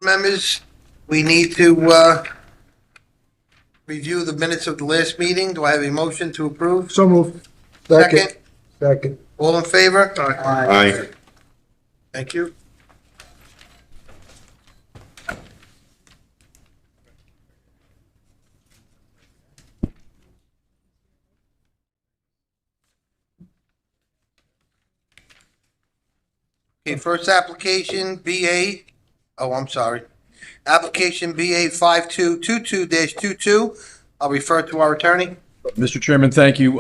Members, we need to review the minutes of the last meeting. Do I have a motion to approve? So moved. Second. Second. All in favor? Aye. Thank you. Okay, first application, I'm sorry. Application BA 5222-22. I'll refer to our attorney. Mr. Chairman, thank you.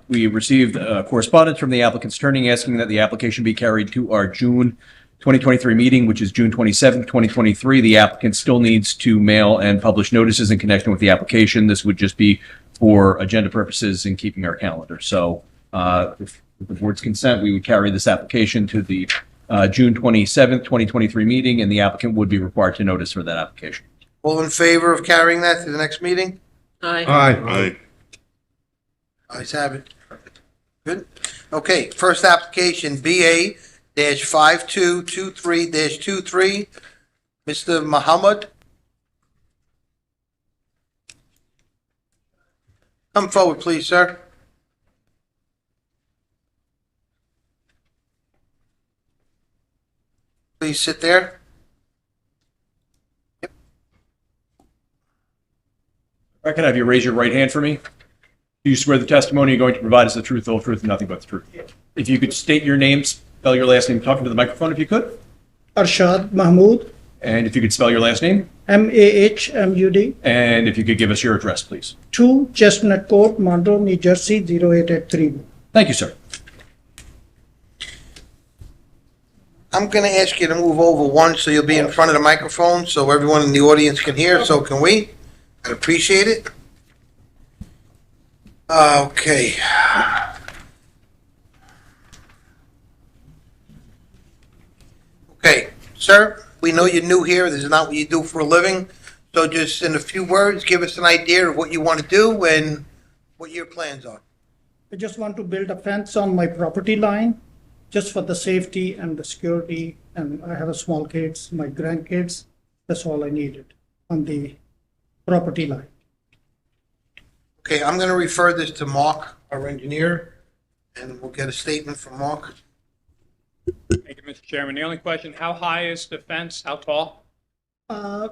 We received correspondence from the applicant's attorney asking that the application be carried to our June 2023 meeting, which is June 27th, 2023. The applicant still needs to mail and publish notices in connection with the application. This would just be for agenda purposes in keeping our calendar. So with the board's consent, we would carry this application to the June 27th, 2023 meeting, and the applicant would be required to notice for that application. All in favor of carrying that to the next meeting? Aye. Ayes have it. Good. Okay, first application, BA-5223-23. Mr. Muhammad. Come forward, please, sir. Please sit there. If I could have you raise your right hand for me. Do you swear the testimony you're going to provide is the truth, the whole truth, and nothing but the truth? If you could state your name, spell your last name, talking to the microphone if you could. Arshad Mahmood, And if you could spell your last name. Mahmud, And if you could give us your address, please. 2 Chestnut Court, Monroe, New Jersey, 08831. Thank you, sir. I'm going to ask you to move over one so you'll be in front of the microphone so everyone in the audience can hear. So can we? I'd appreciate it. Okay. Okay, sir, we know you're new here. This is not what you do for a living. So just in a few words, give us an idea of what you want to do and what your plans are. I just want to build a fence on my property line, just for the safety and the security, and I have a small kids, my grandkids. That's all I needed on the property line. Okay, I'm going to refer this to Mark, our engineer, and we'll get a statement from Mark. Thank you, Mr. Chairman. The only question, how high is the fence? How tall? As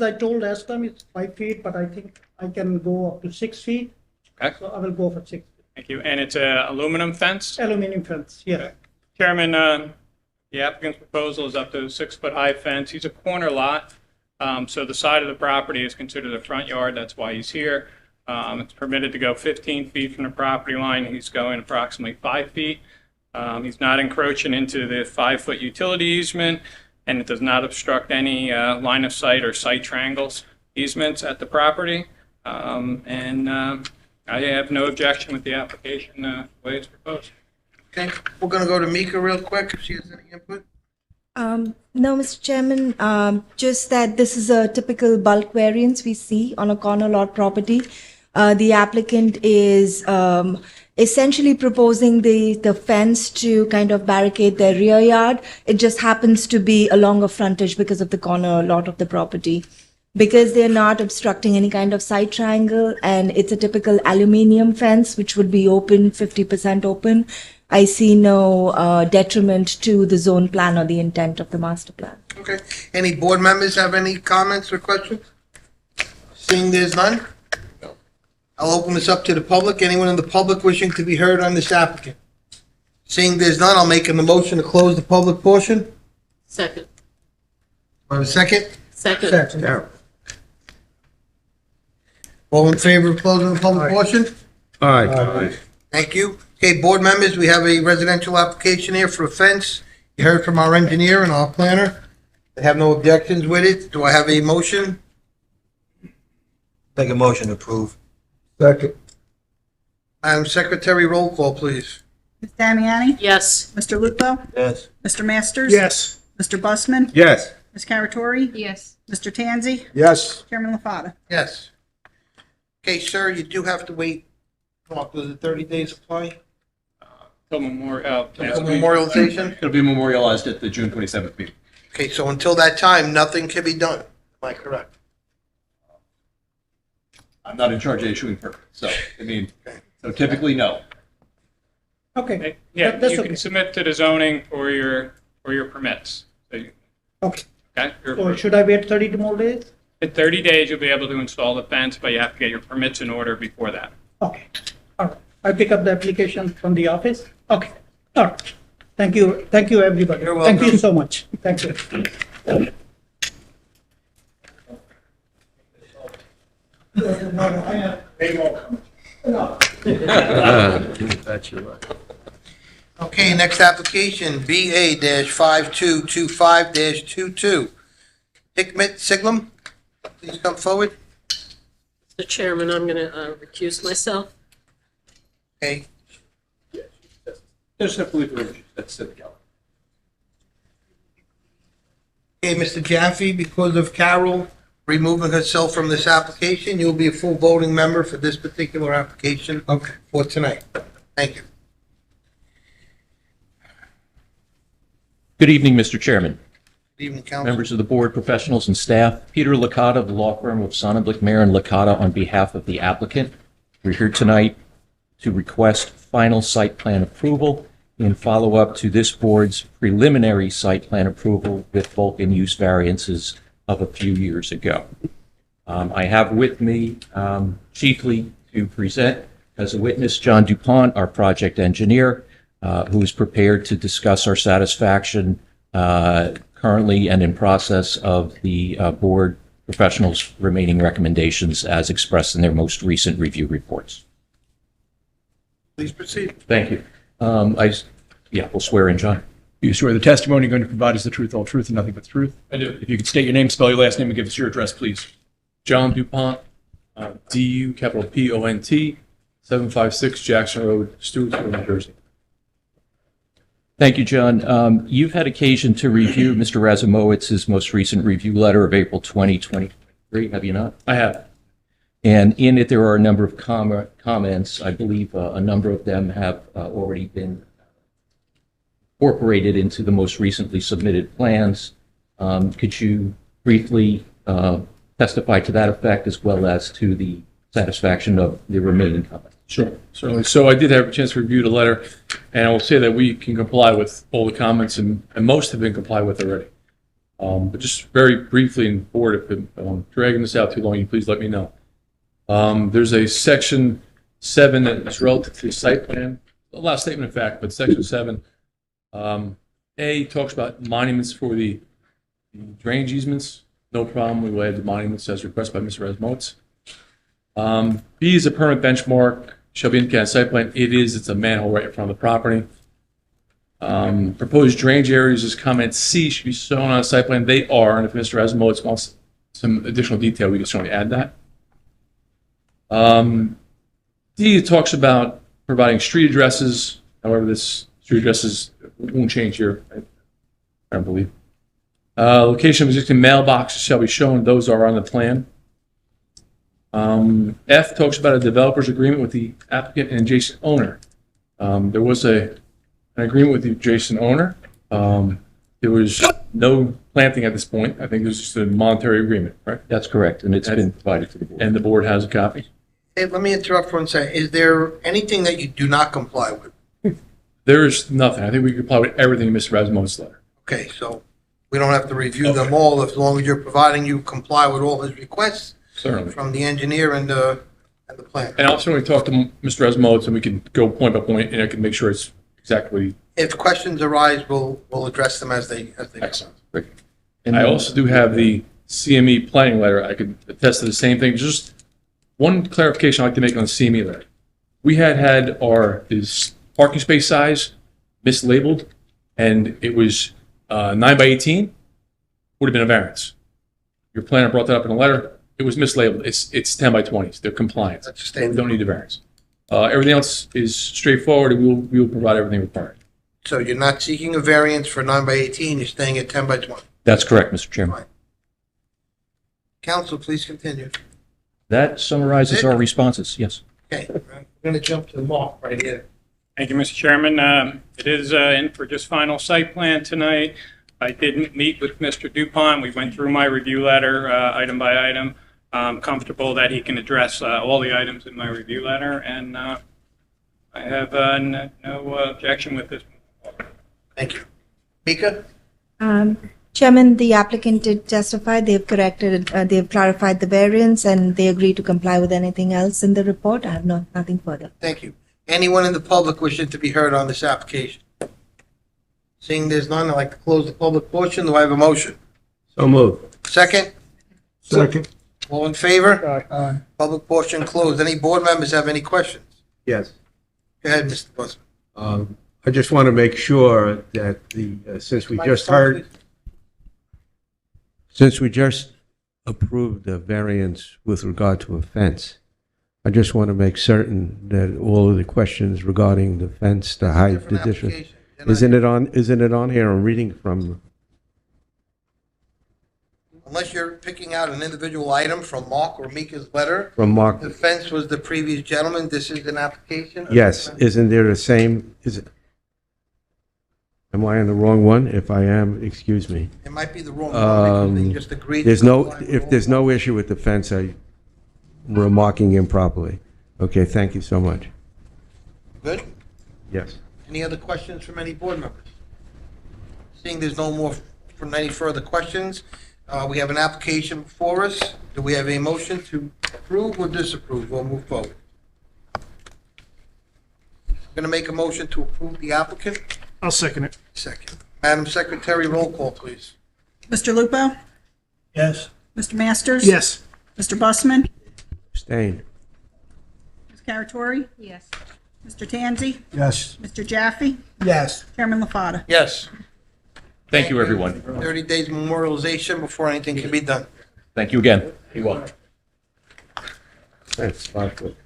I told last time, it's 5 feet, but I think I can go up to 6 feet. Okay, So I will go for 6 feet. thank you. And it's a aluminum fence? Aluminum fence, yes. Okay. Chairman, the applicant's proposal is up to a 6-foot high fence. He's a corner lot, so the side of the property is considered a front yard. That's why he's here. It's permitted to go 15 feet from the property line. He's going approximately 5 feet. He's not encroaching into the 5-foot utility easement, and it does not obstruct any line of sight or sight triangles easements at the property. I have no objection with the application the way it's proposed. Okay, we're going to go to Mika real quick if she has any input. No, Mr. Chairman, just that this is a typical bulk variance we see on a corner lot property. The applicant is essentially proposing the fence to kind of barricade their rear yard. It just happens to be along a frontage because of the corner lot of the property. Because they're not obstructing any kind of side triangle, and it's a typical aluminium fence, which would be open, 50% open, I see no detriment to the zone plan or the intent of the master plan. Okay, any board members have any comments or questions? Seeing there's none? I'll open this up to the public. Anyone in the public wishing to be heard on this applicant? Seeing there's none, I'll make a motion to close the public portion. Second. Do I have a second? Second. All in favor of closing the public portion? Aye. Thank you. Okay, board members, we have a residential application here for a fence. You heard from our engineer and our planner. They have no objections with it. Do I have a motion? Make a motion to approve. Second. Madam Secretary, roll call, please. Ms. Damiani? Yes. Mr. Lupo? Yes. Mr. Masters? Yes. Mr. Busman? Yes. Ms. Caratori? Yes. Mr. Tanzi? Yes. Chairman LaFata? Yes. Okay, sir, you do have to wait, what, does it 30 days apply? Till Till memorialization? It'll be memorialized at the June 27th meeting. Okay, so until that time, nothing can be done. Am I correct? I'm not in charge of issuing permits, so, I mean, so typically, no. Okay. Yeah, That's you okay. can submit to the zoning for your permits. So Okay. Okay? You're So approved. should I wait 30 more days? In 30 days, you'll be able to install the fence, but you have to get your permits in order before that. Okay. All right. I pick up the application from the office? Okay. All right. Thank you. Thank you, everybody. You're Thank you welcome. so much. Thank you. Okay, next application, BA-5225-22. Hikmet Siglam, please come forward. Mr. Chairman, I'm going to recuse myself. Okay, Just have to leave the room, that's it. Okay, Mr. Jaffe, because of Carol removing herself from this application, you'll be a full voting member for this particular application for tonight. Thank you. Good evening, Mr. Chairman, Good evening, Council. members of the board, professionals, and staff. Peter Licata of the law firm of Sonnenblick, Mayer and Licata on behalf of the applicant. We're here tonight to request final site plan approval in follow-up to this board's preliminary site plan approval with bulk and use variances of a few years ago. I have with me chiefly to present as a witness John DuPont, our project engineer, who is prepared to discuss our satisfaction currently and in process of the board professionals' remaining recommendations as expressed in their most recent review reports. Please proceed. Thank you. We'll swear in, John. You swear the testimony you're going to provide is the truth, all truth, and nothing but the truth? I do. If you could state your name, spell your last name, and give us your address, please. John DuPont, DU, capital P-O-N-T, 756 Jackson Road, Stewartsville, New Jersey. Thank you, John. You've had occasion to review Mr. Razumowitz's most recent review letter of April 2023, have you not? I have. And in it, there are a number of comments. I believe a number of them have already been incorporated into the most recently submitted plans. Could you briefly testify to that effect as well as to the satisfaction of the remaining comments? Sure, certainly. So I did have a chance to review the letter, and I will say that we can comply with all the comments, and most have been complied with already. But just very briefly, and board, if I'm dragging this out too long, you please let me know. There's a section 7 that is relative to the site plan. A lot of statement of fact, but section 7, A talks about monuments for the drainage easements. No problem. We will add the monuments as requested by Mr. Rasmowitz. B is a permit benchmark, shall be indicated on site plan. It is, it's a manhole right in front of the property. Proposed drainage areas is comment C, should be shown on a site plan. They are, and if Mr. Rasmowitz wants some additional detail, we can certainly add that. D talks about providing street addresses. However, this street addresses won't change here, I don't believe. Location of existing mailboxes shall be shown. Those are on the plan. F talks about a developer's agreement with the applicant and adjacent owner. There was an agreement with the adjacent owner. There was no planting at this point. I think it was just a monetary agreement, right? That's correct, and it's been provided to the board. And the board has a copy. Hey, let me interrupt for one second. Is there anything that you do not comply with? There is nothing. I think we comply with everything in Mr. Rasmowit's letter. Okay, so we don't have to review them all as long as you're providing you comply with all his requests Certainly. from the engineer and the planner. And I'll certainly talk to Mr. Rasmowitz, and we can go point by point, and I can make sure it's exactly. If questions arise, we'll address them as they come. Excellent. And I then- also do have the CME planning letter. I could attest to the same thing. Just one clarification I'd like to make on the CME letter. We had this parking space size mislabeled, and it was 9 by 18, would have been a variance. Your planner brought that up in a letter. It was mislabeled. It's 10 by 20s. They're compliant. That's We standard. don't need a variance. Everything else is straightforward, and we will provide everything required. So you're not seeking a variance for 9 by 18, you're staying at 10 by 20. That's correct, Mr. Chairman. Council, please continue. That summarizes our responses, yes. Okay, we're going to jump to Mark right here. Thank you, Mr. Chairman. It is in for just final site plan tonight. I did meet with Mr. Dupont. We went through my review letter, item by item. I'm comfortable that he can address all the items in my review letter, and I have no objection with this. Thank you. Mika? Chairman, the applicant did testify. They've corrected, they've clarified the variance, and they agree to comply with anything else in the report. I have nothing further. Thank you. Anyone in the public wishing to be heard on this application? Seeing there's none, I'd like to close the public portion. Do I have a motion? So moved. Second? Second. All in favor? Aye. Public portion closed. Any board members have any questions? Yes. Go ahead, Mr. Busman. I just want to make sure that since we just heard, since we just approved the variance with regard to a fence, I just want to make certain that all of the questions regarding the fence, the height, the Different distance, application. isn't it on here? I'm reading from, Unless you're picking out an individual item from Mark or Mika's letter, Mark. the fence was the previous gentleman. This is an application? Yes, isn't there the same, is it? Am I on the wrong one? If I am, excuse me. It might be the wrong one because they just agreed. There's to no, comply with if all there's the- no issue with the fence, we're marking improperly. Okay, thank you so much. Good? Yes. Any other questions from any board members? Seeing there's no more from any further questions, we have an application before us. Do we have a motion to approve or disapprove? We'll move forward. Going to make a motion to approve the applicant? I'll second it. Second. Madam Secretary, roll call, please. Mr. Lupo? Yes. Mr. Masters? Yes. Mr. Busman? Abstain. Ms. Caratori? Yes. Mr. Tanzi? Yes. Mr. Jaffe? Yes. Chairman LaFata? Yes. Thank you, everyone. 30 days memorialization before anything can be done. Thank you again. You're welcome. That's 5 foot.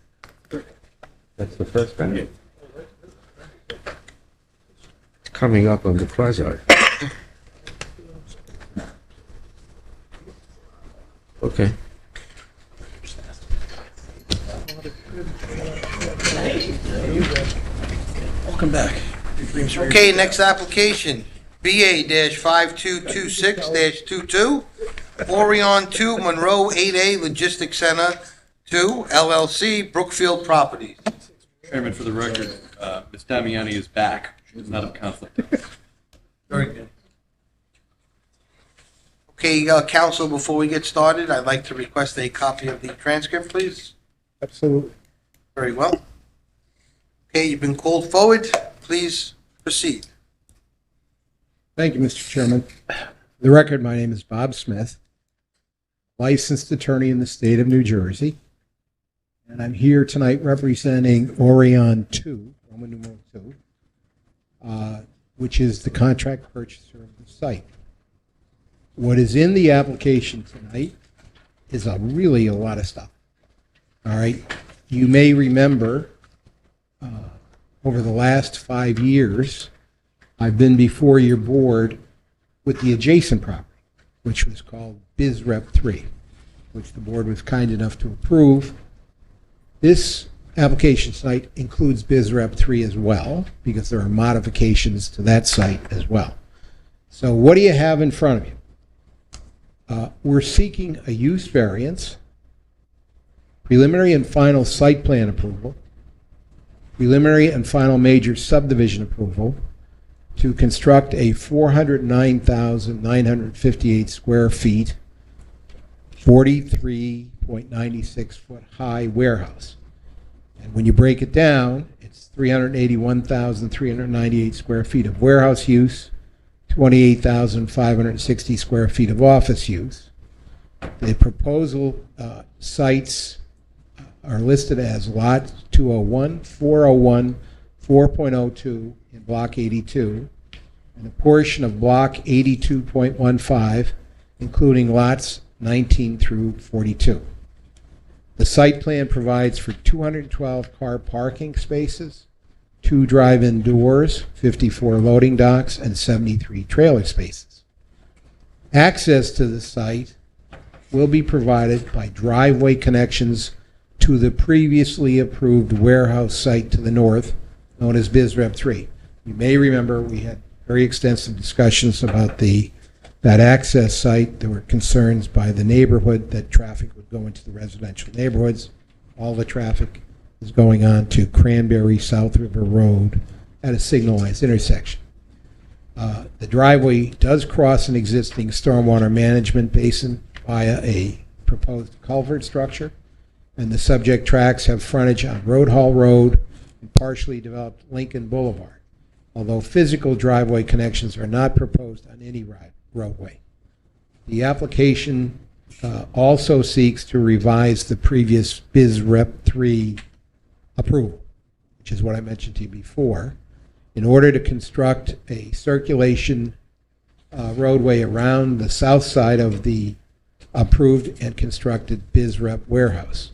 That's the first one. It's coming up on the quasi. Okay. Welcome back. Okay, next application, BA-5226-22, Orion 2 Monroe 8A Logistics Center 2 LLC, Brookfield Properties. Chairman, for the record, Ms. Damiani is back. She does not have a conflict. Very good. Okay, counsel, before we get started, I'd like to request a copy of the transcript, please. Absolutely. Very well. Okay, you've been called forward. Please proceed. Thank you, Mr. Chairman. For the record, my name is Bob Smith, licensed attorney in the state of New Jersey, and I'm here tonight representing Orion 2, Roman numeral 2, which is the contract purchaser of the site. What is in the application tonight is really a lot of stuff. All right. You may remember over the last 5 years, I've been before your board with the adjacent property, which was called BizRep 3, which the board was kind enough to approve. This application site includes BizRep 3 as well, because there are modifications to that site as well. So what do you have in front of you? We're seeking a use variance, preliminary and final site plan approval, preliminary and final major subdivision approval to construct a 409,958 square feet, 43.96 foot high warehouse. And when you break it down, it's 381,398 square feet of warehouse use, 28,560 square feet of office use. The proposal sites are listed as Lot 201, 401, 4.02 in Block 82, and a portion of Block 82.15, including lots 19 through 42. The site plan provides for 212 car parking spaces, 2 drive-in doors, 54 loading docks, and 73 trailer spaces. Access to the site will be provided by driveway connections to the previously approved warehouse site to the north, known as BizRep 3. You may remember we had very extensive discussions about that access site. There were concerns by the neighborhood that traffic would go into the residential neighborhoods. All the traffic is going on to Cranberry South River Road at a signalized intersection. The driveway does cross an existing stormwater management basin via a proposed culvert structure, and the subject tracks have frontage on Road Hall Road and partially developed Lincoln Boulevard, although physical driveway connections are not proposed on any roadway. The application also seeks to revise the previous Biz Rep 3 approval, which is what I mentioned to you before, in order to construct a circulation roadway around the south side of the approved and constructed Biz Rep warehouse.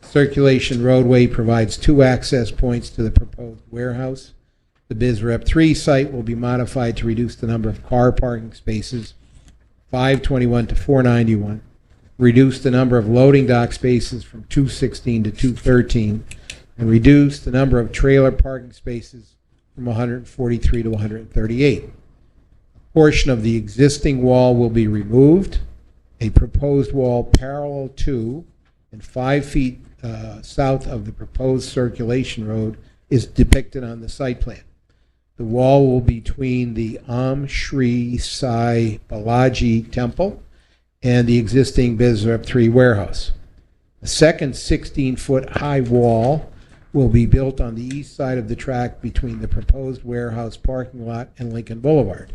Circulation roadway provides 2 access points to the proposed warehouse. The Biz Rep 3 site will be modified to reduce the number of car parking spaces, 521 to 491, reduce the number of loading dock spaces from 216 to 213, and reduce the number of trailer parking spaces from 143 to 138. A portion of the existing wall will be removed. A proposed wall parallel to and 5 feet south of the proposed circulation road is depicted on the site plan. The wall will be between the Om Shri Sai Balaji temple and the existing Biz Rep 3 warehouse. A second 16-foot high wall will be built on the east side of the track between the proposed warehouse parking lot and Lincoln Boulevard.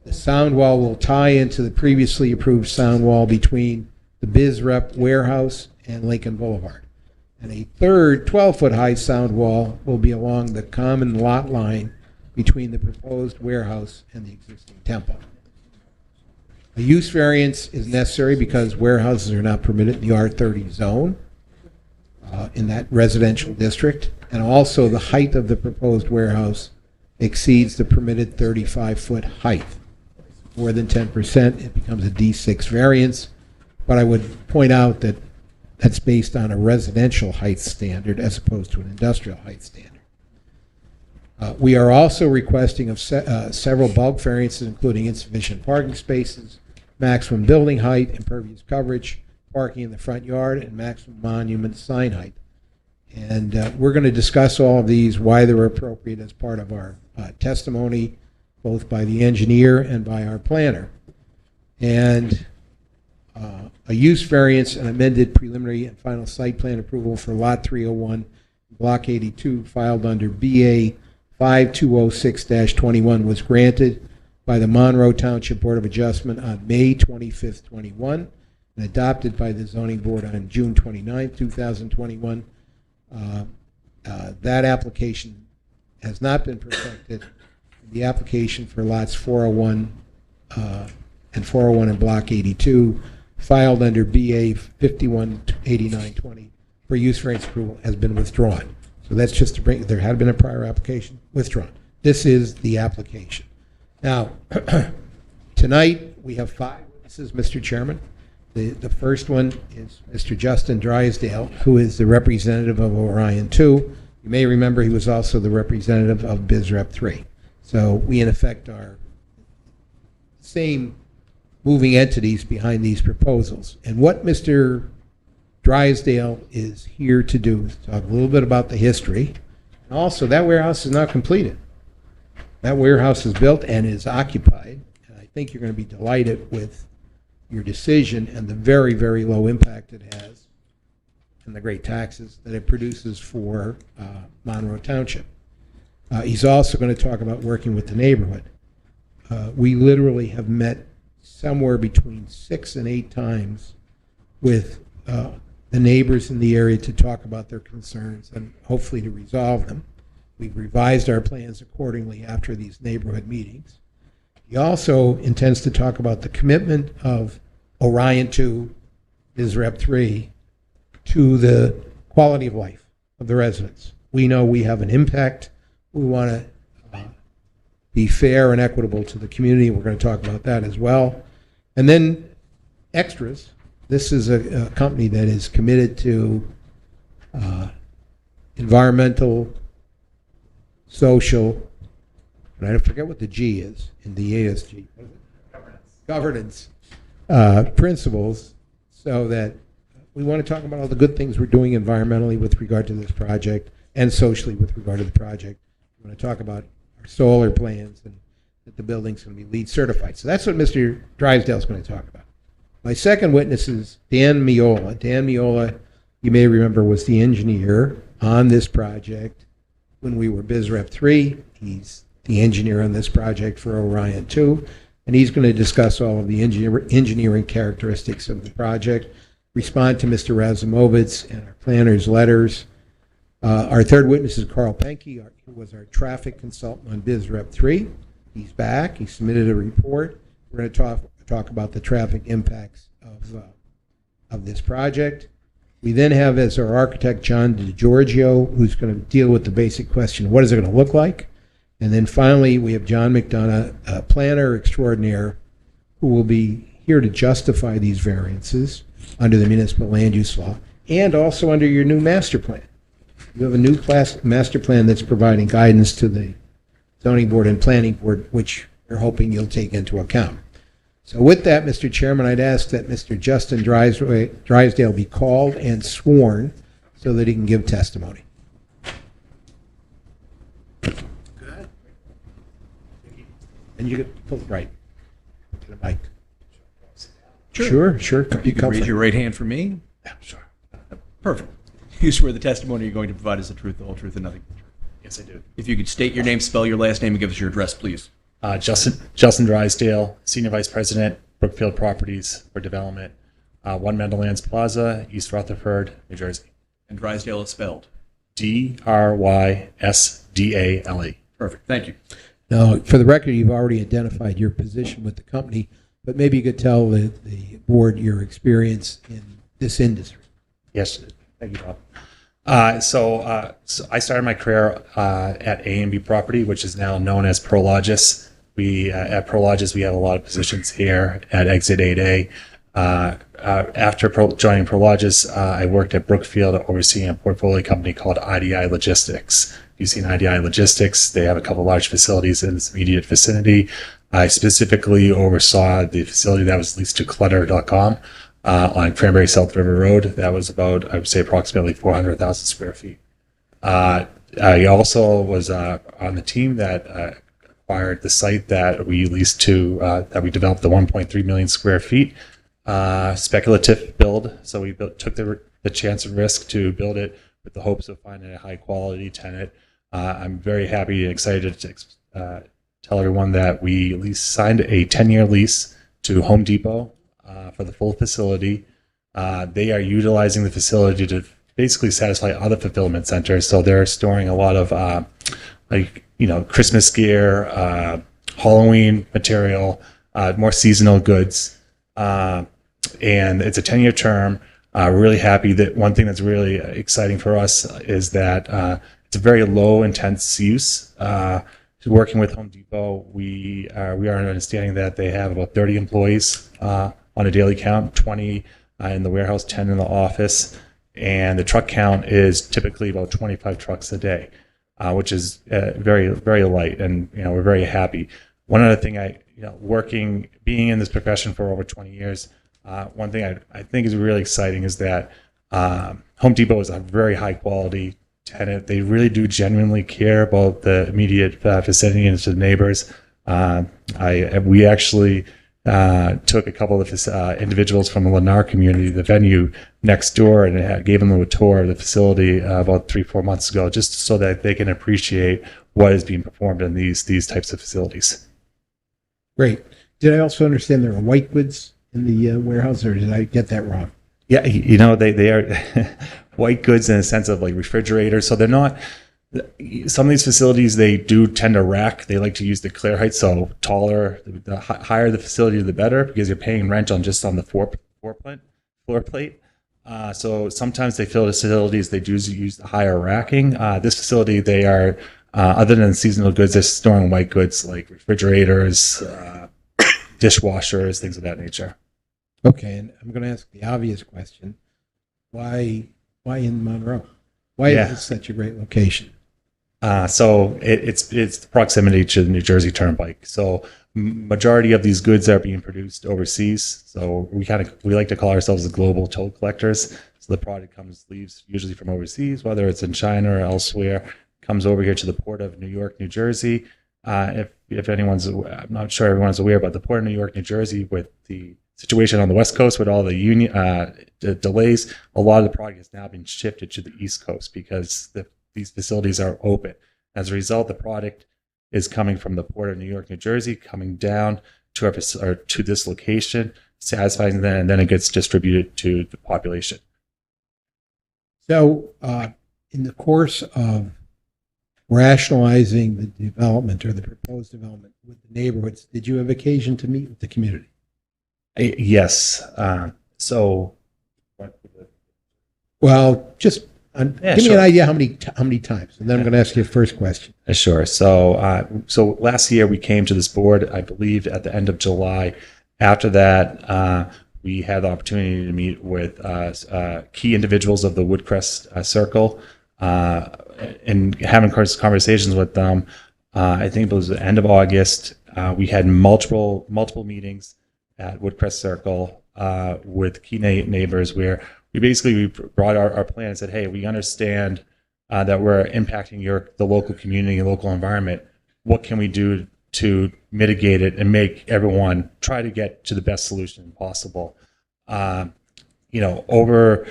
The sound wall will tie into the previously approved sound wall between the Biz Rep warehouse and Lincoln Boulevard. And a third 12-foot high sound wall will be along the common lot line between the proposed warehouse and the existing temple. A use variance is necessary because warehouses are not permitted in the R30 zone in that residential district, and also the height of the proposed warehouse exceeds the permitted 35-foot height. More than 10%, it becomes a D6 variance, but I would point out that that's based on a residential height standard as opposed to an industrial height standard. We are also requesting of several bulk variances, including insufficient parking spaces, maximum building height, impervious coverage, parking in the front yard, and maximum monument sign height. And we're going to discuss all of these, why they're appropriate, as part of our testimony, both by the engineer and by our planner. And a use variance and amended preliminary and final site plan approval for Lot 301, Block 82, filed under BA 5206-21 was granted by the Monroe Township Board of Adjustment on May 25th, 21, and adopted by the Zoning Board on June 29th, 2021. That application has not been perfected. The application for lots 401 and 401 in Block 82, filed under BA 518920 for use variance approval, has been withdrawn. So that's just to bring, there had been a prior application, withdrawn. This is the application. Now, tonight we have 5 witnesses, Mr. Chairman. The first one is Mr. Justin Drysdale, who is the representative of Orion 2. You may remember he was also the representative of Biz Rep 3. So we, in effect, are same moving entities behind these proposals. And what Mr. Drysdale is here to do is talk a little bit about the history. And also, that warehouse is now completed. That warehouse is built and is occupied. And I think you're going to be delighted with your decision and the very, very low impact it has and the great taxes that it produces for Monroe Township. He's also going to talk about working with the neighborhood. We literally have met somewhere between 6 and 8 times with the neighbors in the area to talk about their concerns and hopefully to resolve them. We've revised our plans accordingly after these neighborhood meetings. He also intends to talk about the commitment of Orion 2, Biz Rep 3, to the quality of life of the residents. We know we have an impact. We want to be fair and equitable to the community. We're going to talk about that as well. And then extras. This is a company that is committed to environmental, social, and I forget what the G is in the ASG. Governance principles, so that we want to talk about all the good things we're doing environmentally with regard to this project and socially with regard to the project. We want to talk about our solar plans and that the building's going to be LEED certified. So that's what Mr. Drysdale's going to talk about. My second witness is Dan Miola. Dan Miola, you may remember, was the engineer on this project when we were BizRep 3. He's the engineer on this project for Orion 2. And he's going to discuss all of the engineering characteristics of the project, respond to Mr. Razumovitz and our planner's letters. Our third witness is Carl Penke, who was our traffic consultant on BizRep 3. He's back. He submitted a report. We're going to talk about the traffic impacts of this project. We then have as our architect John DiGiorgio, who's going to deal with the basic question, what is it going to look like? And then finally, we have John McDonough, a planner extraordinaire, who will be here to justify these variances under the municipal land use law and also under your new master plan. You have a new master plan that's providing guidance to the zoning board and planning board, which we're hoping you'll take into account. So with that, Mr. Chairman, I'd ask that Mr. Justin Drysdale be called and sworn so that he can give testimony. And you can pull it right to the mic. Sure. You come Raise your right hand for me. Yeah, sure. Perfect. You swear the testimony you're going to provide is the truth, the whole truth, and nothing but the truth. Yes, I do. If you could state your name, spell your last name, and give us your address, please. Justin Drysdale, Senior Vice President, Brookfield Properties for Development, 1 Meadowlands Plaza, East Rutherford, New Jersey. And Drysdale is spelled. Drysdale. Perfect. Thank you. Now, for the record, you've already identified your position with the company, but maybe you could tell the board your experience in this industry. Yes, thank you, Bob. So I started my career at A&B Property, which is now known as Prologis. At Prologis, we have a lot of positions here at Exit 8A. After joining Prologis, I worked at Brookfield overseeing a portfolio company called IDI Logistics. You've seen IDI Logistics. They have a couple large facilities in its immediate vicinity. I specifically oversaw the facility that was leased to Clutter.com on Cranberry South River Road. That was about, I would say, approximately 400,000 square feet. I also was on the team that acquired the site that we leased to, that we developed the 1.3 million square feet speculative build. So we took the chance and risk to build it with the hopes of finding a high quality tenant. I'm very happy and excited to tell everyone that we signed a 10-year lease to Home Depot for the full facility. They are utilizing the facility to basically satisfy other fulfillment centers. So they're storing a lot of Christmas gear, Halloween material, more seasonal goods. And it's a 10-year term. We're really happy that one thing that's really exciting for us is that it's a very low intense use. Working with Home Depot, we are understanding that they have about 30 employees on a daily count, 20 in the warehouse, 10 in the office, and the truck count is typically about 25 trucks a day, which is very, very light, and we're very happy. One other thing, being in this profession for over 20 years, one thing I think is really exciting is that Home Depot is a very high quality tenant. They really do genuinely care about the immediate vicinity and to the neighbors. We actually took a couple of individuals from the Lennar community, the venue next door, and gave them a tour of the facility about 3-4 months ago, just so that they can appreciate what is being performed in these types of facilities. Great. Did I also understand there are white goods in the warehouse, or did I get that wrong? Yeah, they are white goods in a sense of like refrigerators. So they're not, some of these facilities, they do tend to rack. They like to use the clear height. So taller, the higher the facility, the better, because you're paying rent on the floor plate. So sometimes they fill facilities, they do use the higher racking. This facility, they are, other than seasonal goods, they're storing white goods like refrigerators, dishwashers, things of that nature. Okay, and I'm going to ask the obvious question: Why in Monroe? Why is it such a great location? So it's the proximity to the New Jersey Turnpike. So majority of these goods are being produced overseas. So we like to call ourselves the global toll collectors. So the product leaves usually from overseas, whether it's in China or elsewhere, comes over here to the port of New York, New Jersey. If anyone's, I'm not sure everyone's aware, but the port of New York, New Jersey, with the situation on the West Coast with all the delays, a lot of the product has now been shifted to the East Coast because these facilities are open. As a result, the product is coming from the port of New York, New Jersey, coming down to to this location, satisfying them, and then it gets distributed to the population. So, in the course of rationalizing the development or the proposed development with the neighborhoods, did you have occasion to meet with the community? Yes. Well, just give me sure. an idea how many times, and then I'm going to ask you a first question. Sure. So last year we came to this board, I believe, at the end of July. After that, we had the opportunity to meet with key individuals of the Woodcrest Circle and having conversations with them. I think it was the end of August. We had multiple meetings at Woodcrest Circle with key neighbors where we brought our plan and said, hey, we understand that we're impacting the local community and local environment. What can we do to mitigate it and make everyone try to get to the best solution possible? Over,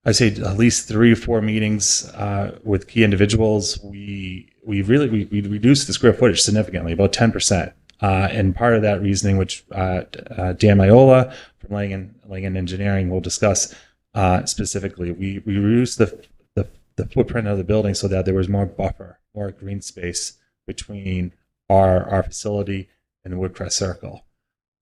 I'd say at least 3 or 4 meetings with key individuals, we reduced the square footage significantly, about 10%. And part of that reasoning, which Dan Miola from Langen Engineering will discuss specifically, we reduced the footprint of the building so that there was more buffer, more green space between our facility and the Woodcrest Circle.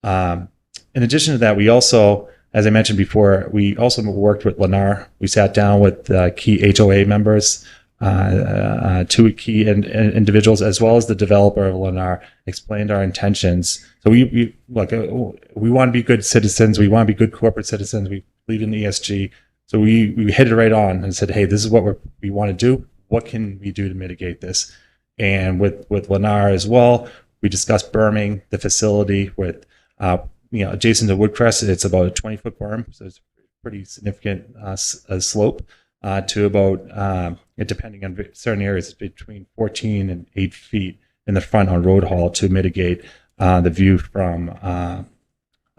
In addition to that, we also, as I mentioned before, we also worked with Lennar. We sat down with key HOA members, 2 key individuals, as well as the developer of Lennar, explained our intentions. So we want to be good citizens. We want to be good corporate citizens. We believe in ESG. So we hit it right on and said, hey, this is what we want to do. What can we do to mitigate this? And with Lennar as well, we discussed berming the facility with, adjacent to Woodcrest. It's about a 20-foot berm, so it's pretty significant slope to about, depending on certain areas, between 14 and 8 feet in the front on Road Hall to mitigate the view from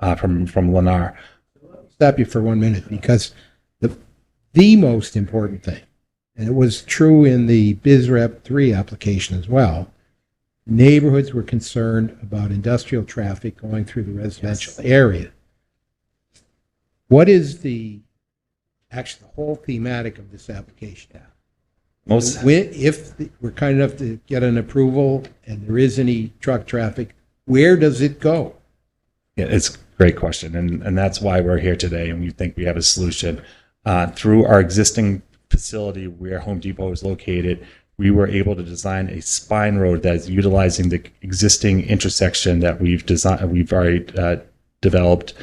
Lennar. Stop you for 1 minute, because the most important thing, and it was true in the BizRep 3 application as well, neighborhoods were concerned about industrial traffic going through the residential area. What is the whole thematic of this application? If we're kind enough to get an approval and there is any truck traffic, where does it go? Yeah, it's a great question, and that's why we're here today, and we think we have a solution. Through our existing facility where Home Depot is located, we were able to design a spine road that is utilizing the existing intersection that we've already developed.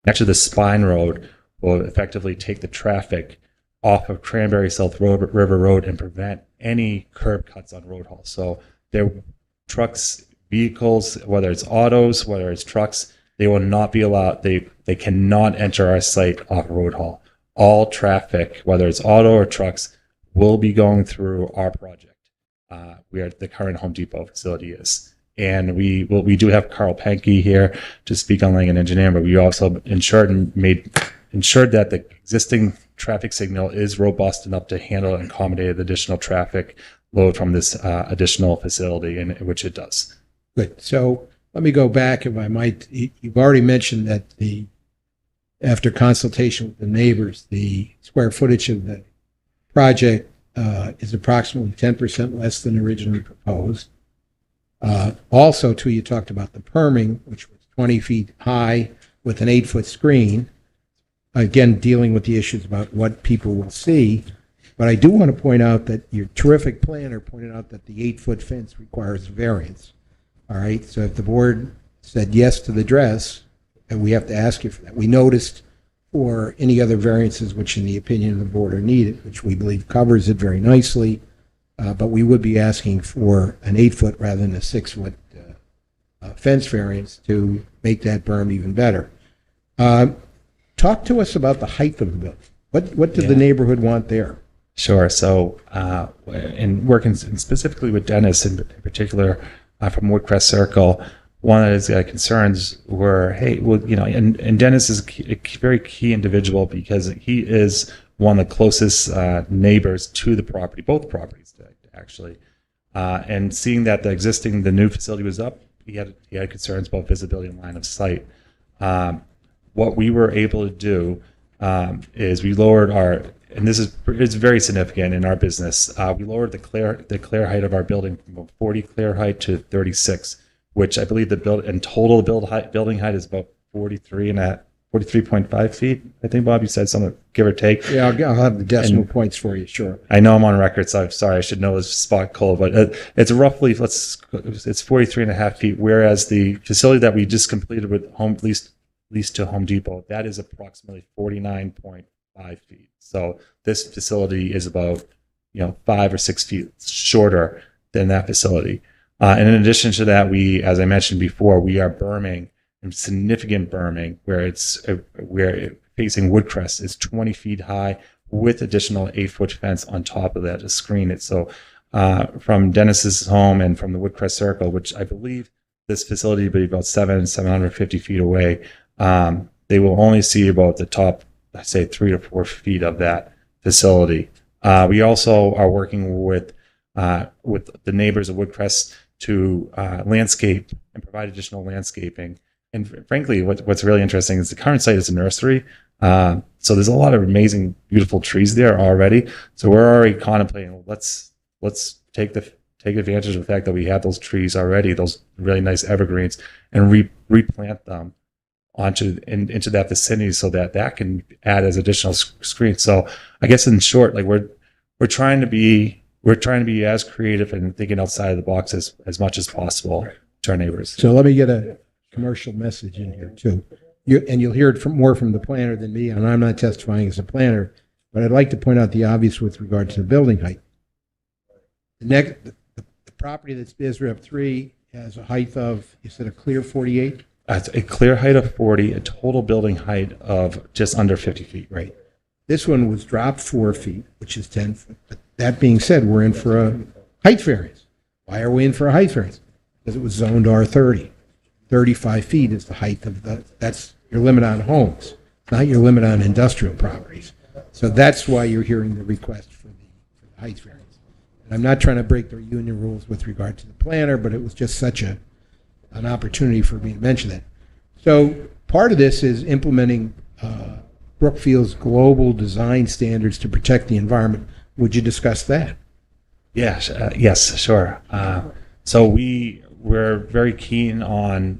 Actually, the spine road will effectively take the traffic off of Cranberry South River Road and prevent any curb cuts on Road Hall. So there trucks, vehicles, whether it's autos, whether it's trucks, they will not be allowed. They cannot enter our site off Road Hall. All traffic, whether it's auto or trucks, will be going through our project. Where the current Home Depot facility is. And we do have Carl Pankey here to speak on Langen Engineering, but we also ensured that the existing traffic signal is robust enough to handle and accommodate the additional traffic load from this additional facility, and which it does. Good. So let me go back, if I might. You've already mentioned that after consultation with the neighbors, the square footage of the project is approximately 10% less than originally proposed. Also, too, you talked about the perming, which was 20 feet high with an 8-foot screen. Again, dealing with the issues about what people will see. But I do want to point out that your terrific planner pointed out that the 8-foot fence requires variance. All right, so if the board said yes to the dress, and we have to ask you for that. We noticed or any other variances which, in the opinion of the board, are needed, which we believe covers it very nicely. But we would be asking for an 8-foot rather than a 6-foot fence variance to make that berm even better. Talk to us about the height of the building. What did the neighborhood want there? Sure. So, in working specifically with Dennis in particular from Woodcrest Circle, one of his concerns were, hey, well, you know, and Dennis is a very key individual because he is one of the closest neighbors to the property, both properties actually. And seeing that the new facility was up, he had concerns about visibility and line of sight. What we were able to do is we lowered and it's very significant in our business. We lowered the clear height of our building from 40 clear height to 36, which I believe total building height is about 43.5 feet. I think, Bob, you said something, give or take. Yeah, I'll have the decimal points for you, sure. I know I'm on record, so I'm sorry, I should know this spot code, but it's roughly, it's 43.5 feet, whereas the facility that we just completed with leased to Home Depot, that is approximately 49.5 feet. So this facility is about, 5 or 6 feet shorter than that facility. And in addition to that, as I mentioned before, we are berming, and significant berming, where facing Woodcrest is 20 feet high with additional 8-foot fence on top of that to screen it. So from Dennis's home and from the Woodcrest Circle, which I believe this facility will be about 750 feet away, they will only see about the top, I'd say 3 to 4 feet of that facility. We also are working with the neighbors of Woodcrest to landscape and provide additional landscaping. And frankly, what's really interesting is the current site is a nursery. So there's a lot of amazing, beautiful trees there already. So we're already contemplating, let's take advantage of the fact that we have those trees already, those really nice evergreens, and replant them into that vicinity so that can add as additional screens. So I guess in short, like we're trying to be as creative and thinking outside of the box as much as possible to our neighbors. So let me get a commercial message in here too. You'll hear it more from the planner than me, and I'm not testifying as a planner, but I'd like to point out the obvious with regard to the building height. The property that's BizRep 3 has a height of, you said a clear 48? A clear height of 40, a total building height of just under 50 feet. Right. This one was dropped 4 feet, which is 10 foot. But that being said, we're in for a height variance. Why are we in for a height variance? Because it was zoned R30. 35 feet is the height of that's your limit on homes, not your limit on industrial properties. So that's why you're hearing the request for the height variance. And I'm not trying to break the union rules with regard to the planner, but it was just such an opportunity for me to mention that. So part of this is implementing Brookfield's global design standards to protect the environment. Would you discuss that? Yes, sure. So we're very keen on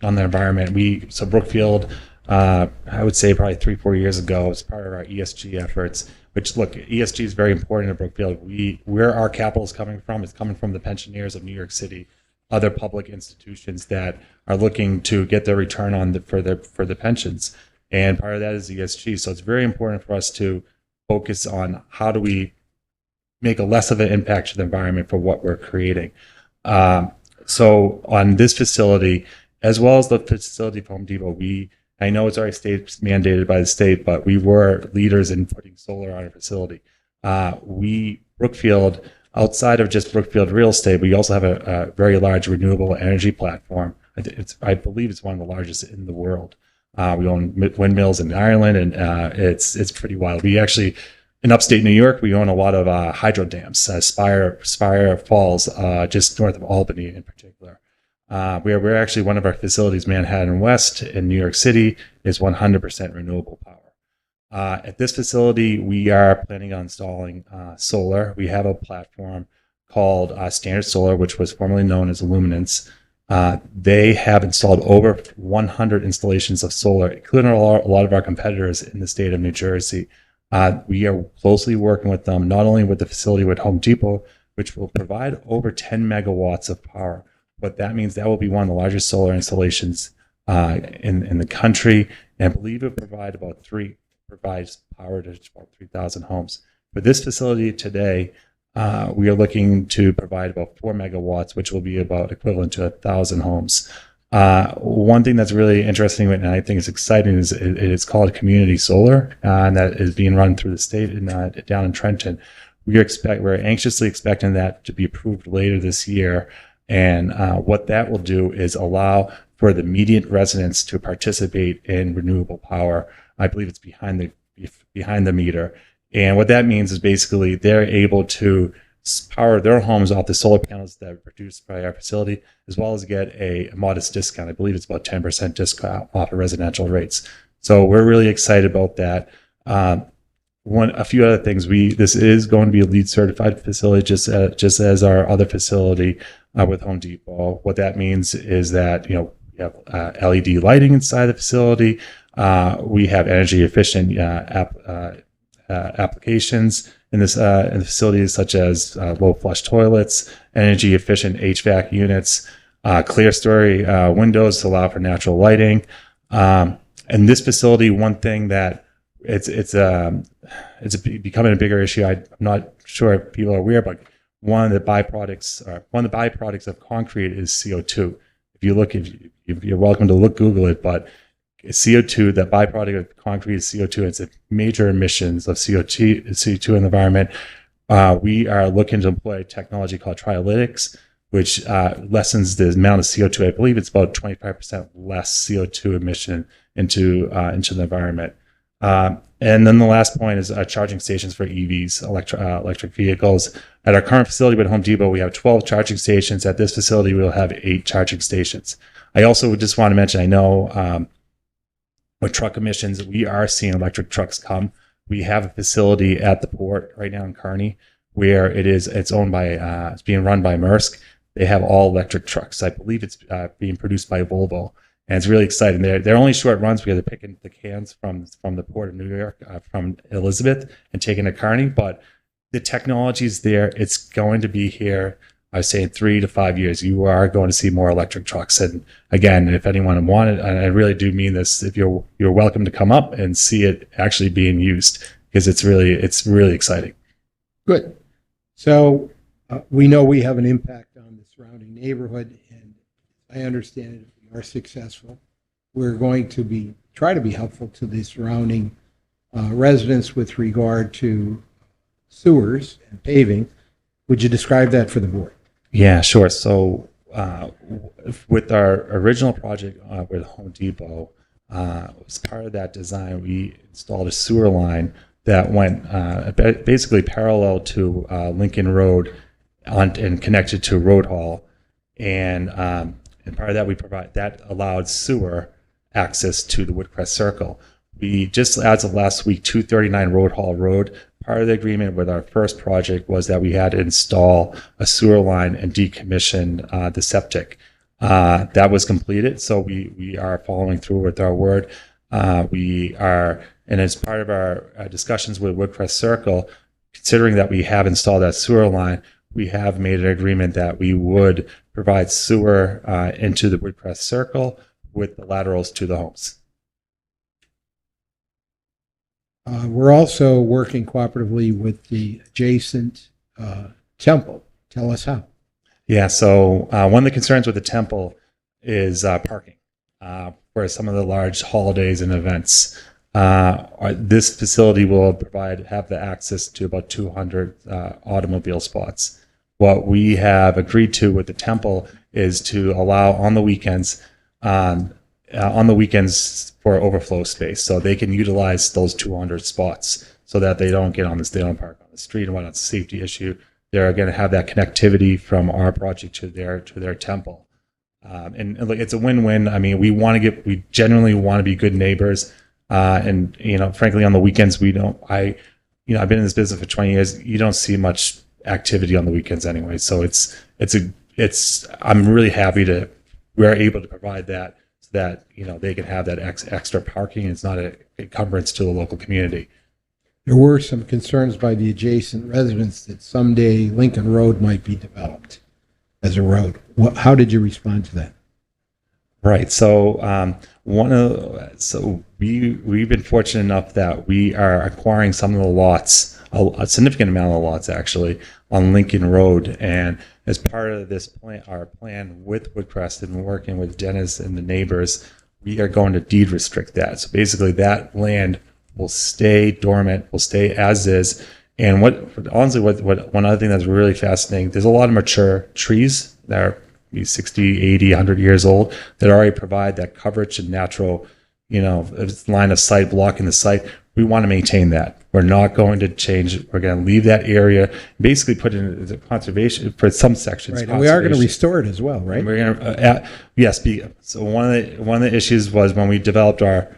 the environment. So Brookfield, I would say probably 3-4 years ago, as part of our ESG efforts, which look, ESG is very important at Brookfield. Where our capital is coming from, it's coming from the pensioners of New York City, other public institutions that are looking to get their return for the pensions. And part of that is ESG. So it's very important for us to focus on how do we make a less of an impact to the environment for what we're creating. So on this facility, as well as the facility for Home Depot, I know it's already mandated by the state, but we were leaders in putting solar on our facility. Brookfield, outside of just Brookfield Real Estate, we also have a very large renewable energy platform. I believe it's one of the largest in the world. We own windmills in Ireland, and it's pretty wild. We actually, in upstate New York, we own a lot of hydro dams, Spire Falls, just north of Albany in particular. We're actually, one of our facilities, Manhattan West in New York City, is 100% renewable power. At this facility, we are planning on installing solar. We have a platform called Standard Solar, which was formerly known as Illuminance. They have installed over 100 installations of solar, including a lot of our competitors in the state of New Jersey. We are closely working with them, not only with the facility with Home Depot, which will provide over 10 megawatts of power. But that means that will be one of the largest solar installations in the country. and I believe it provides power to about 3,000 homes. For this facility today, we are looking to provide about 4 megawatts, which will be about equivalent to 1,000 homes. One thing that's really interesting and I think is exciting is it's called community solar, and that is being run through the state down in Trenton. We're anxiously expecting that to be approved later this year. And what that will do is allow for the immediate residents to participate in renewable power. I believe it's behind the meter. And what that means is basically they're able to power their homes off the solar panels that are produced by our facility, as well as get a modest discount. I believe it's about 10% discount off of residential rates. So we're really excited about that. A few other things. This is going to be a LEED certified facility, just as our other facility with Home Depot. What that means is that we have LED lighting inside the facility. We have energy efficient applications in the facilities, such as low flush toilets, energy efficient HVAC units, clear story windows to allow for natural lighting. And this facility, one thing that it's becoming a bigger issue. I'm not sure if people are aware, but one of the byproducts of concrete is CO2. If you're welcome to Google it, but CO2, the byproduct of concrete is CO2. It's a major emissions of CO2 in the environment. We are looking to employ a technology called Triolytics, which lessens the amount of CO2. I believe it's about 25% less CO2 emission into the environment. And then the last point is charging stations for EVs, electric vehicles. At our current facility with Home Depot, we have 12 charging stations. At this facility, we'll have 8 charging stations. I also just want to mention, I know with truck emissions, we are seeing electric trucks come. We have a facility at the port right now in Kearney where it's owned by, it's being run by Maersk. They have all electric trucks. I believe it's being produced by Volvo. And it's really exciting. They're only short runs because they're picking the cans from the port of New York, from Elizabeth, and taking to Kearney. But the technology is there. It's going to be here. I was saying 3 to 5 years. You are going to see more electric trucks. And again, if anyone wanted, and I really do mean this, if you're welcome to come up and see it actually being used, because it's really exciting. Good. So we know we have an impact on the surrounding neighborhood, and I understand it. Are successful, we're going to try to be helpful to the surrounding residents with regard to sewers and paving. Would you describe that for the board? Yeah, sure. So with our original project with Home Depot, as part of that design, we installed a sewer line that went basically parallel to Lincoln Road and connected to Road Hall. And part of that, that allowed sewer access to the Woodcrest Circle. We just, as of last week, 239 Road Hall Road, part of the agreement with our first project was that we had to install a sewer line and decommission the septic. That was completed, so we are following through with our word. And as part of our discussions with Woodcrest Circle, considering that we have installed that sewer line, we have made an agreement that we would provide sewer into the Woodcrest Circle with the laterals to the homes. We're also working cooperatively with the adjacent temple. Tell us how. Yeah, so one of the concerns with the temple is parking for some of the large holidays and events. This facility will have the access to about 200 automobile spots. What we have agreed to with the temple is to allow on the weekends for overflow space, so they can utilize those 200 spots, so that they don't park on the street and whatnot. It's a safety issue. They're going to have that connectivity from our project to their temple, and it's a win-win. I mean, we genuinely want to be good neighbors, and frankly, on the weekends I've been in this business for 20 years. You don't see much activity on the weekends anyway, so I'm really happy we're able to provide that, so that they can have that extra parking. It's not an encumbrance to the local community. There were some concerns by the adjacent residents that someday Lincoln Road might be developed as a road. How did you respond to that? Right. So we've been fortunate enough that we are acquiring some of the lots, a significant amount of the lots actually, on Lincoln Road. And as part of this plan, our plan with Woodcrest and working with Dennis and the neighbors, we are going to deed restrict that. So basically that land will stay dormant, will stay as is. And honestly, one other thing that's really fascinating, there's a lot of mature trees that are 60, 80, 100 years old that already provide that coverage and natural, line of sight, blocking the site. We want to maintain that. We're not going to change it. We're going to leave that area, basically put it in the conservation for some sections. Right, and we are going to restore it as well, right? And we're going to, yes. So one of the issues was when we developed our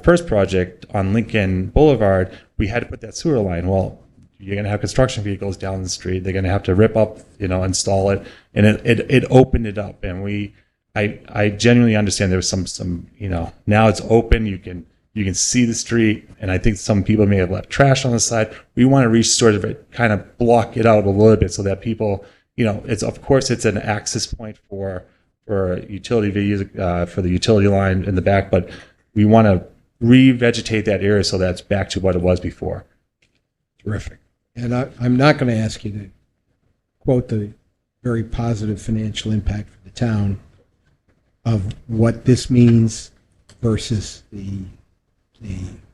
first project on Lincoln Boulevard, we had to put that sewer line. Well, you're going to have construction vehicles down the street. They're going to have to rip up, install it, and it opened it up. And I genuinely understand there was some, now it's open. You can see the street, and I think some people may have left trash on the side. We want to restore it, kind of block it out a little bit so that people, it's an access point for utility vehicles, for the utility line in the back, but we want to revegetate that area so that's back to what it was before. Terrific. And I'm not going to ask you to quote the very positive financial impact for the town of what this means versus the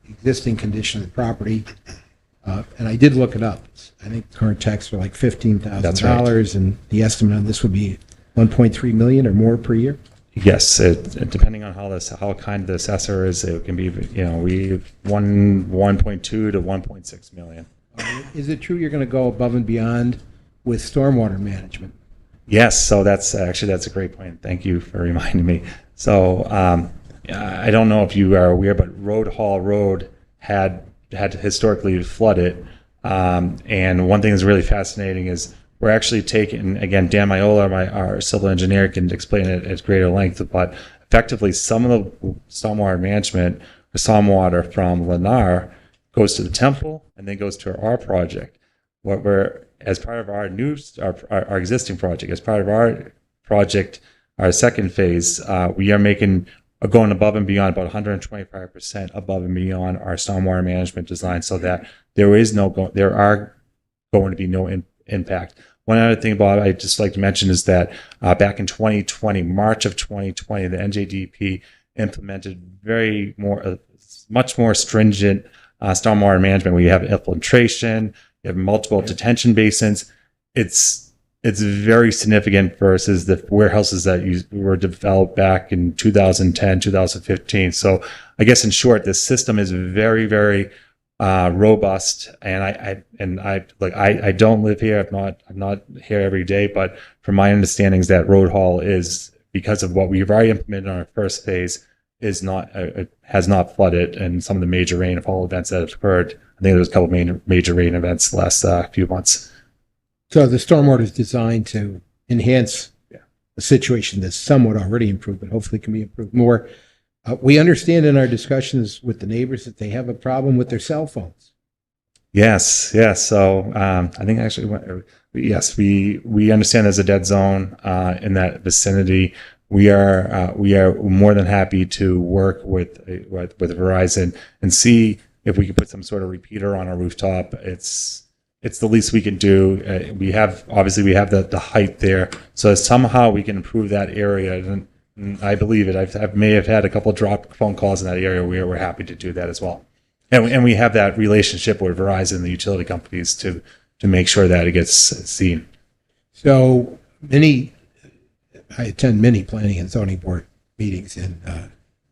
existing condition of the property. And I did look it up. I think current tax are like $15,000. That's right. And the estimate on this would be 1.3 million or more per year. Yes, depending on how kind the assessor is, it can be 1.2 to 1.6 million. Is it true you're going to go above and beyond with stormwater management? Yes, so that's a great point. Thank you for reminding me. So I don't know if you are aware, but Road Hall Road had historically flooded. And one thing that's really fascinating is we're actually taking, again, Dan Miola, our civil engineer, can explain it at greater length, but effectively some of the stormwater management or stormwater from Lennar goes to the temple and then goes to our project. What we're, as part of our existing project, as part of our project, our second phase, we are going above and beyond, about 125% above and beyond our stormwater management design, so that there are going to be no impact. One other thing, Bob, I'd just like to mention is that back in 2020, March of 2020, the NJDP implemented much more stringent stormwater management, where you have infiltration, you have multiple detention basins. It's very significant versus the warehouses that were developed back in 2010, 2015. So I guess in short, this system is very, very robust. And I don't live here. I'm not here every day, but from my understanding is that Road Hall is, because of what we've already implemented on our first phase, has not flooded, and some of the major rainfall events that have occurred. I think there was a couple of major rain events the last few months. So the stormwater is designed to enhance a situation that's somewhat already improved, but hopefully can be improved more. We understand in our discussions with the neighbors that they have a problem with their cell phones. Yes. So I think actually, yes, we understand there's a dead zone in that vicinity. We are more than happy to work with Verizon and see if we can put some sort of repeater on our rooftop. It's the least we can do. We have the height there, so somehow we can improve that area. And I believe it. I may have had a couple of dropped phone calls in that area. We're happy to do that as well. And we have that relationship with Verizon and the utility companies to make sure that it gets seen. So I attend many planning and zoning board meetings in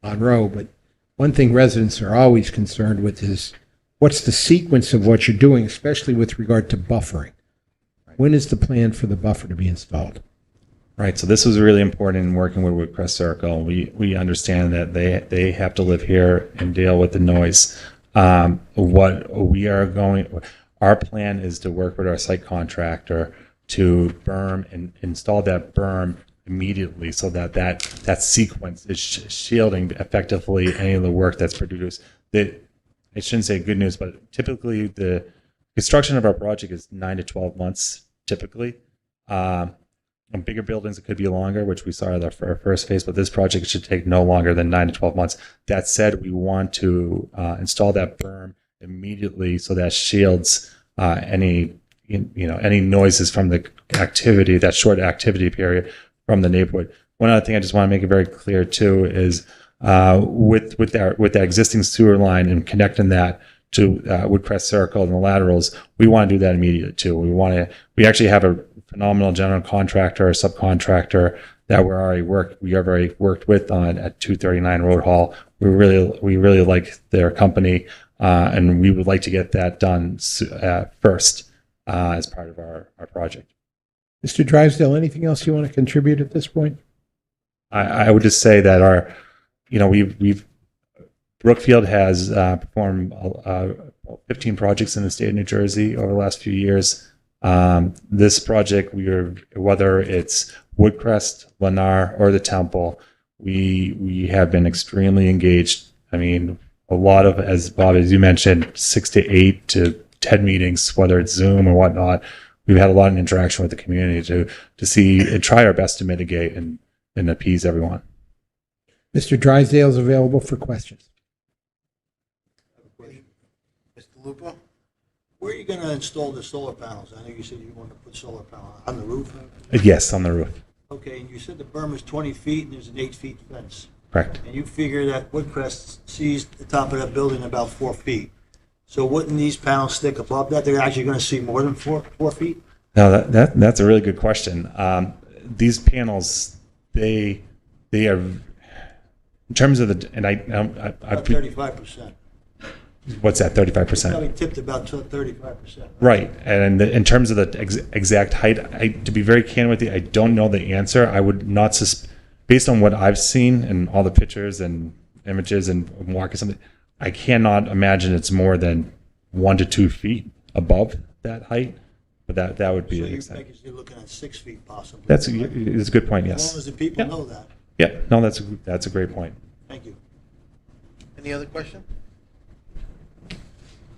Monroe, but one thing residents are always concerned with is what's the sequence of what you're doing, especially with regard to buffering. When is the plan for the buffer to be installed? Right. So this was really important in working with Woodcrest Circle. We understand that they have to live here and deal with the noise. Our plan is to work with our site contractor to berm and install that berm immediately, so that sequence is shielding effectively any of the work that's produced. I shouldn't say good news, but typically the construction of our project is 9 to 12 months typically. On bigger buildings, it could be longer, which we saw at our first phase, but this project should take no longer than 9 to 12 months. That said, we want to install that berm immediately so that shields any noises from the activity, that short activity period from the neighborhood. One other thing I just want to make it very clear too is with that existing sewer line and connecting that to Woodcrest Circle and the laterals, we want to do that immediately too. We actually have a phenomenal general contractor or subcontractor that we already worked with on at 239 Road Hall. We really like their company, and we would like to get that done first as part of our project. Mr. Drysdale, anything else you want to contribute at this point? I would just say that Brookfield has performed 15 projects in the state of New Jersey over the last few years. This project, whether it's Woodcrest, Lennar, or the Temple, we have been extremely engaged. I mean, a lot of, as Bob, as you mentioned, 6 to 8 to 10 meetings, whether it's Zoom or whatnot. We've had a lot of interaction with the community to see and try our best to mitigate and appease everyone. Mr. Drysdale is available for questions. Mr. Lupo? Where are you going to install the solar panels? I know you said you want to put solar panels on the roof. Yes, on the roof. Okay, and you said the berm is 20 feet and there's an 8-foot fence. Correct. And you figure that Woodcrest sees the top of that building about 4 feet. So wouldn't these panels stick above that? They're actually going to see more than 4 feet? No, that's a really good question. These panels, they are, in terms of the, and About 35%. What's that, 35%? Probably tipped about 35%. Right, and in terms of the exact height, to be very candid with you, I don't know the answer. I would not, based on what I've seen and all the pictures and images and walk or something, I cannot imagine it's more than 1 to 2 feet above that height. But that would be So an you extent. think you're looking at 6 feet possibly? That's a good point. Yes. As long as the people know that. Yeah. No, that's a great point. Thank you. Any other question?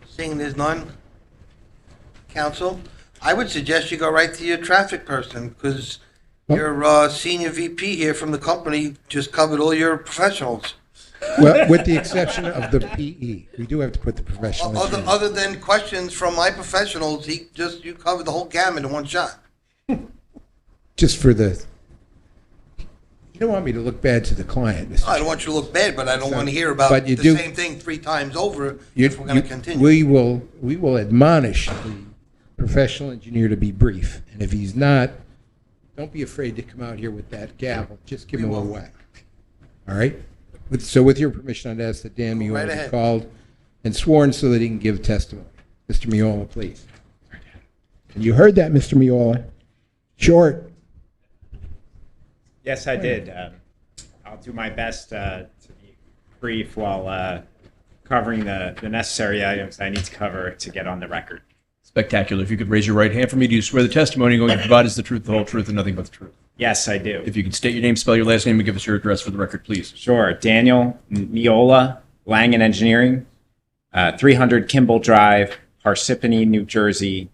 Seeing there's none, council, I would suggest you go right to your traffic person, because your senior VP here from the company just covered all your professionals. Well, with the exception of the PE, we do have to put the professional. Other than questions from my professionals, you covered the whole gamut in one shot. Just for the, you don't want me to look bad to the client, Mr. I don't want you to look bad, but I don't want to hear about But the you do- same thing 3 times over if we're going to continue. We will admonish the professional engineer to be brief, and if he's not, don't be afraid to come out here with that gavel. Just give him a little whack. All right? So with your permission, I'd ask that Dan Miola be ahead. called and sworn so that he can give testimony. Mr. Miola, please. And you heard that, Mr. Miola. Short. Yes, I did. I'll do my best to be brief while covering the necessary items I need to cover to get on the record. Spectacular. If you could raise your right hand for me, do you swear the testimony you're going to provide is the truth, the whole truth, and nothing but the truth? Yes, I do. If you could state your name, spell your last name, and give us your address for the record, please. Sure. Daniel Miola, Langen Engineering, 300 Kimball Drive, Parsippany, New Jersey,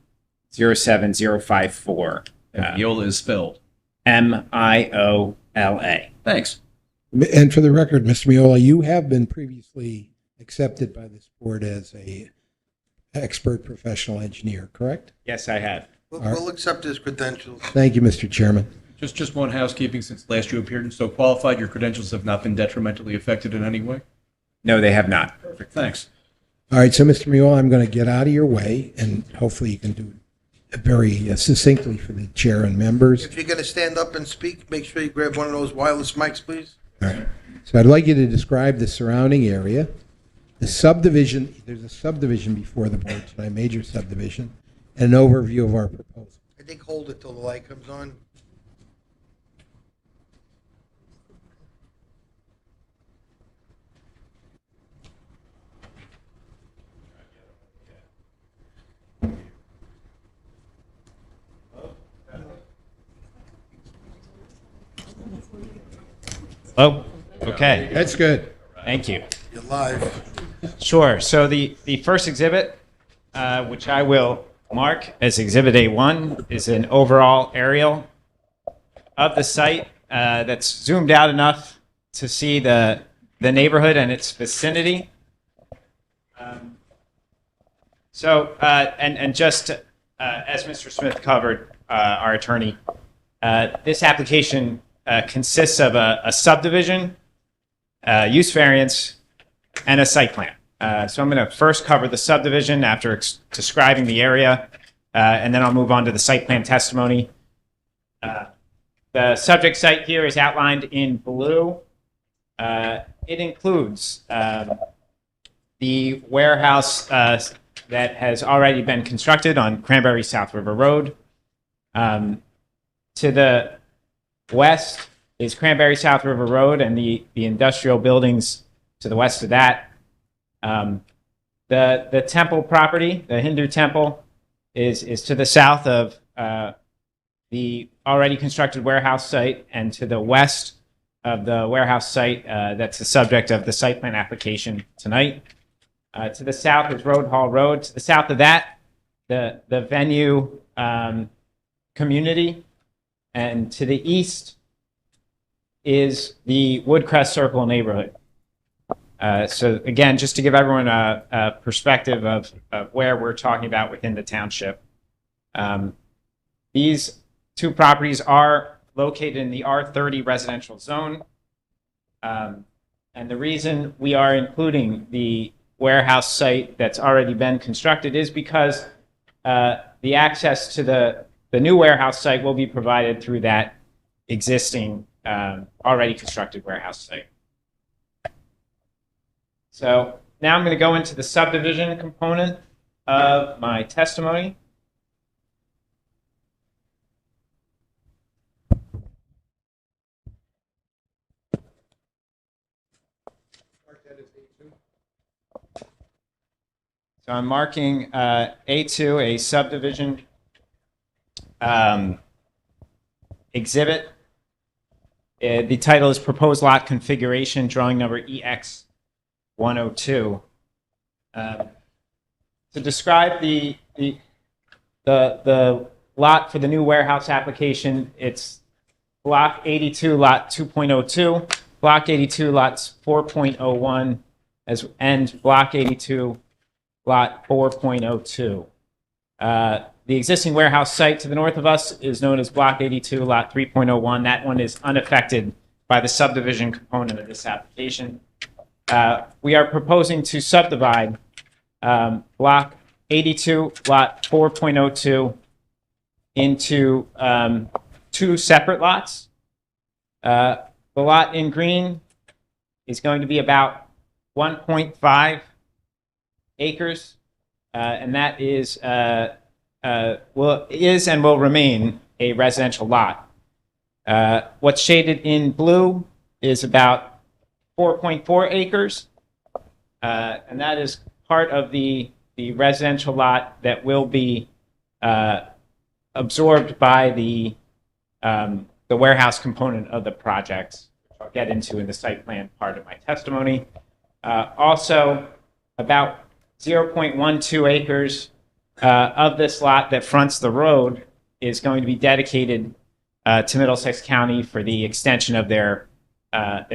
07054. And Miola is spelled Miola. Thanks. And for the record, Mr. Miola, you have been previously accepted by this board as a expert professional engineer, correct? Yes, I have. We'll accept his credentials. Thank you, Mr. Chairman. Just one housekeeping, since last you appeared and so qualified, your credentials have not been detrimentally affected in any way? No, they have not. Perfect, thanks. All right, so Mr. Miola, I'm going to get out of your way, and hopefully you can do it very succinctly for the chair and members. If you're going to stand up and speak, make sure you grab one of those wireless mics, please. All right. So I'd like you to describe the surrounding area, the subdivision. There's a subdivision before the board tonight, major subdivision, and an overview of our proposal. I think hold it till the light comes on. Oh, okay. That's good. Thank you. You're live. Sure. So the first exhibit, which I will mark as Exhibit A1, is an overall aerial of the site that's zoomed out enough to see the neighborhood and its vicinity. And just as Mr. Smith covered, our attorney, this application consists of a subdivision, use variance, and a site plan. So I'm going to first cover the subdivision after describing the area, and then I'll move on to the site plan testimony. The subject site here is outlined in blue. It includes the warehouse that has already been constructed on Cranberry South River Road. To the west is Cranberry South River Road and the industrial buildings to the west of that. The temple property, the Hindu temple, is to the south of the already constructed warehouse site, and to the west of the warehouse site that's the subject of the site plan application tonight. To the south is Road Hall Road. To the south of that, the venue community. And to the east is the Woodcrest Circle neighborhood. So again, just to give everyone a perspective of where we're talking about within the township. These two properties are located in the R30 residential zone. And the reason we are including the warehouse site that's already been constructed is because the access to the new warehouse site will be provided through that existing already constructed warehouse site. So now I'm going to go into the subdivision component of my testimony. So I'm marking A2, a subdivision exhibit. The title is Proposed Lot Configuration, drawing number EX102. To describe the lot for the new warehouse application, it's Block 82, Lot 2.02, Block 82, Lots 4.01, and Block 82, Lot 4.02. The existing warehouse site to the north of us is known as Block 82, Lot 3.01. That one is unaffected by the subdivision component of this application. We are proposing to subdivide Block 82, Lot 4.02 into two separate lots. The lot in green is going to be about 1.5 acres, and that is and will remain a residential lot. What's shaded in blue is about 4.4 acres, and that is part of the residential lot that will be absorbed by the warehouse component of the project, which I'll get into in the site plan part of my testimony. Also, about 0.12 acres of this lot that fronts the road is going to be dedicated to Middlesex County for the extension of their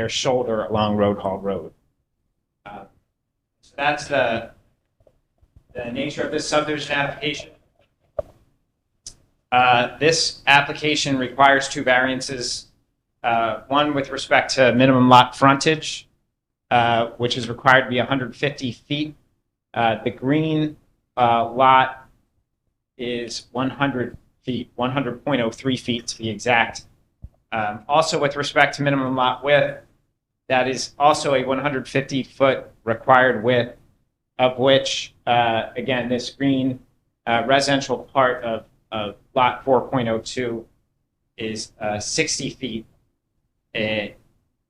shoulder along Road Hall Road. So that's the nature of this subdivision application. This application requires two variances. One with respect to minimum lot frontage, which is required to be 150 feet. The green lot is 100 feet, 100.03 feet to be exact. Also with respect to minimum lot width, that is also a 150-foot required width, of which, again, this green residential part of lot 4.02 is 60 feet,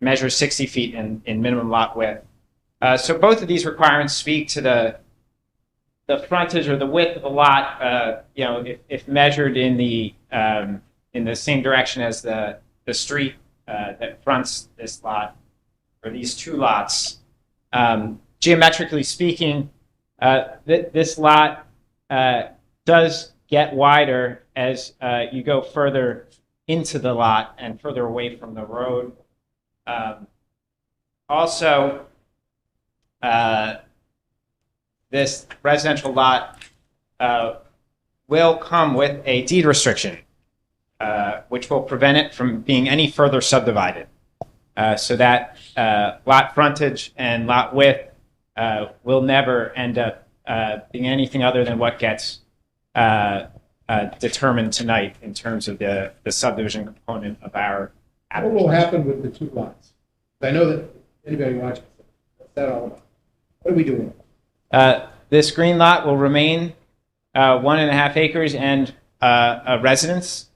measures 60 feet in minimum lot width. So both of these requirements speak to the frontage or the width of the lot, if measured in the same direction as the street that fronts this lot, or these two lots. Geometrically speaking, this lot does get wider as you go further into the lot and further away from the road. Also, this residential lot will come with a deed restriction, which will prevent it from being any further subdivided. So that lot frontage and lot width will never end up being anything other than what gets determined tonight in terms of the subdivision component of our What will happen with the two lots? I know that anybody watching, what's that all about? What are we doing? This green lot will remain 1.5 acres and a residence.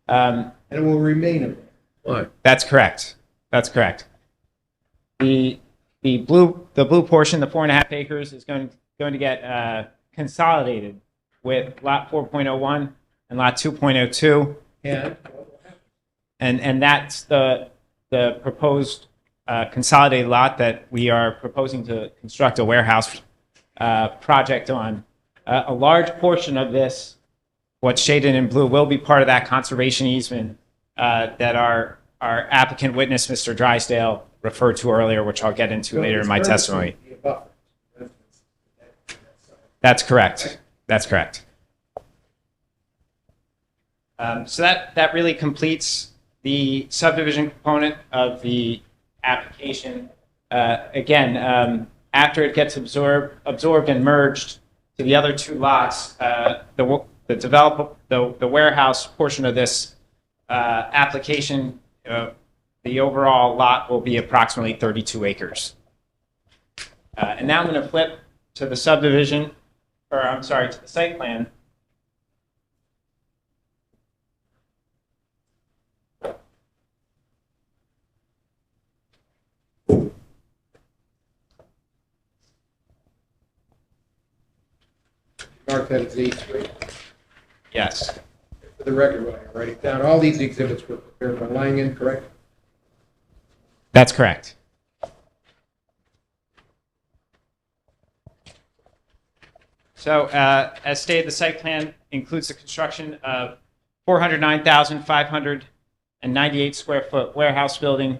And it will remain a What? That's correct. That's correct. The blue portion, the 4.5 acres, is going to get consolidated with lot 4.01 and lot 2.02. Yeah. And that's the proposed consolidated lot that we are proposing to construct a warehouse project on. A large portion of this, what's shaded in blue, will be part of that conservation easement that our applicant witness, Mr. Drysdale, referred to earlier, which I'll get into later in my testimony. That's correct. That's correct. So that really completes the subdivision component of the application. Again, after it gets absorbed and merged to the other two lots, the warehouse portion of this application, the overall lot will be approximately 32 acres. And now I'm going to flip to the subdivision, or I'm sorry, to the site plan. Mark that as A3. Yes. For the record, when I write it down, all these exhibits were prepared by Langen, correct? That's correct. So, as stated, the site plan includes the construction of 409,598 square foot warehouse building.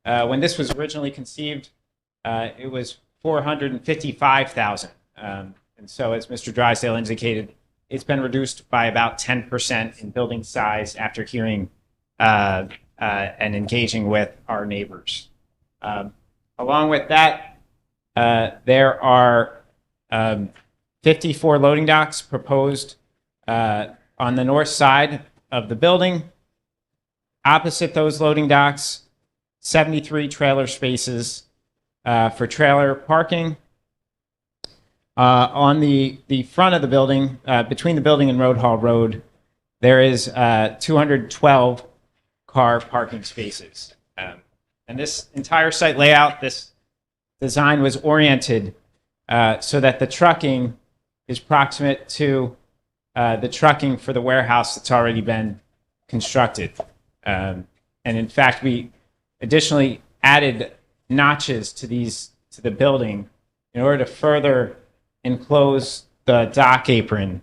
When this was originally conceived, it was 455,000. And so, as Mr. Drysdale indicated, it's been reduced by about 10% in building size after hearing and engaging with our neighbors. Along with that, there are 54 loading docks proposed on the north side of the building. Opposite those loading docks, 73 trailer spaces for trailer parking. On the front of the building, between the building and Road Hall Road, there is 212 car parking spaces. And this entire site layout, this design was oriented so that the trucking is proximate to the trucking for the warehouse that's already been constructed. And in fact, we additionally added notches to the building in order to further enclose the dock apron.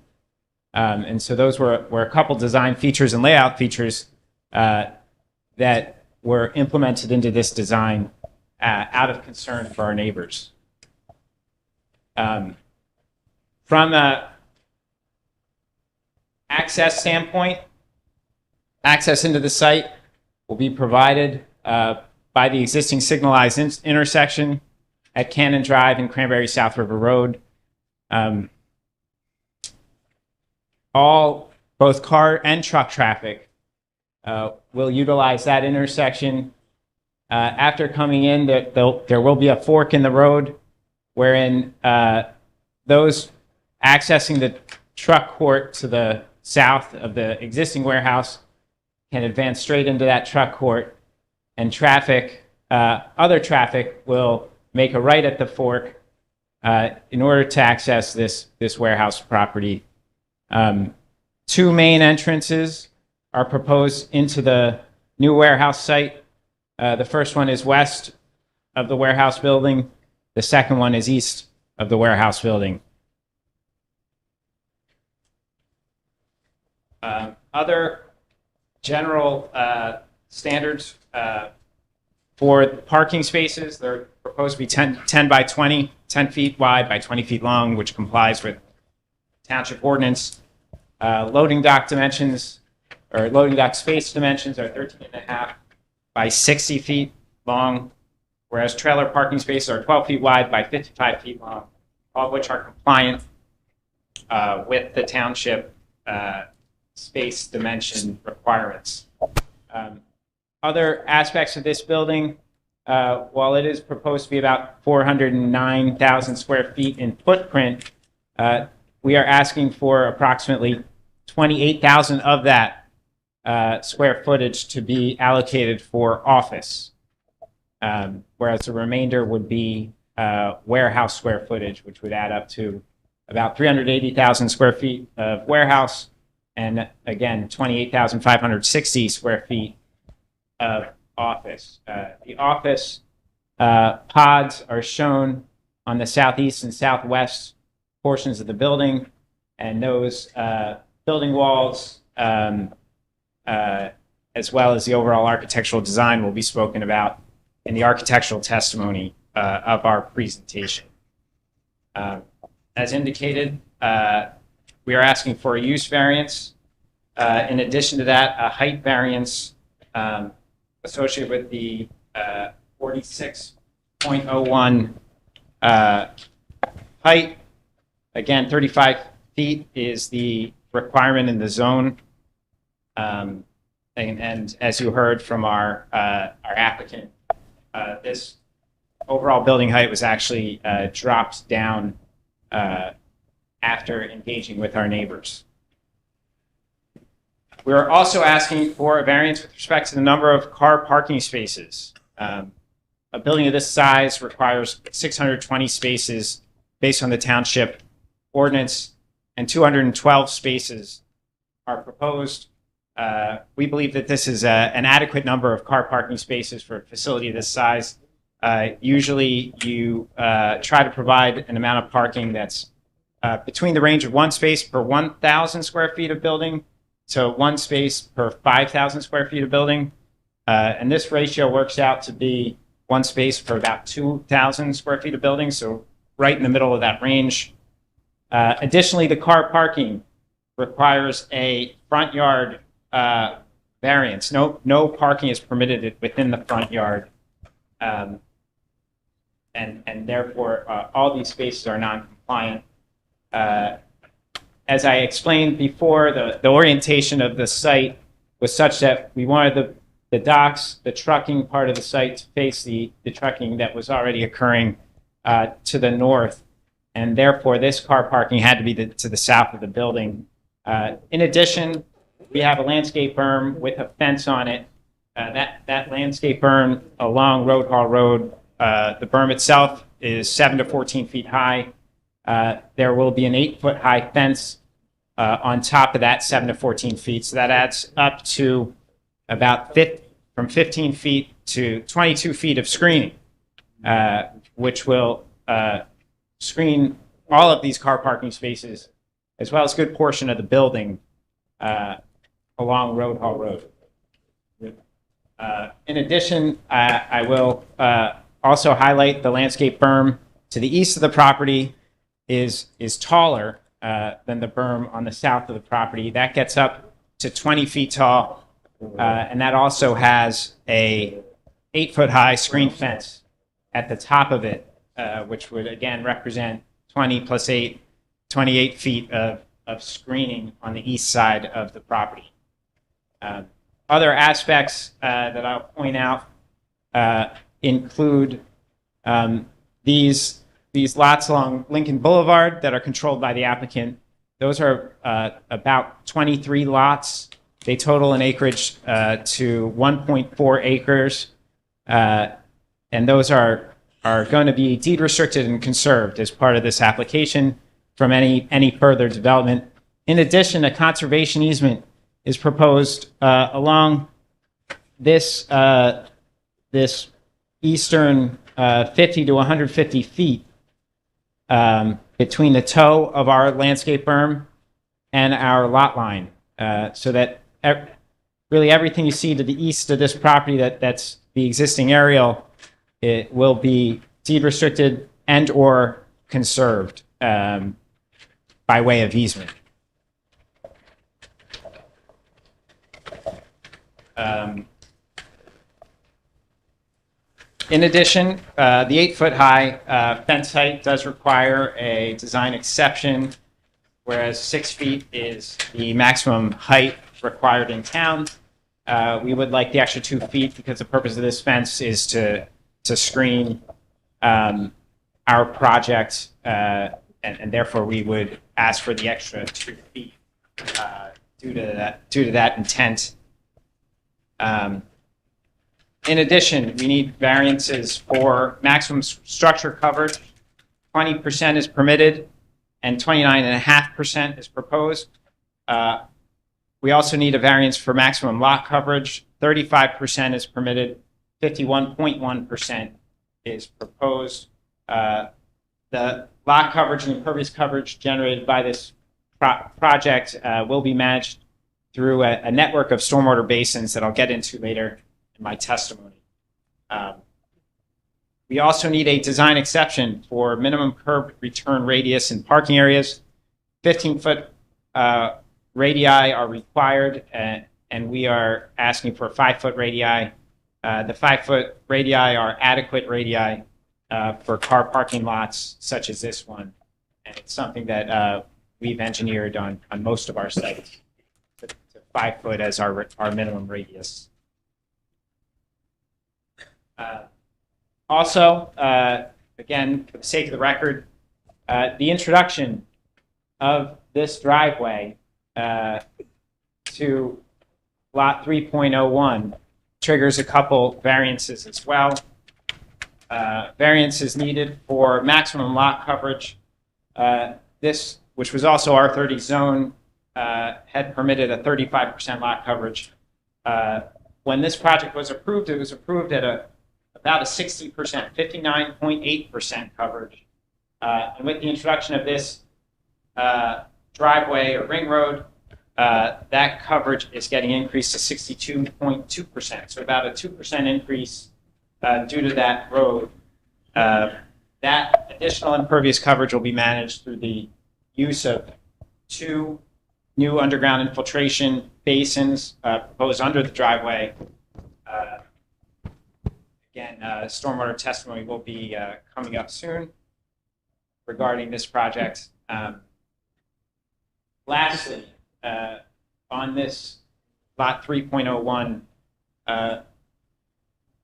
And so those were a couple design features and layout features that were implemented into this design out of concern for our neighbors. From an access standpoint, access into the site will be provided by the existing signalized intersection at Cannon Drive and Cranberry South River Road. Both car and truck traffic will utilize that intersection. After coming in, there will be a fork in the road wherein those accessing the truck court to the south of the existing warehouse can advance straight into that truck court, and other traffic will make a right at the fork in order to access this warehouse property. Two main entrances are proposed into the new warehouse site. The first one is west of the warehouse building. The second one is east of the warehouse building. Other general standards for parking spaces. They're proposed to be 10 by 20, 10 feet wide by 20 feet long, which complies with township ordinance. Loading dock dimensions, or loading dock space dimensions, are 13.5 by 60 feet long, whereas trailer parking spaces are 12 feet wide by 55 feet long, all of which are compliant with the township space dimension requirements. Other aspects of this building, while it is proposed to be about 409,000 square feet in footprint, we are asking for approximately 28,000 of that square footage to be allocated for office, whereas the remainder would be warehouse square footage, which would add up to about 380,000 square feet of warehouse, and again, 28,560 square feet of office. The office pods are shown on the southeast and southwest portions of the building, and those building walls, as well as the overall architectural design, will be spoken about in the architectural testimony of our presentation. As indicated, we are asking for a use variance. In addition to that, a height variance associated with the 46.01 height. Again, 35 feet is the requirement in the zone. And as you heard from our applicant, this overall building height was actually dropped down after engaging with our neighbors. We are also asking for a variance with respect to the number of car parking spaces. A building of this size requires 620 spaces based on the township ordinance, and 212 spaces are proposed. We believe that this is an adequate number of car parking spaces for a facility of this size. Usually you try to provide an amount of parking that's between the range of 1 space per 1,000 square feet of building to 1 space per 5,000 square feet of building. And this ratio works out to be 1 space per about 2,000 square feet of building, so right in the middle of that range. Additionally, the car parking requires a front yard variance. No parking is permitted within the front yard. And therefore, all these spaces are non-compliant. As I explained before, the orientation of the site was such that we wanted the docks, the trucking part of the site to face the trucking that was already occurring to the north. And therefore, this car parking had to be to the south of the building. In addition, we have a landscape berm with a fence on it. That landscape berm along Road Hall Road, the berm itself is 7 to 14 feet high. There will be an 8-foot high fence on top of that 7 to 14 feet. So that adds up to about from 15 feet to 22 feet of screening, which will screen all of these car parking spaces, as well as a good portion of the building along Road Hall Road. In addition, I will also highlight the landscape berm to the east of the property is taller than the berm on the south of the property. That gets up to 20 feet tall, and that also has a 8-foot high screen fence at the top of it, which would again represent 20 plus 8, 28 feet of screening on the east side of the property. Other aspects that I'll point out include these lots along Lincoln Boulevard that are controlled by the applicant. Those are about 23 lots. They total in acreage to 1.4 acres. And those are going to be deed restricted and conserved as part of this application from any further development. In addition, a conservation easement is proposed along this eastern 50 to 150 feet between the toe of our landscape berm and our lot line, so that really everything you see to the east of this property that's the existing aerial, it will be deed restricted and or conserved by way of easement. In addition, the 8-foot high fence height does require a design exception, whereas 6 feet is the maximum height required in town. We would like the extra 2 feet because the purpose of this fence is to screen our project, and therefore we would ask for the extra 2 feet due to that intent. In addition, we need variances for maximum structure coverage. 20% is permitted and 29.5% is proposed. We also need a variance for maximum lot coverage. 35% is permitted, 51.1% is proposed. The lot coverage and impervious coverage generated by this project will be managed through a network of stormwater basins that I'll get into later in my testimony. We also need a design exception for minimum curb return radius in parking areas. 15-foot radii are required, and we are asking for 5-foot radii. The 5-foot radii are adequate radii for car parking lots such as this one. And it's something that we've engineered on most of our sites, to 5 foot as our minimum radius. Also, again, for the sake of the record, the introduction of this driveway to lot 3.01 triggers a couple variances as well. Variance is needed for maximum lot coverage. This, which was also R30 zone, had permitted a 35% lot coverage. When this project was approved, it was approved at about a 60%, 59.8% coverage. And with the introduction of this driveway or ring road, that coverage is getting increased to 62.2%. So about a 2% increase due to that road. That additional impervious coverage will be managed through the use of 2 new underground infiltration basins proposed under the driveway. Again, stormwater testimony will be coming up soon regarding this project. Lastly, on this lot 3.01,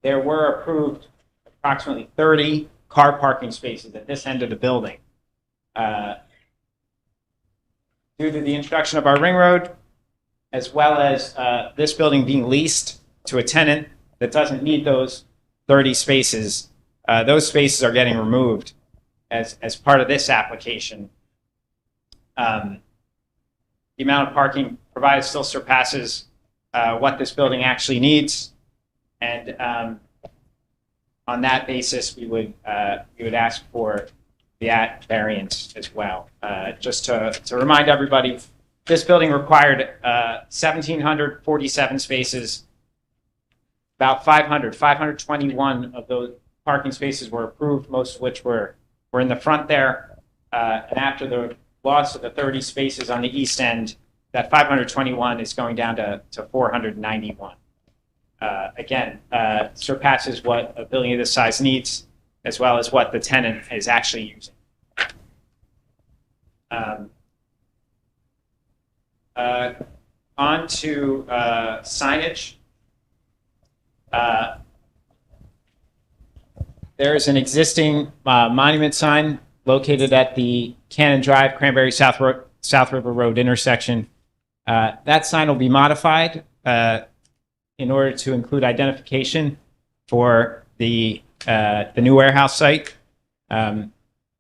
there were approved approximately 30 car parking spaces at this end of the building. Due to the introduction of our ring road, as well as this building being leased to a tenant that doesn't need those 30 spaces, those spaces are getting removed as part of this application. The amount of parking provided still surpasses what this building actually needs, and on that basis, we would ask for that variance as well. Just to remind everybody, this building required 1,747 spaces. About 521 of those parking spaces were approved, most of which were in the front there. And after the loss of the 30 spaces on the east end, that 521 is going down to 491. Again, surpasses what a building of this size needs, as well as what the tenant is actually using. On to signage. There is an existing monument sign located at the Cannon Drive, Cranberry South River Road intersection. That sign will be modified in order to include identification for the new warehouse site.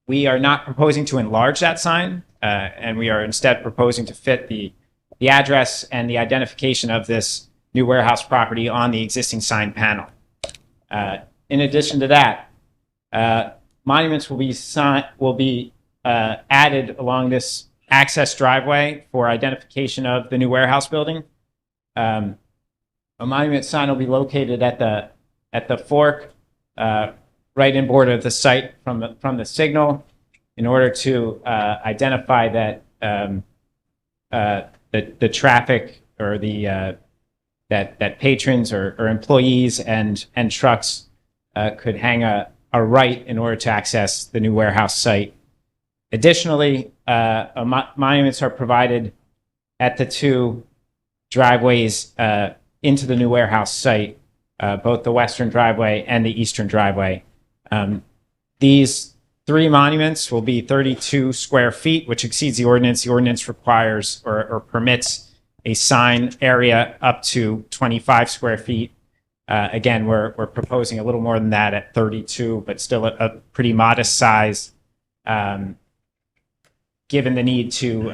We are not proposing to enlarge that sign, and we are instead proposing to fit the address and the identification of this new warehouse property on the existing sign panel. In addition to that, monuments will be added along this access driveway for identification of the new warehouse building. A monument sign will be located at the fork, right in border of the site from the signal, in order to identify that the traffic or that patrons or employees and trucks could hang a right in order to access the new warehouse site. Additionally, monuments are provided at the two driveways into the new warehouse site, both the western driveway and the eastern driveway. These 3 monuments will be 32 square feet, which exceeds the ordinance. The ordinance requires or permits a sign area up to 25 square feet. Again, we're proposing a little more than that at 32, but still a pretty modest size, given the need to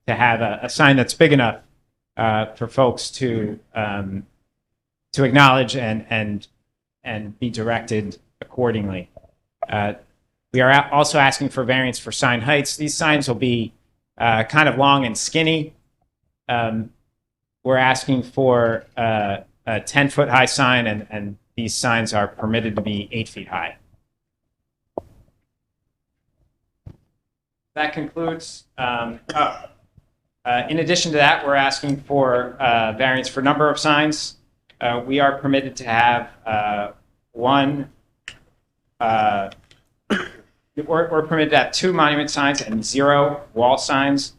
have a sign that's big enough for folks to acknowledge and be directed accordingly. We are also asking for variance for sign heights. These signs will be kind of long and skinny. We're asking for a 10-foot high sign, and these signs are permitted to be 8 feet high. That concludes. In addition to that, we're asking for variance for number of signs. We are permitted to have we're permitted to have 2 monument signs and 0 wall signs.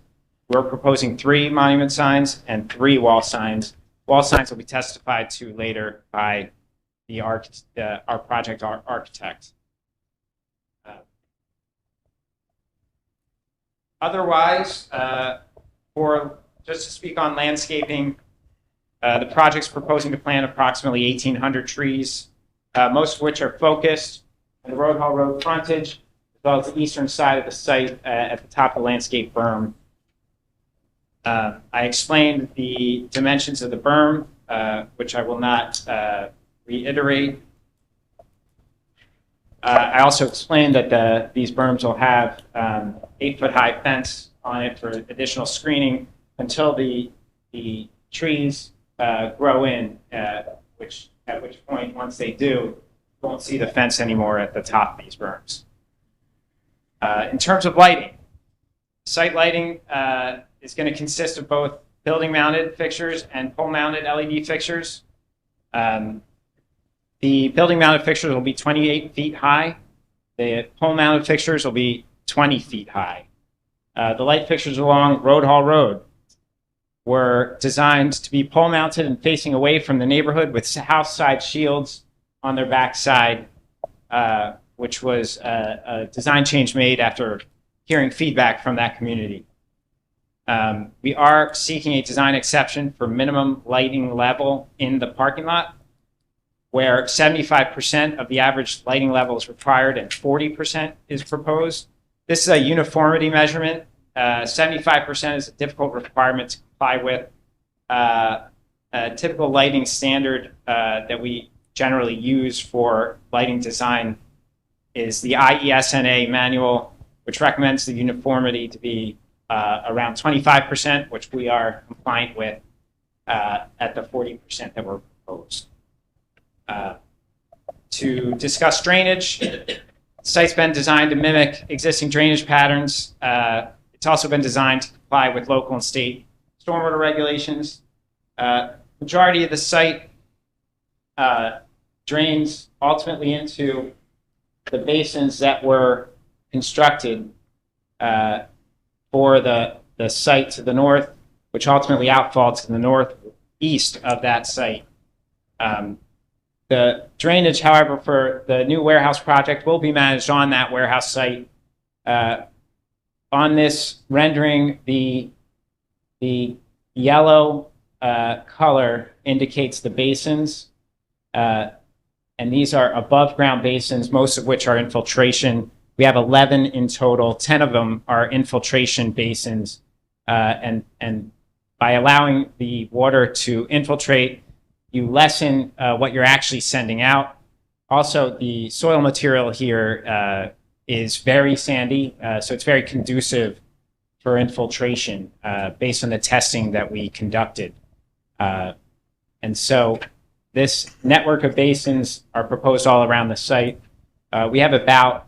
We're proposing 3 monument signs and 3 wall signs. Wall signs will be testified to later by our project architect. Otherwise, just to speak on landscaping, the project's proposing to plant approximately 1,800 trees, most of which are focused on the Road Hall Road frontage, as well as the eastern side of the site at the top of the landscape berm. I explained the dimensions of the berm, which I will not reiterate. I also explained that these berms will have 8-foot high fence on it for additional screening until the trees grow in, at which point, once they do, you won't see the fence anymore at the top of these berms. In terms of lighting, site lighting is going to consist of both building-mounted fixtures and pole-mounted LED fixtures. The building-mounted fixtures will be 28 feet high. The pole-mounted fixtures will be 20 feet high. The light fixtures along Road Hall Road were designed to be pole-mounted and facing away from the neighborhood with house side shields on their back side, which was a design change made after hearing feedback from that community. We are seeking a design exception for minimum lighting level in the parking lot, where 75% of the average lighting level is required and 40% is proposed. This is a uniformity measurement. 75% is a difficult requirement to comply with. A typical lighting standard that we generally use for lighting design is the IESNA manual, which recommends the uniformity to be around 25%, which we are compliant with at the 40% that were proposed. To discuss drainage, the site's been designed to mimic existing drainage patterns. It's also been designed to comply with local and state stormwater regulations. Majority of the site drains ultimately into the basins that were constructed for the site to the north, which ultimately outfalls to the northeast of that site. The drainage, however, for the new warehouse project will be managed on that warehouse site. On this rendering, the yellow color indicates the basins, and these are above ground basins, most of which are infiltration. We have 11 in total. 10 of them are infiltration basins, and by allowing the water to infiltrate, you lessen what you're actually sending out. Also, the soil material here is very sandy, so it's very conducive for infiltration based on the testing that we conducted. And so this network of basins are proposed all around the site. We have about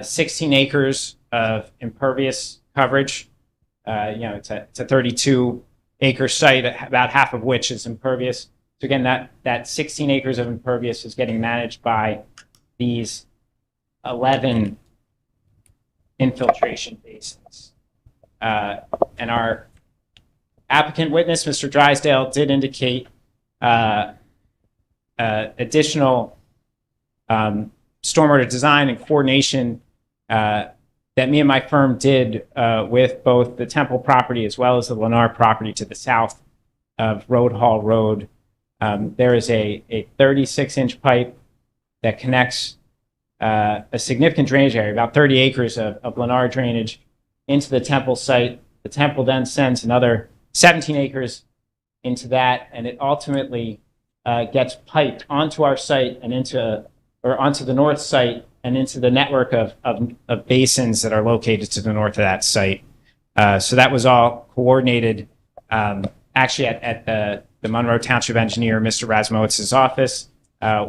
16 acres of impervious coverage. It's a 32-acre site, about half of which is impervious. So again, that 16 acres of impervious is getting managed by these 11 infiltration basins. And our applicant witness, Mr. Drysdale, did indicate additional stormwater design and coordination that me and my firm did with both the Temple property as well as the Lennar property to the south of Road Hall Road. There is a 36-inch pipe that connects a significant drainage area, about 30 acres of Lennar drainage, into the Temple site. The Temple then sends another 17 acres into that, and it ultimately gets piped onto our site and onto the north site and into the network of basins that are located to the north of that site. So that was all coordinated actually at the Monroe Township engineer, Mr. Razmowitz's office,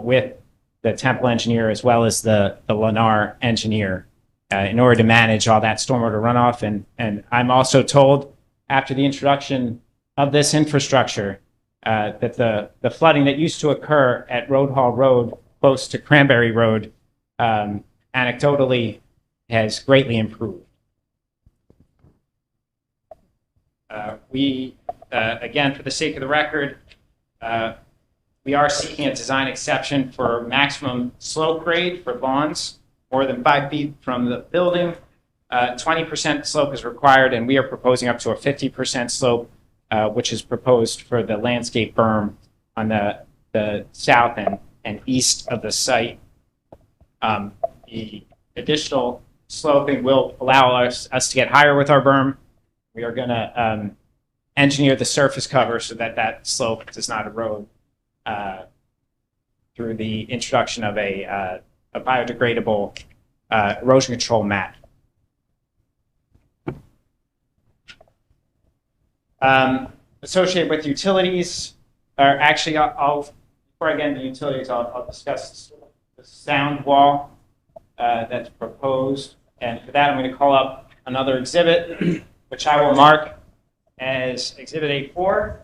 with the Temple engineer as well as the Lennar engineer in order to manage all that stormwater runoff. And I'm also told after the introduction of this infrastructure that the flooding that used to occur at Road Hall Road close to Cranberry Road anecdotally has greatly improved. Again, for the sake of the record, we are seeking a design exception for maximum slope grade for lawns more than 5 feet from the building. 20% slope is required, and we are proposing up to a 50% slope, which is proposed for the landscape berm on the south and east of the site. The additional sloping will allow us to get higher with our berm. We are going to engineer the surface cover so that slope does not erode through the introduction of a biodegradable erosion control mat. Associated with utilities, or actually, before I get into utilities, I'll discuss the sound wall that's proposed. And for that, I'm going to call up another exhibit, which I will mark as Exhibit A4.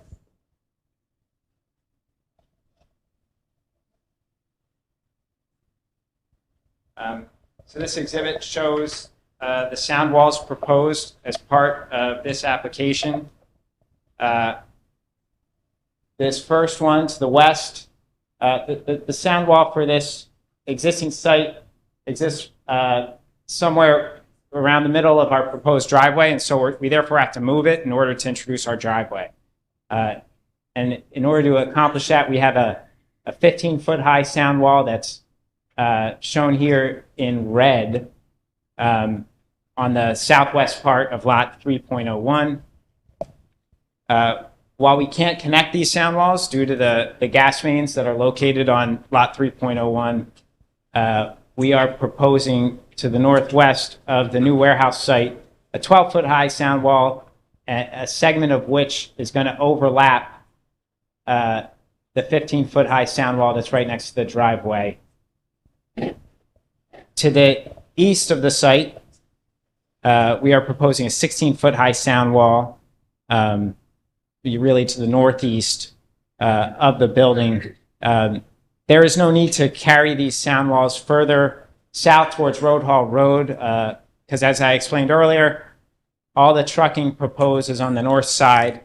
So this exhibit shows the sound walls proposed as part of this application. This first one to the west, the sound wall for this existing site exists somewhere around the middle of our proposed driveway, and so we therefore have to move it in order to introduce our driveway. And in order to accomplish that, we have a 15-foot high sound wall that's shown here in red on the southwest part of lot 3.01. While we can't connect these sound walls due to the gas mains that are located on lot 3.01, we are proposing to the northwest of the new warehouse site a 12-foot high sound wall, a segment of which is going to overlap the 15-foot high sound wall that's right next to the driveway. To the east of the site, we are proposing a 16-foot high sound wall, really to the northeast of the building. There is no need to carry these sound walls further south towards Road Hall Road, because as I explained earlier, all the trucking proposed is on the north side,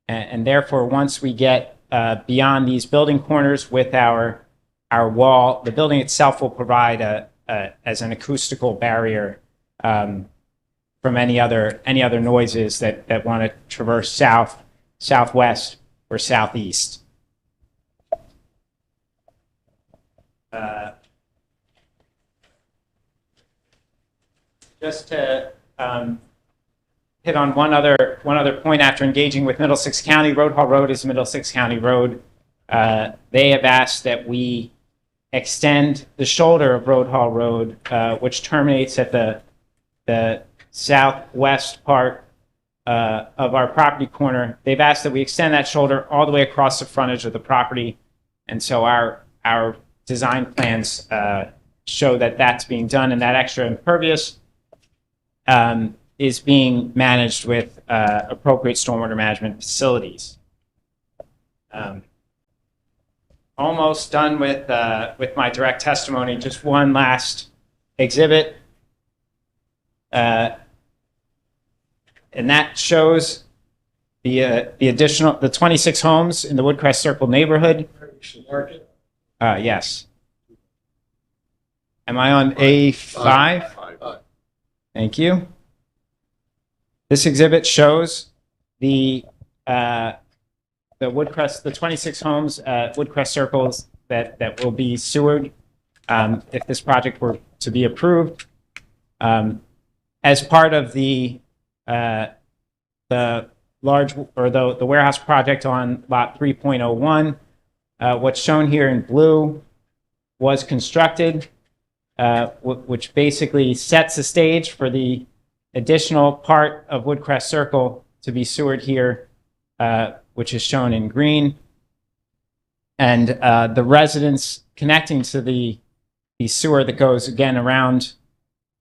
and therefore once we get beyond these building corners with our wall, the building itself will provide as an acoustical barrier from any other noises that want to traverse south, southwest, or southeast. Just to hit on one other point, after engaging with Middlesex County, Road Hall Road is a Middlesex County road. They have asked that we extend the shoulder of Road Hall Road, which terminates at the southwest part of our property corner. They've asked that we extend that shoulder all the way across the frontage of the property. And so our design plans show that that's being done, and that extra impervious is being managed with appropriate stormwater management facilities. Almost done with my direct testimony. Just one last exhibit. And that shows the additional, the 26 homes in the Woodcrest Circle neighborhood. Yes. Am I on A5? Thank you. This exhibit shows the Woodcrest, the 26 homes, Woodcrest Circles that will be sewered if this project were to be approved. As part of the large, or the warehouse project on lot 3.01, what's shown here in blue was constructed, which basically sets the stage for the additional part of Woodcrest Circle to be sewered here, which is shown in green. And the residents connecting to the sewer that goes again around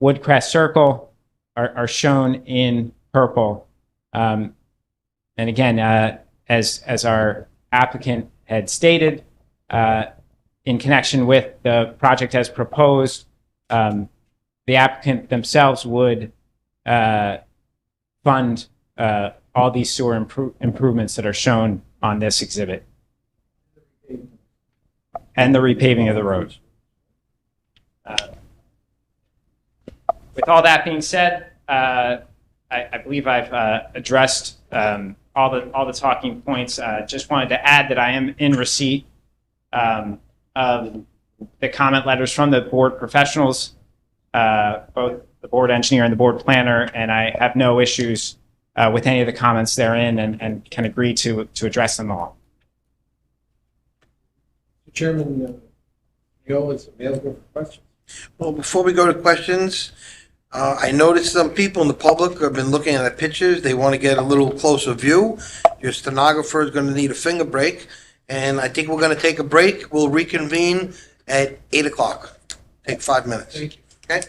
Woodcrest Circle are shown in purple. And again, as our applicant had stated, in connection with the project as proposed, the applicant themselves would fund all these sewer improvements that are shown on this exhibit, and the repaving of the road. With all that being said, I believe I've addressed all the talking points. Just wanted to add that I am in receipt of the comment letters from the board professionals, both the board engineer and the board planner, and I have no issues with any of the comments therein, and can agree to address them all. Chairman, Neil is available for questions. Well, before we go to questions, I noticed some people in the public have been looking at the pictures. They want to get a little closer view. Your stenographer is going to need a finger break. And I think we're going to take a break. We'll reconvene at 8 o'clock. Take 5 minutes. Thank you. Okay?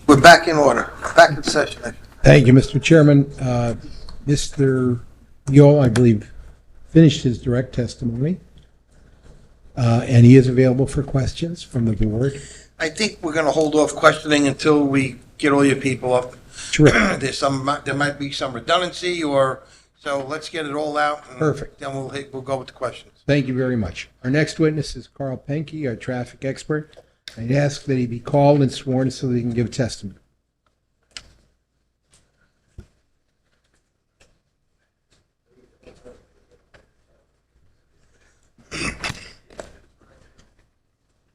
We're back in order, back in session. Thank you, Mr. Chairman. Mr. Yule, I believe, finished his direct testimony, and he is available for questions from the board. I think we're gonna hold off questioning until we get all your people up. Terrific. There might be some redundancy so let's get it all out. And Perfect. Then we'll go with the questions. Thank you very much. Our next witness is Carl Penke, our traffic expert. I'd ask that he be called and sworn so that he can give testimony.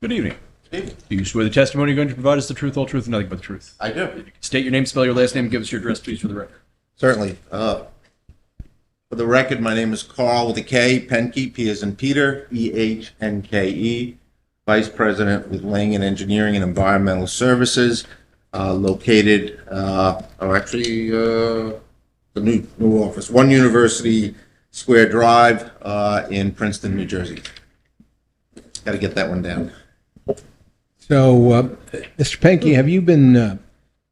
Good evening. Do you swear the testimony you're going to provide is the truth, whole truth, and nothing but the truth? I do. State your name, spell your last name, and give us your address, please, for the record. Certainly. For the record, my name is Carl with a K, Penke, P as in Peter, E-H-N-K-E, Vice President with Langen Engineering and Environmental Services, located, the new office, 1 University Square Drive in Princeton, New Jersey. Got to get that one down. So, Mr. Penke, have you been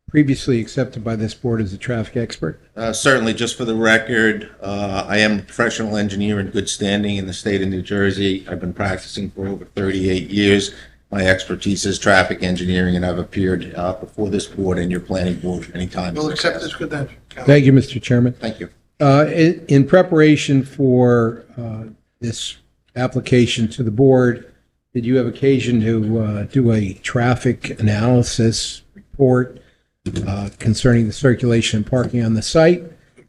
previously accepted by this board as a traffic expert? Certainly, just for the record, I am a professional engineer in good standing in the state of New Jersey. I've been practicing for over 38 years. My expertise is traffic engineering, and I've appeared before this board and your planning board many times. We'll accept this credential. Thank you, Mr. Chairman. Thank you. In preparation for this application to the board, did you have occasion to do a traffic analysis report concerning the circulation and parking on the site?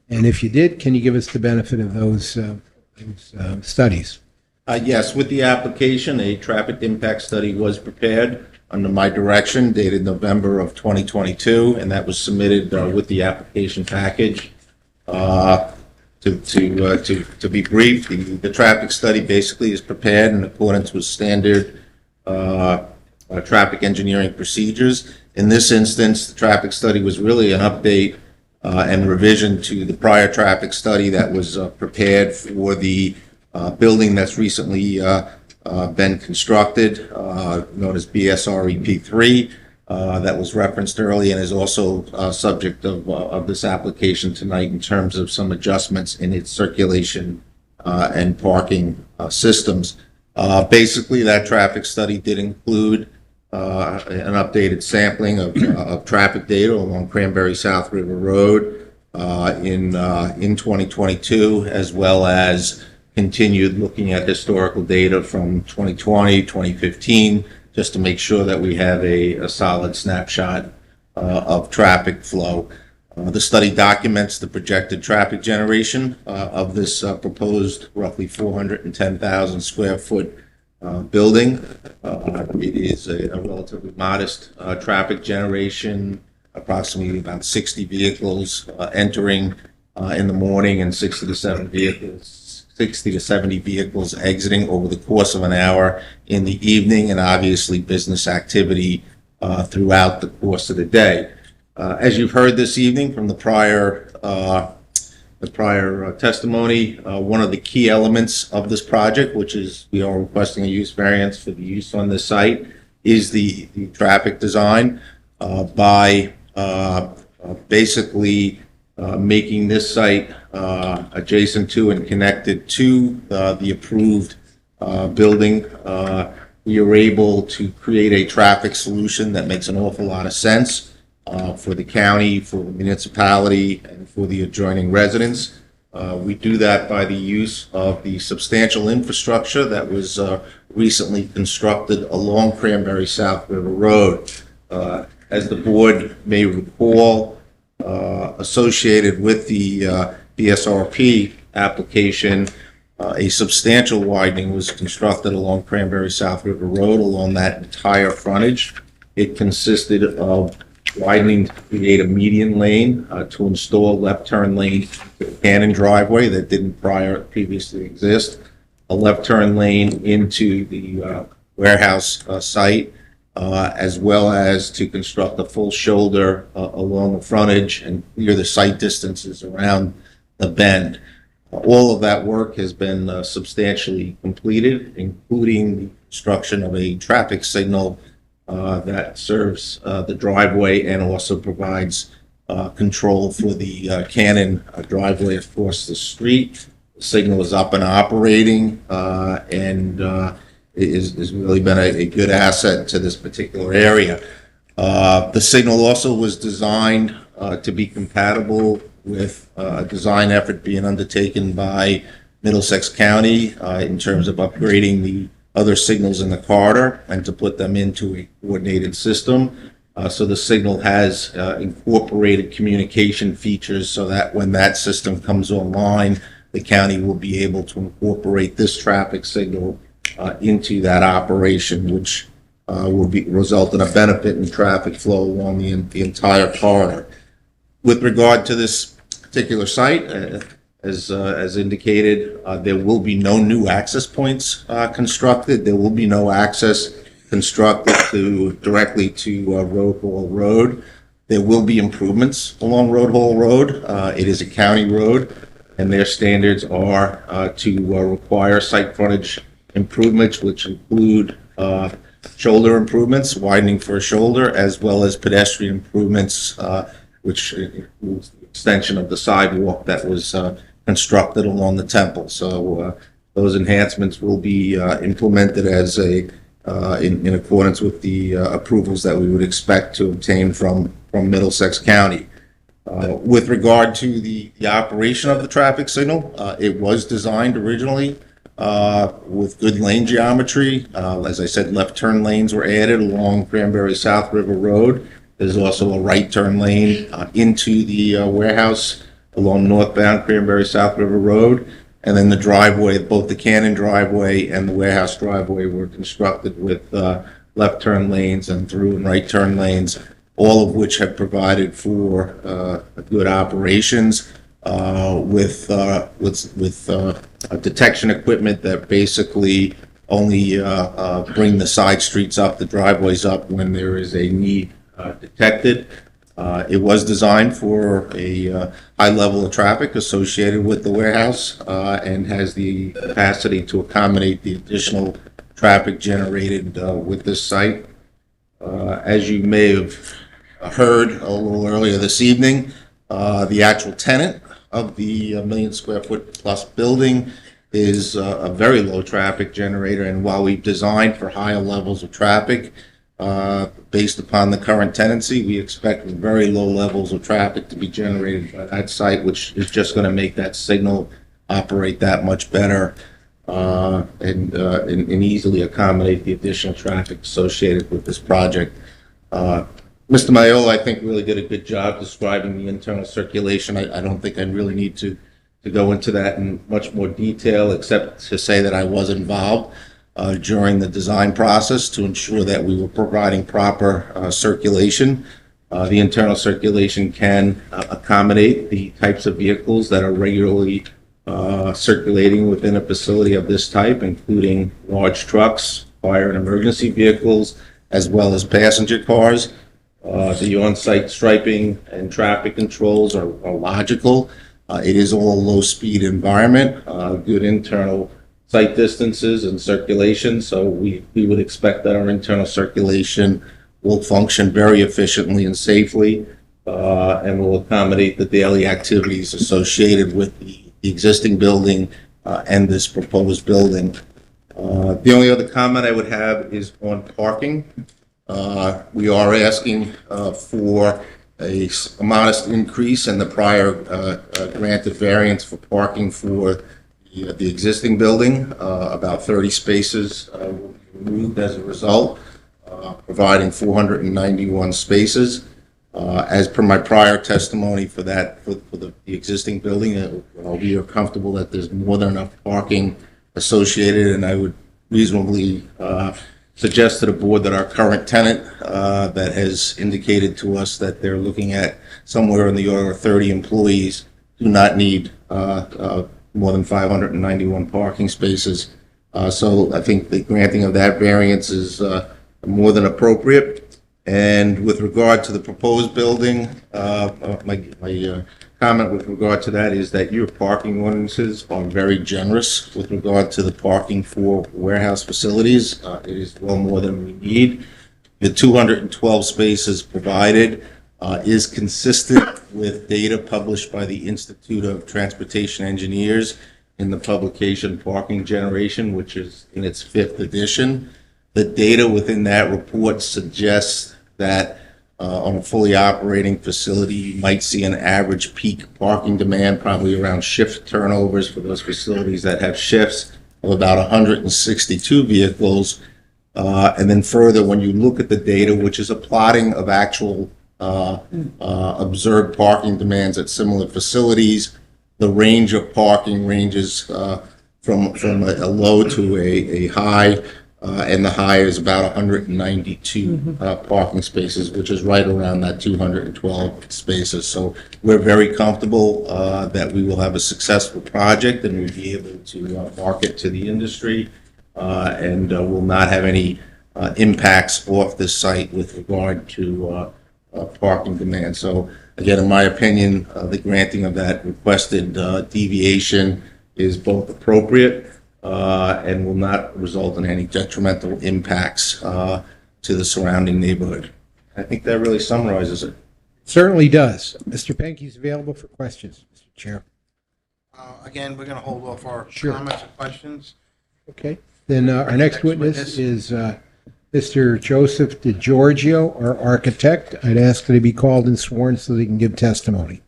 And if you did, can you give us the benefit of those studies? Yes, with the application, a traffic impact study was prepared under my direction dated November of 2022, and that was submitted with the application package. To be brief, the traffic study basically is prepared in accordance with standard traffic engineering procedures. In this instance, the traffic study was really an update and revision to the prior traffic study that was prepared for the building that's recently been constructed, known as BSREP3, that was referenced earlier and is also subject of this application tonight in terms of some adjustments in its circulation and parking systems. Basically, that traffic study did include an updated sampling of traffic data along Cranberry South River Road in 2022, as well as continued looking at historical data from 2020, 2015, just to make sure that we have a solid snapshot of traffic flow. The study documents the projected traffic generation of this proposed roughly 410,000 square foot building. It is a relatively modest traffic generation, approximately about 60 vehicles entering in the morning and 60 to 70 vehicles exiting over the course of an hour in the evening, and obviously business activity throughout the course of the day. As you've heard this evening from the prior testimony, one of the key elements of this project, which is we are requesting a use variance for the use on this site, is the traffic design by basically making this site adjacent to and connected to the approved building. We are able to create a traffic solution that makes an awful lot of sense for the county, for the municipality, and for the adjoining residents. We do that by the use of the substantial infrastructure that was recently constructed along Cranberry South River Road. As the board may recall, associated with the BSRP application, a substantial widening was constructed along Cranberry South River Road along that entire frontage. It consisted of widening to create a median lane to install left turn lane to the Cannon driveway that didn't previously exist, a left turn lane into the warehouse site, as well as to construct a full shoulder along the frontage and clear the site distances around the bend. All of that work has been substantially completed, including the construction of a traffic signal that serves the driveway and also provides control for the Cannon driveway across the street. The signal is up and operating, and it has really been a good asset to this particular area. The signal also was designed to be compatible with a design effort being undertaken by Middlesex County in terms of upgrading the other signals in the corridor and to put them into a coordinated system. So the signal has incorporated communication features so that when that system comes online, the county will be able to incorporate this traffic signal into that operation, which will result in a benefit in traffic flow along the entire corridor. With regard to this particular site, as indicated, there will be no new access points constructed. There will be no access constructed directly to Road Hall Road. There will be improvements along Road Hall Road. It is a county road, and their standards are to require site frontage improvements, which include shoulder improvements, widening for a shoulder, as well as pedestrian improvements, which includes the extension of the sidewalk that was constructed along the temple. So those enhancements will be implemented as in accordance with the approvals that we would expect to obtain from Middlesex County. With regard to the operation of the traffic signal, it was designed originally with good lane geometry. As I said, left turn lanes were added along Cranberry South River Road. There's also a right turn lane into the warehouse along northbound Cranberry South River Road. And then the driveway, both the Cannon driveway and the warehouse driveway were constructed with left turn lanes and through and right turn lanes, all of which have provided for good operations with detection equipment that basically only bring the side streets up, the driveways up when there is a need detected. It was designed for a high level of traffic associated with the warehouse and has the capacity to accommodate the additional traffic generated with this site. As you may have heard a little earlier this evening, the actual tenant of the 1 million square foot plus building is a very low traffic generator, and while we've designed for higher levels of traffic, based upon the current tenancy, we expect very low levels of traffic to be generated by that site, which is just going to make that signal operate that much better and easily accommodate the additional traffic associated with this project. Mr. Maiola, I think, really did a good job describing the internal circulation. I don't think I really need to go into that in much more detail, except to say that I was involved during the design process to ensure that we were providing proper circulation. The internal circulation can accommodate the types of vehicles that are regularly circulating within a facility of this type, including large trucks, fire and emergency vehicles, as well as passenger cars. The on-site striping and traffic controls are logical. It is all a low-speed environment, good internal sight distances and circulation, so we would expect that our internal circulation will function very efficiently and safely and will accommodate the daily activities associated with the existing building and this proposed building. The only other comment I would have is on parking. We are asking for a modest increase in the prior granted variance for parking for the existing building. About 30 spaces will be removed as a result, providing 491 spaces. As per my prior testimony for the existing building, we are comfortable that there's more than enough parking associated, and I would reasonably suggest to the board that our current tenant that has indicated to us that they're looking at somewhere in the order of 30 employees do not need more than 591 parking spaces. So I think the granting of that variance is more than appropriate. And with regard to the proposed building, my comment with regard to that is that your parking ordinances are very generous with regard to the parking for warehouse facilities. It is well more than we need. The 212 spaces provided is consistent with data published by the Institute of Transportation Engineers in the publication Parking Generation, which is in its 5th edition. The data within that report suggests that on a fully operating facility, you might see an average peak parking demand, probably around shift turnovers for those facilities that have shifts, of about 162 vehicles. And then further, when you look at the data, which is a plotting of actual observed parking demands at similar facilities, the range of parking ranges from a low to a high, and the high is about 192 parking spaces, which is right around that 212 spaces. So we're very comfortable that we will have a successful project and we'll be able to market to the industry and will not have any impacts off this site with regard to parking demand. So again, in my opinion, the granting of that requested deviation is both appropriate and will not result in any detrimental impacts to the surrounding neighborhood. I think that really summarizes it. Certainly does. Mr. Penke is available for questions, Mr. Chair. Again, we're going to hold off our Sure. comments and questions. Okay. Then our next witness is Mr. Joseph DiGiorgio, our architect. I'd ask that he be called and sworn so that he can give testimony.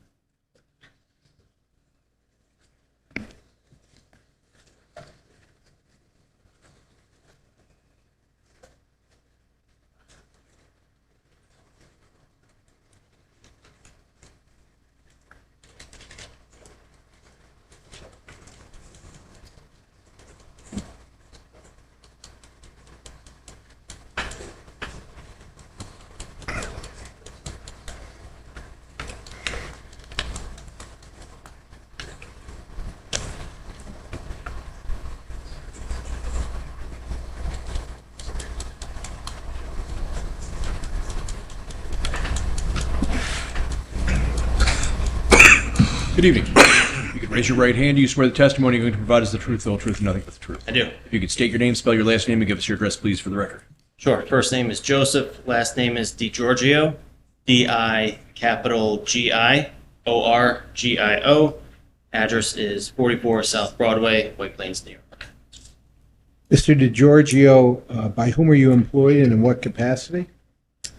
Good evening. You can raise your right hand. Do you swear the testimony you're going to provide is the truth, the whole truth, and nothing but the truth? I do. If you could state your name, spell your last name, and give us your address, please, for the record. Sure. First name is Joseph. Last name is DiGiorgio. DiGiorgio. Address is 44 South Broadway, White Plains, New York. Mr. DiGiorgio, by whom are you employed and in what capacity?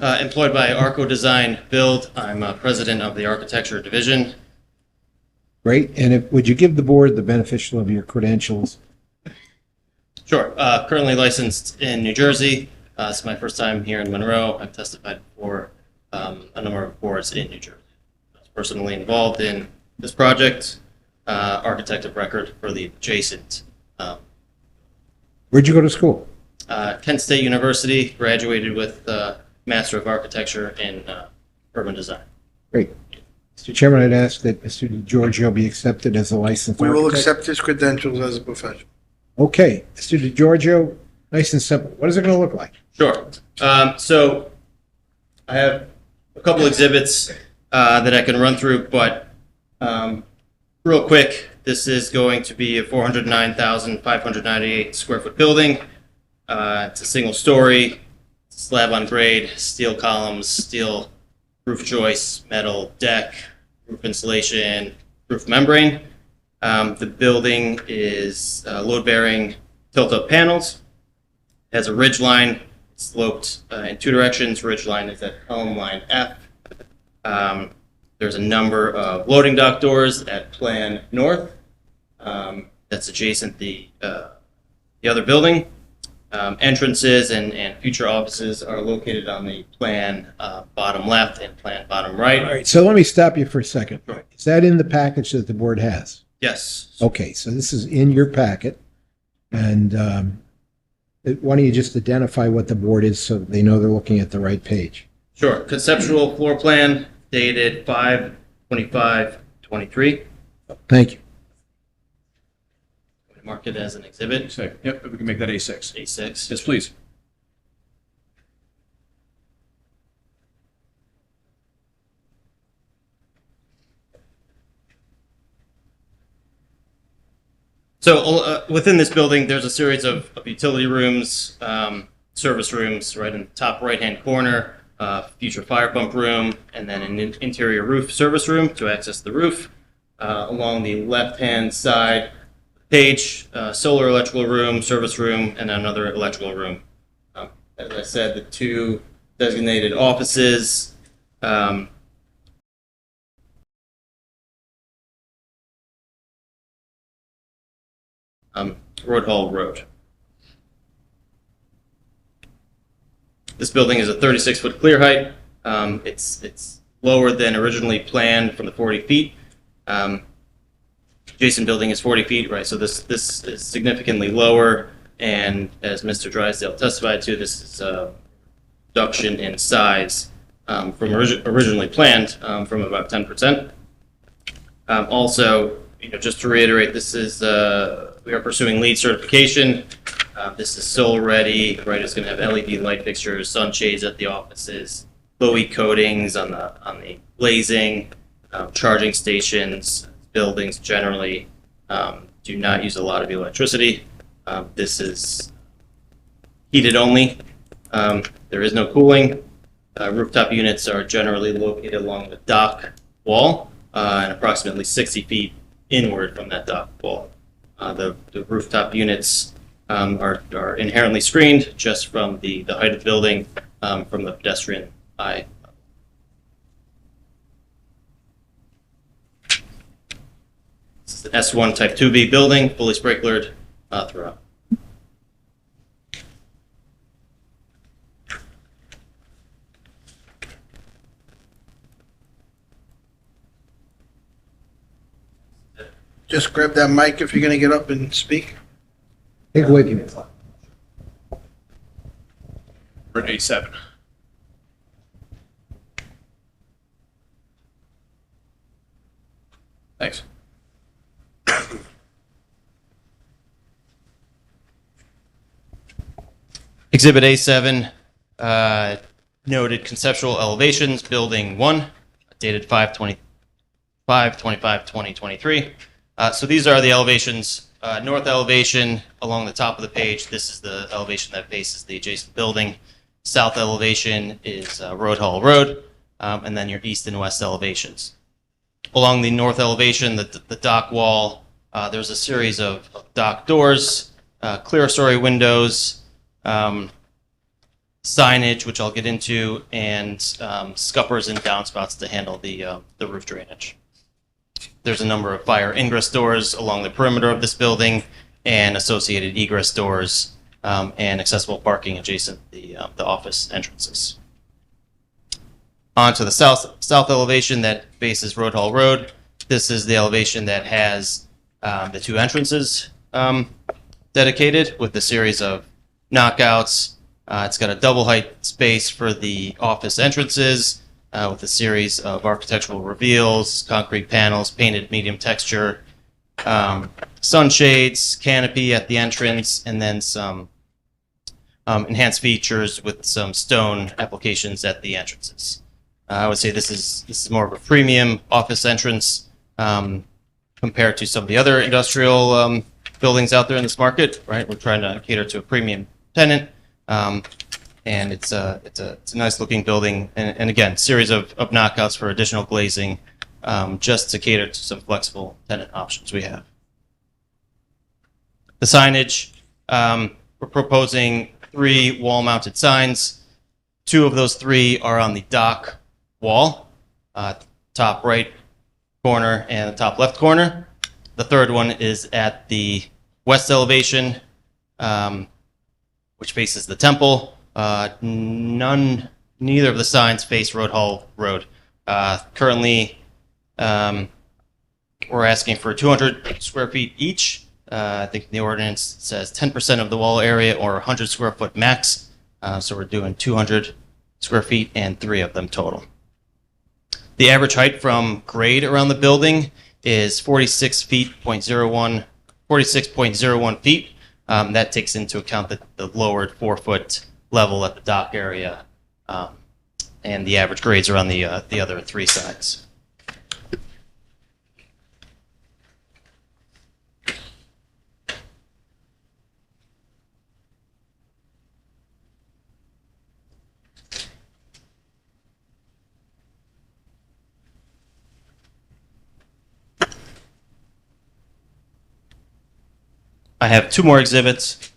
Employed by Arco Design Build. I'm president of the architecture division. Great. And would you give the board the beneficial of your credentials? Sure. Currently licensed in New Jersey. It's my first time here in Monroe. I've testified before a number of boards in New Jersey. I was personally involved in this project, architect of record for the adjacent. Where'd you go to school? Kent State University, graduated with Master of Architecture in Urban Design. Great. Mr. Chairman, I'd ask that Mr. DiGiorgio be accepted as a licensed We will architect. accept his credentials as a professional. Okay. Mr. DiGiorgio, nice and simple. What is it going to look like? Sure. So I have a couple exhibits that I can run through, but real quick, this is going to be a 409,598 square foot building. It's a single story, slab on grade, steel columns, steel roof joists, metal deck, roof insulation, roof membrane. The building is load-bearing tilt-up panels. It has a ridge line sloped in two directions. Ridge line is at column line F. There's a number of loading dock doors at plan north. That's adjacent the other building. Entrances and future offices are located on the plan bottom left and plan bottom right. All right. So let me stop you for a second. Is that in the package that the board has? Yes. Okay. So this is in your packet. And Why don't you just identify what the board is so they know they're looking at the right page? Sure. Conceptual floor plan dated 5/25/23. Thank you. Mark it as an exhibit. Yep, we can make that A6. A6. Yes, please. So within this building, there's a series of utility rooms, service rooms right in the top right-hand corner, future fire pump room, and then an interior roof service room to access the roof. Along the left-hand side page, solar electrical room, service room, and another electrical room. As I said, the two designated offices. Road Hall Road. This building is a 36-foot clear height. It's lower than originally planned from the 40 feet. Adjacent building is 40 feet, right? So this is significantly lower, and as Mr. Drysdale testified to, this is a reduction in size from originally planned from about 10%. Also, just to reiterate, this is we are pursuing LEED certification. This is solar ready, right? It's going to have LED light fixtures, sunshades at the offices, Bowie coatings on the glazing, charging stations. Buildings generally do not use a lot of electricity. This is heated only. There is no cooling. Rooftop units are generally located along the dock wall and approximately 60 feet inward from that dock wall. The rooftop units are inherently screened just from the height of the building from the pedestrian eye. This is an S1 Type 2B building, fully sprinklered throughout. Just grab that mic if you're going to get up and speak. Take it with you. We're at A7. Thanks. Exhibit A7, noted conceptual elevations, building 1, dated 5/25/2023. So these are the elevations. North elevation along the top of the page, this is the elevation that faces the adjacent building. South elevation is Road Hall Road, and then your east and west elevations. Along the north elevation, the dock wall, there's a series of dock doors, clear story windows, signage, which I'll get into, and scuppers and downspouts to handle the roof drainage. There's a number of fire ingress doors along the perimeter of this building and associated egress doors and accessible parking adjacent the office entrances. On to the south elevation that faces Road Hall Road. This is the elevation that has the two entrances dedicated with a series of knockouts. It's got a double height space for the office entrances with a series of architectural reveals, concrete panels, painted medium texture, sunshades, canopy at the entrance, and then some enhanced features with some stone applications at the entrances. I would say this is more of a premium office entrance compared to some of the other industrial buildings out there in this market. Right, we're trying to cater to a premium tenant, and it's a nice looking building. And again, series of knockouts for additional glazing, just to cater to some flexible tenant options we have. The signage, we're proposing 3 wall-mounted signs. 2 of those 3 are on the dock wall, top right corner and the top left corner. The third one is at the west elevation, which faces the temple. Neither of the signs face Road Hall Road. Currently, we're asking for 200 square feet each. I think the ordinance says 10% of the wall area or 100 square foot max. So we're doing 200 square feet and 3 of them total. The average height from grade around the building is 46.01 feet. That takes into account the lowered 4-foot level at the dock area, and the average grades are on the other 3 sides. I have 2 more exhibits.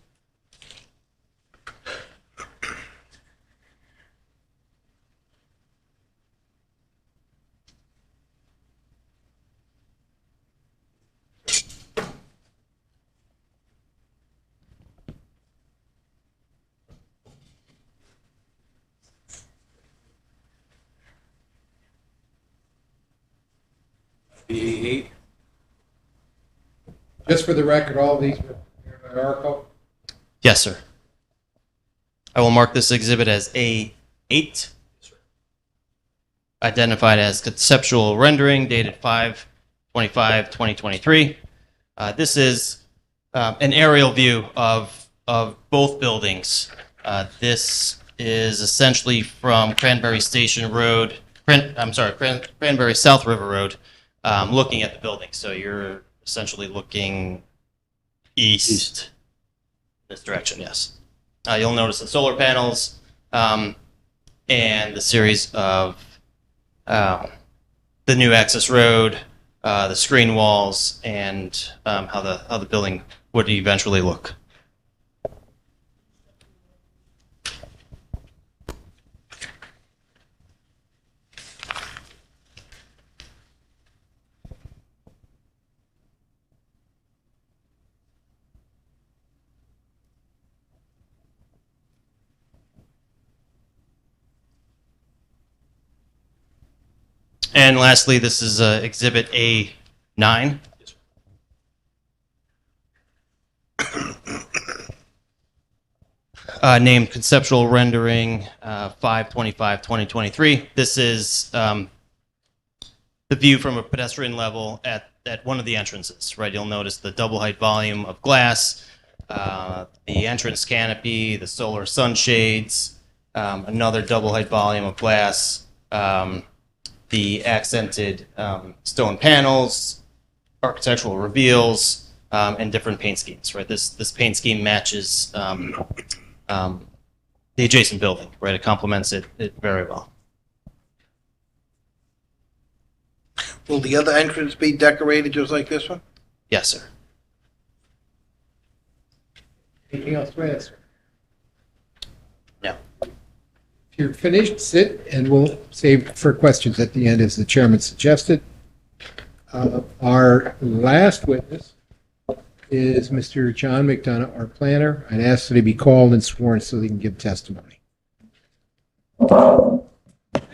B8. Just for the record, all these were prepared by Arco. Yes, sir. I will mark this exhibit as A8, identified as conceptual rendering dated 5/25/2023. This is an aerial view of both buildings. This is essentially from Cranberry Station Road, Cranberry South River Road, looking at the building. So you're essentially looking east. This direction, yes. You'll notice the solar panels and the series of the new access road, the screen walls, and how the building would eventually look. And lastly, this is Exhibit A9. Named Conceptual Rendering 5/25/2023. This is the view from a pedestrian level at one of the entrances, right? You'll notice the double height volume of glass, the entrance canopy, the solar sunshades, another double height volume of glass, the accented stone panels, architectural reveals, and different paint schemes, right? This paint scheme matches the adjacent building, right? It complements it very well. Will the other entrance be decorated just like this one? Yes, sir. Anything else to add, sir? No. If you're finished, sit, and we'll save for questions at the end, as the chairman suggested. Our last witness is Mr. John McDonough, our planner. I'd ask that he be called and sworn so he can give testimony. Good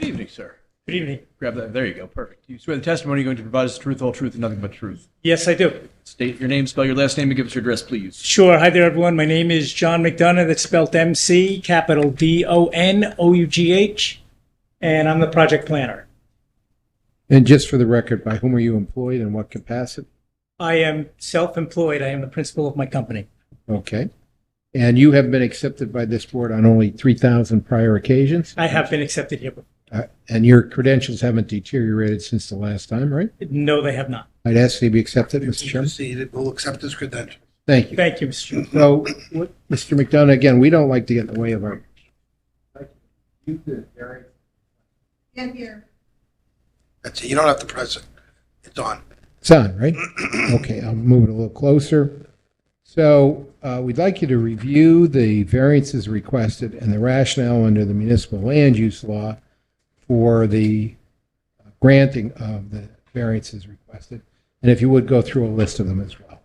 evening, sir. Good evening. Grab that. There you go. Perfect. You swear the testimony you're going to provide us the truth, whole truth, and nothing but truth. Yes, I do. State your name, spell your last name, and give us your address, please. Sure. Hi there, everyone. My name is John McDonough. That's spelled MC, capital DONOUGH, and I'm the project planner. And just for the record, by whom are you employed and what capacity? I am self-employed. I am the principal of my company. Okay. And you have been accepted by this board on only 3,000 prior occasions? I have been accepted here. And your credentials haven't deteriorated since the last time, right? No, they have not. I'd ask you to be accepted, Mr. Chairman. Proceed. We'll accept his credentials. Thank you. Thank you, Mr. Chairman. So, Mr. McDonough, again, we don't like to get in the way of our... In here. That's it. You don't have to press it. It's on. It's on, right? Okay, I'll move it a little closer. So we'd like you to review the variances requested and the rationale under the municipal land use law for the granting of the variances requested. And if you would go through a list of them as well.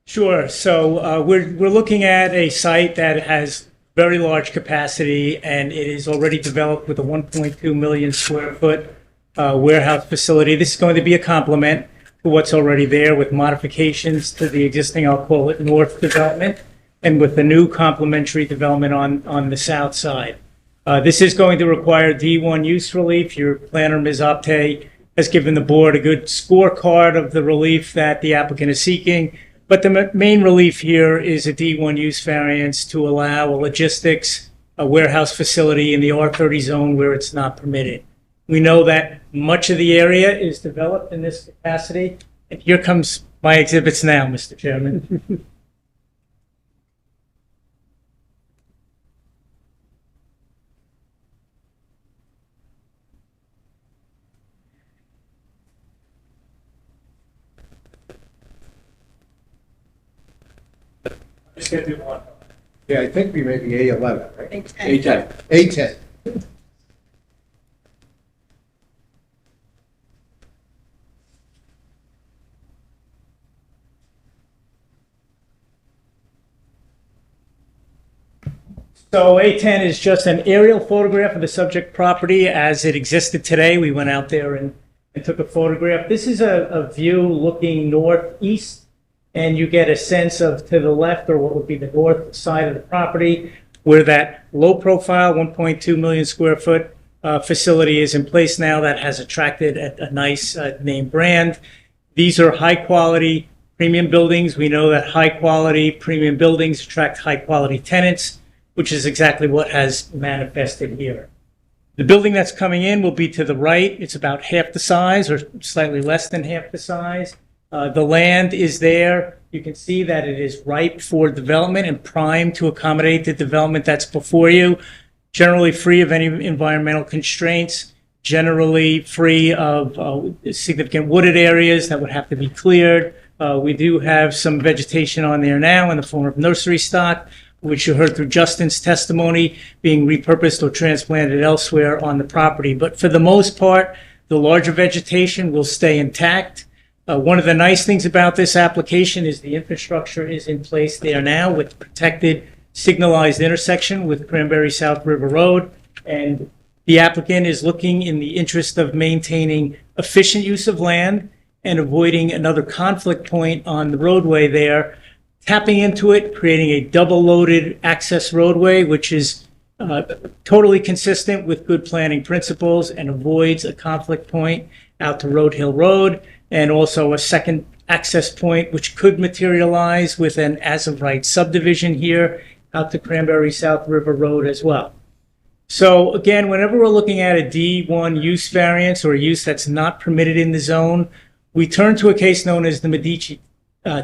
Sure. So we're looking at a site that has very large capacity, and it is already developed with a 1.2 million square foot warehouse facility. This is going to be a complement. to what's already there with modifications to the existing, I'll call it north development, and with the new complementary development on the south side. This is going to require D1 use relief. Your planner, Ms. Opte, has given the board a good scorecard of the relief that the applicant is seeking. But the main relief here is a D1 use variance to allow a logistics, a warehouse facility in the R30 zone where it's not permitted. We know that much of the area is developed in this capacity. And here comes my exhibits now, Mr. Chairman. Just gonna do one. Yeah, I think we may be A11, right? A10. A10. So A10 is just an aerial photograph of the subject property as it existed today. We went out there and took a photograph. This is a view looking northeast, and you get a sense of to the left, or what would be the north side of the property, where that low profile 1.2 million square foot facility is in place now that has attracted a nice name brand. These are high quality premium buildings. We know that high quality premium buildings attract high quality tenants, which is exactly what has manifested here. The building that's coming in will be to the right. It's about half the size or slightly less than half the size. The land is there. You can see that it is ripe for development and primed to accommodate the development that's before you. Generally free of any environmental constraints, generally free of significant wooded areas that would have to be cleared. We do have some vegetation on there now in the form of nursery stock, which you heard through Justin's testimony, being repurposed or transplanted elsewhere on the property. But for the most part, the larger vegetation will stay intact. One of the nice things about this application is the infrastructure is in place there now with protected signalized intersection with Cranberry South River Road. And the applicant is looking in the interest of maintaining efficient use of land and avoiding another conflict point on the roadway there, tapping into it, creating a double-loaded access roadway, which is totally consistent with good planning principles and avoids a conflict point out to Road Hill Road, and also a second access point, which could materialize with an as-of-right subdivision here out to Cranberry South River Road as well. So again, whenever we're looking at a D1 use variance or a use that's not permitted in the zone, we turn to a case known as the Medici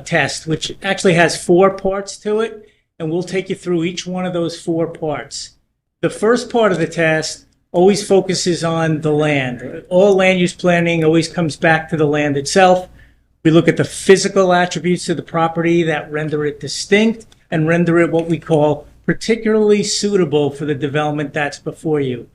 test, which actually has 4 parts to it, and we'll take you through each one of those 4 parts. The first part of the test always focuses on the land. All land use planning always comes back to the land itself. We look at the physical attributes of the property that render it distinct and render it what we call particularly suitable for the development that's before you.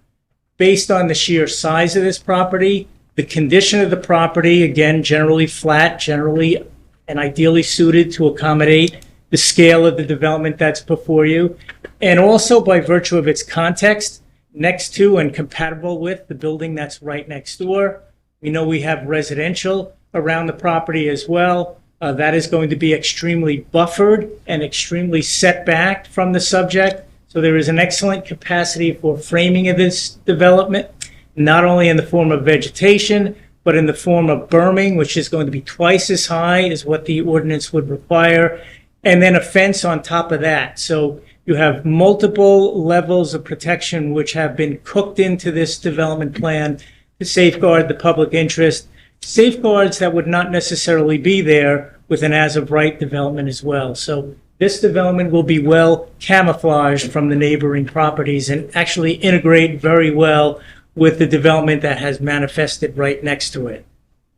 Based on the sheer size of this property, the condition of the property, again, generally flat, generally and ideally suited to accommodate the scale of the development that's before you, and also by virtue of its context, next to and compatible with the building that's right next door. We know we have residential around the property as well. That is going to be extremely buffered and extremely set back from the subject. So there is an excellent capacity for framing of this development, not only in the form of vegetation, but in the form of berming, which is going to be twice as high as what the ordinance would require, and then a fence on top of that. So you have multiple levels of protection which have been cooked into this development plan to safeguard the public interest, safeguards that would not necessarily be there with an as-of-right development as well. So this development will be well camouflaged from the neighboring properties and actually integrate very well with the development that has manifested right next to it.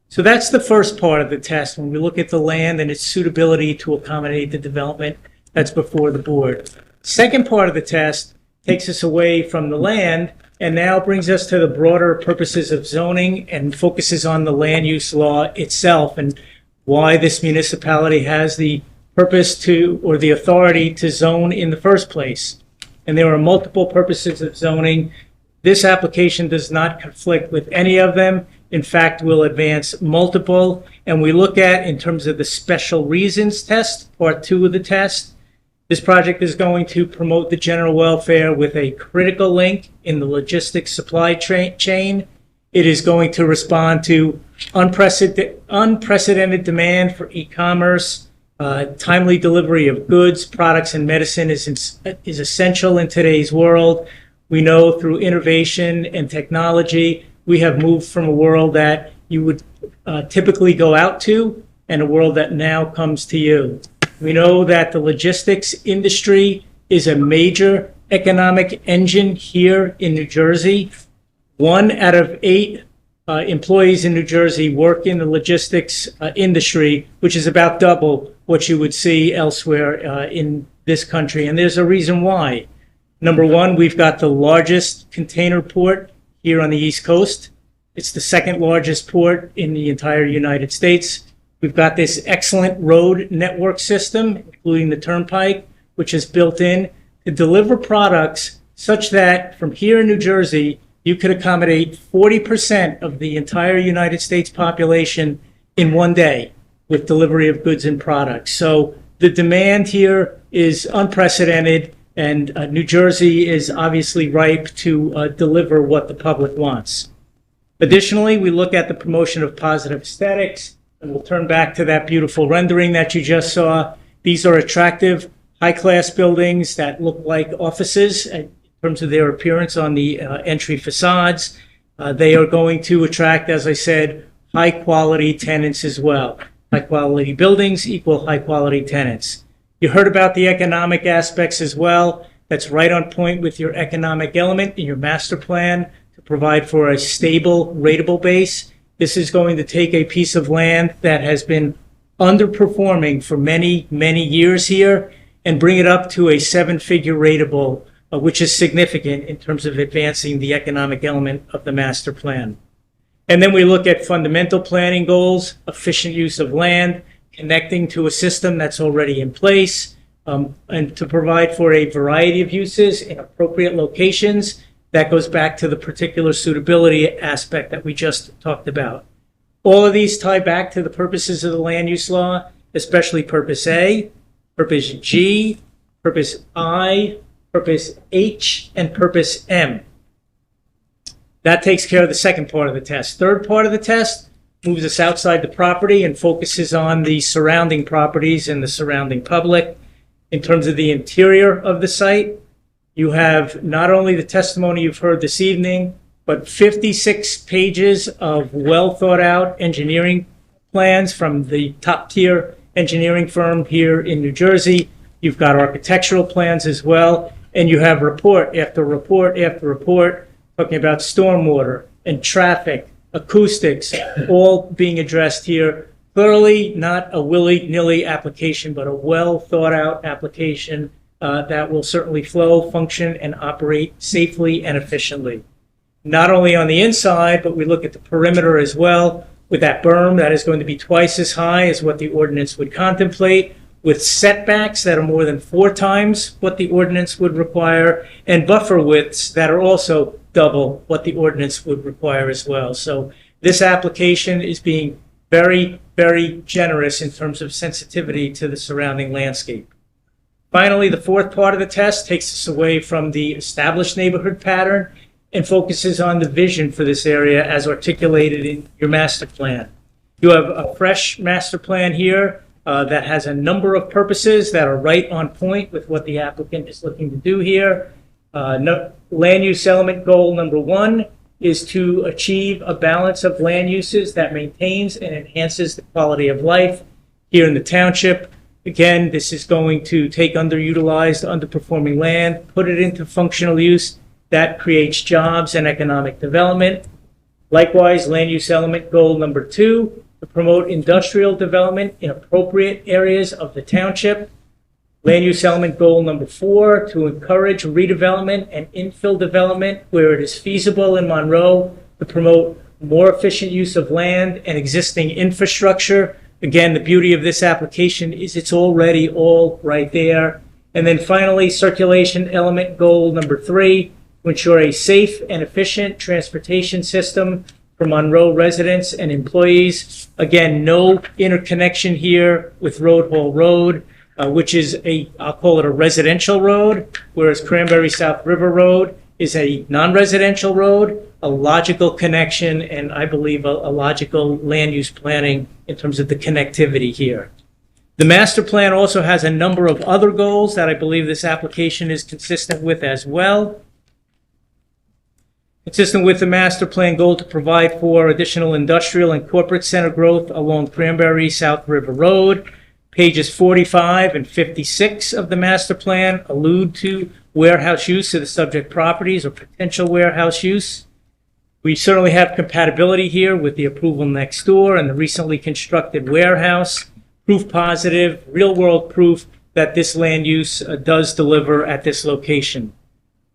So that's the first part of the test when we look at the land and its suitability to accommodate the development that's before the board. Second part of the test takes us away from the land and now brings us to the broader purposes of zoning and focuses on the land use law itself and why this municipality has the purpose to or the authority to zone in the first place. And there are multiple purposes of zoning. This application does not conflict with any of them. in fact, will advance multiple. And we look at, in terms of the special reasons test, part 2 of the test, this project is going to promote the general welfare with a critical link in the logistics supply chain. It is going to respond to unprecedented demand for e-commerce. Timely delivery of goods, products, and medicine is essential in today's world. We know through innovation and technology, we have moved from a world that you would typically go out to and a world that now comes to you. We know that the logistics industry is a major economic engine here in New Jersey. 1 out of 8 employees in New Jersey work in the logistics industry, which is about double what you would see elsewhere in this country. And there's a reason why. Number 1, we've got the largest container port here on the East Coast. It's the 2nd largest port in the entire United States. We've got this excellent road network system, including the Turnpike, which is built in to deliver products such that from here in New Jersey, you could accommodate 40% of the entire United States population in one day with delivery of goods and products. So the demand here is unprecedented, and New Jersey is obviously ripe to deliver what the public wants. Additionally, we look at the promotion of positive aesthetics, and we'll turn back to that beautiful rendering that you just saw. These are attractive, high-class buildings that look like offices in terms of their appearance on the entry facades. They are going to attract, as I said, high-quality tenants as well. High-quality buildings equal high-quality tenants. You heard about the economic aspects as well. That's right on point with your economic element in your master plan to provide for a stable, rateable base. This is going to take a piece of land that has been underperforming for many, many years here and bring it up to a 7-figure rateable, which is significant in terms of advancing the economic element of the master plan. And then we look at fundamental planning goals, efficient use of land, connecting to a system that's already in place, and to provide for a variety of uses in appropriate locations. That goes back to the particular suitability aspect that we just talked about. All of these tie back to the purposes of the land use law, especially Purpose A, Purpose G, Purpose I, Purpose H, and Purpose M. That takes care of the second part of the test. Third part of the test moves us outside the property and focuses on the surrounding properties and the surrounding public. In terms of the interior of the site, you have not only the testimony you've heard this evening, but 56 pages of well thought out engineering plans from the top tier engineering firm here in New Jersey. You've got architectural plans as well, and you have report after report after report talking about stormwater and traffic, acoustics, all being addressed here. Clearly not a willy-nilly application, but a well thought out application that will certainly flow, function, and operate safely and efficiently. Not only on the inside, but we look at the perimeter as well, with that berm that is going to be twice as high as what the ordinance would contemplate, with setbacks that are more than 4 times what the ordinance would require, and buffer widths that are also double what the ordinance would require as well. So this application is being very, very generous in terms of sensitivity to the surrounding landscape. Finally, the fourth part of the test takes us away from the established neighborhood pattern and focuses on the vision for this area as articulated in your master plan. You have a fresh master plan here that has a number of purposes that are right on point with what the applicant is looking to do here. Land use element goal number 1 is to achieve a balance of land uses that maintains and enhances the quality of life here in the township. Again, this is going to take underutilized, underperforming land, put it into functional use. That creates jobs and economic development. Likewise, land use element goal number 2, to promote industrial development in appropriate areas of the township. Land use element goal number 4, to encourage redevelopment and infill development where it is feasible in Monroe to promote more efficient use of land and existing infrastructure. Again, the beauty of this application is it's already all right there. And then finally, circulation element goal number 3, to ensure a safe and efficient transportation system for Monroe residents and employees. Again, no interconnection here with Road Hall Road, which is I'll call it a residential road, whereas Cranberry South River Road is a non-residential road, a logical connection, and I believe a logical land use planning in terms of the connectivity here. The master plan also has a number of other goals that I believe this application is consistent with as well. Consistent with the master plan goal to provide for additional industrial and corporate center growth along Cranberry South River Road. Pages 45 and 56 of the master plan allude to warehouse use of the subject properties or potential warehouse use. We certainly have compatibility here with the approval next door and the recently constructed warehouse. Proof positive, real-world proof that this land use does deliver at this location.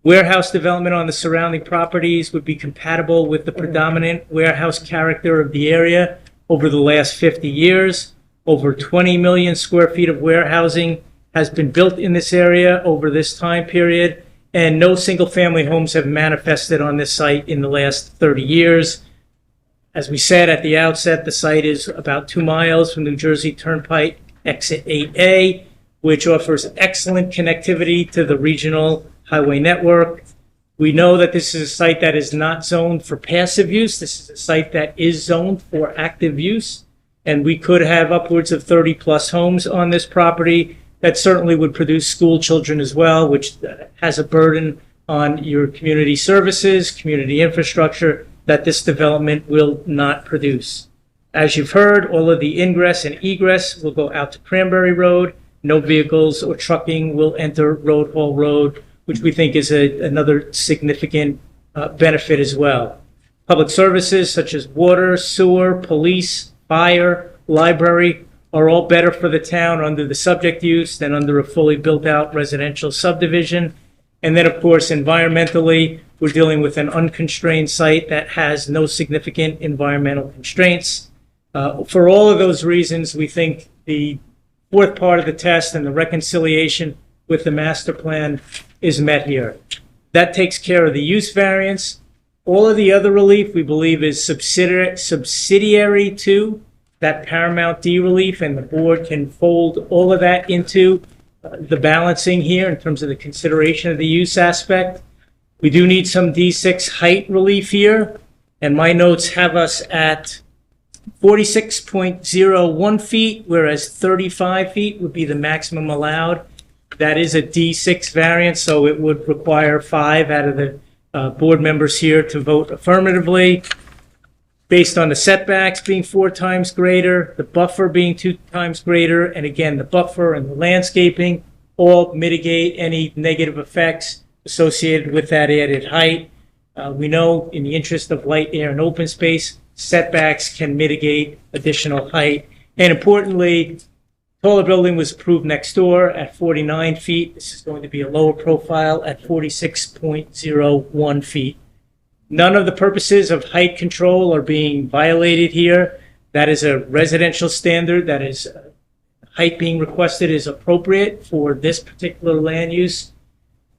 Warehouse development on the surrounding properties would be compatible with the predominant warehouse character of the area over the last 50 years. Over 20 million square feet of warehousing has been built in this area over this time period, and no single-family homes have manifested on this site in the last 30 years. As we said at the outset, the site is about 2 miles from New Jersey Turnpike Exit 8A, which offers excellent connectivity to the regional highway network. We know that this is a site that is not zoned for passive use. This is a site that is zoned for active use, and we could have upwards of 30-plus homes on this property that certainly would produce school children as well, which has a burden on your community services, community infrastructure, that this development will not produce. As you've heard, all of the ingress and egress will go out to Cranberry Road. No vehicles or trucking will enter Road Hall Road, which we think is another significant benefit as well. Public services such as water, sewer, police, fire, library are all better for the town under the subject use than under a fully built-out residential subdivision. And then, of course, environmentally, we're dealing with an unconstrained site that has no significant environmental constraints. For all of those reasons, we think the fourth part of the test and the reconciliation with the master plan is met here. That takes care of the use variance. All of the other relief we believe is subsidiary to that Paramount D relief, and the board can fold all of that into the balancing here in terms of the consideration of the use aspect. We do need some D6 height relief here, and my notes have us at 46.01 feet, whereas 35 feet would be the maximum allowed. That is a D6 variance, so it would require 5 out of the board members here to vote affirmatively. Based on the setbacks being 4 times greater, the buffer being 2 times greater, and again, the buffer and the landscaping all mitigate any negative effects associated with that added height. We know in the interest of light, air, and open space, setbacks can mitigate additional height. And importantly, taller building was approved next door at 49 feet. This is going to be a lower profile at 46.01 feet. None of the purposes of height control are being violated here. That is a residential standard. That is, height being requested is appropriate for this particular land use.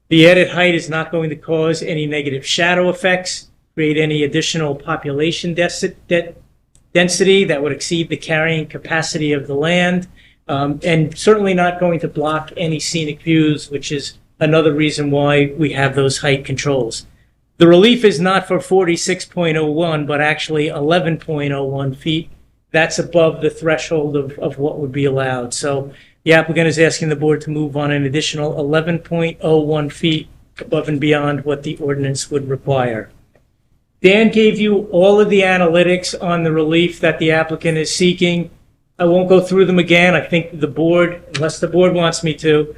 The added height is not going to cause any negative shadow effects, create any additional population density that would exceed the carrying capacity of the land, and certainly not going to block any scenic views, which is another reason why we have those height controls. The relief is not for 46.01, but actually 11.01 feet. That's above the threshold of what would be allowed. So the applicant is asking the board to move on an additional 11.01 feet above and beyond what the ordinance would require. Dan gave you all of the analytics on the relief that the applicant is seeking. I won't go through them again. I think the board, unless the board wants me to,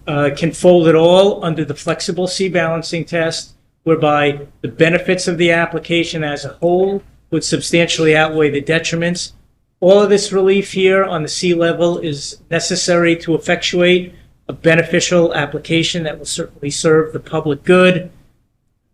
can fold it all under the flexible C-balancing test, whereby the benefits of the application as a whole would substantially outweigh the detriments. All of this relief here on the C level is necessary to effectuate a beneficial application that will certainly serve the public good.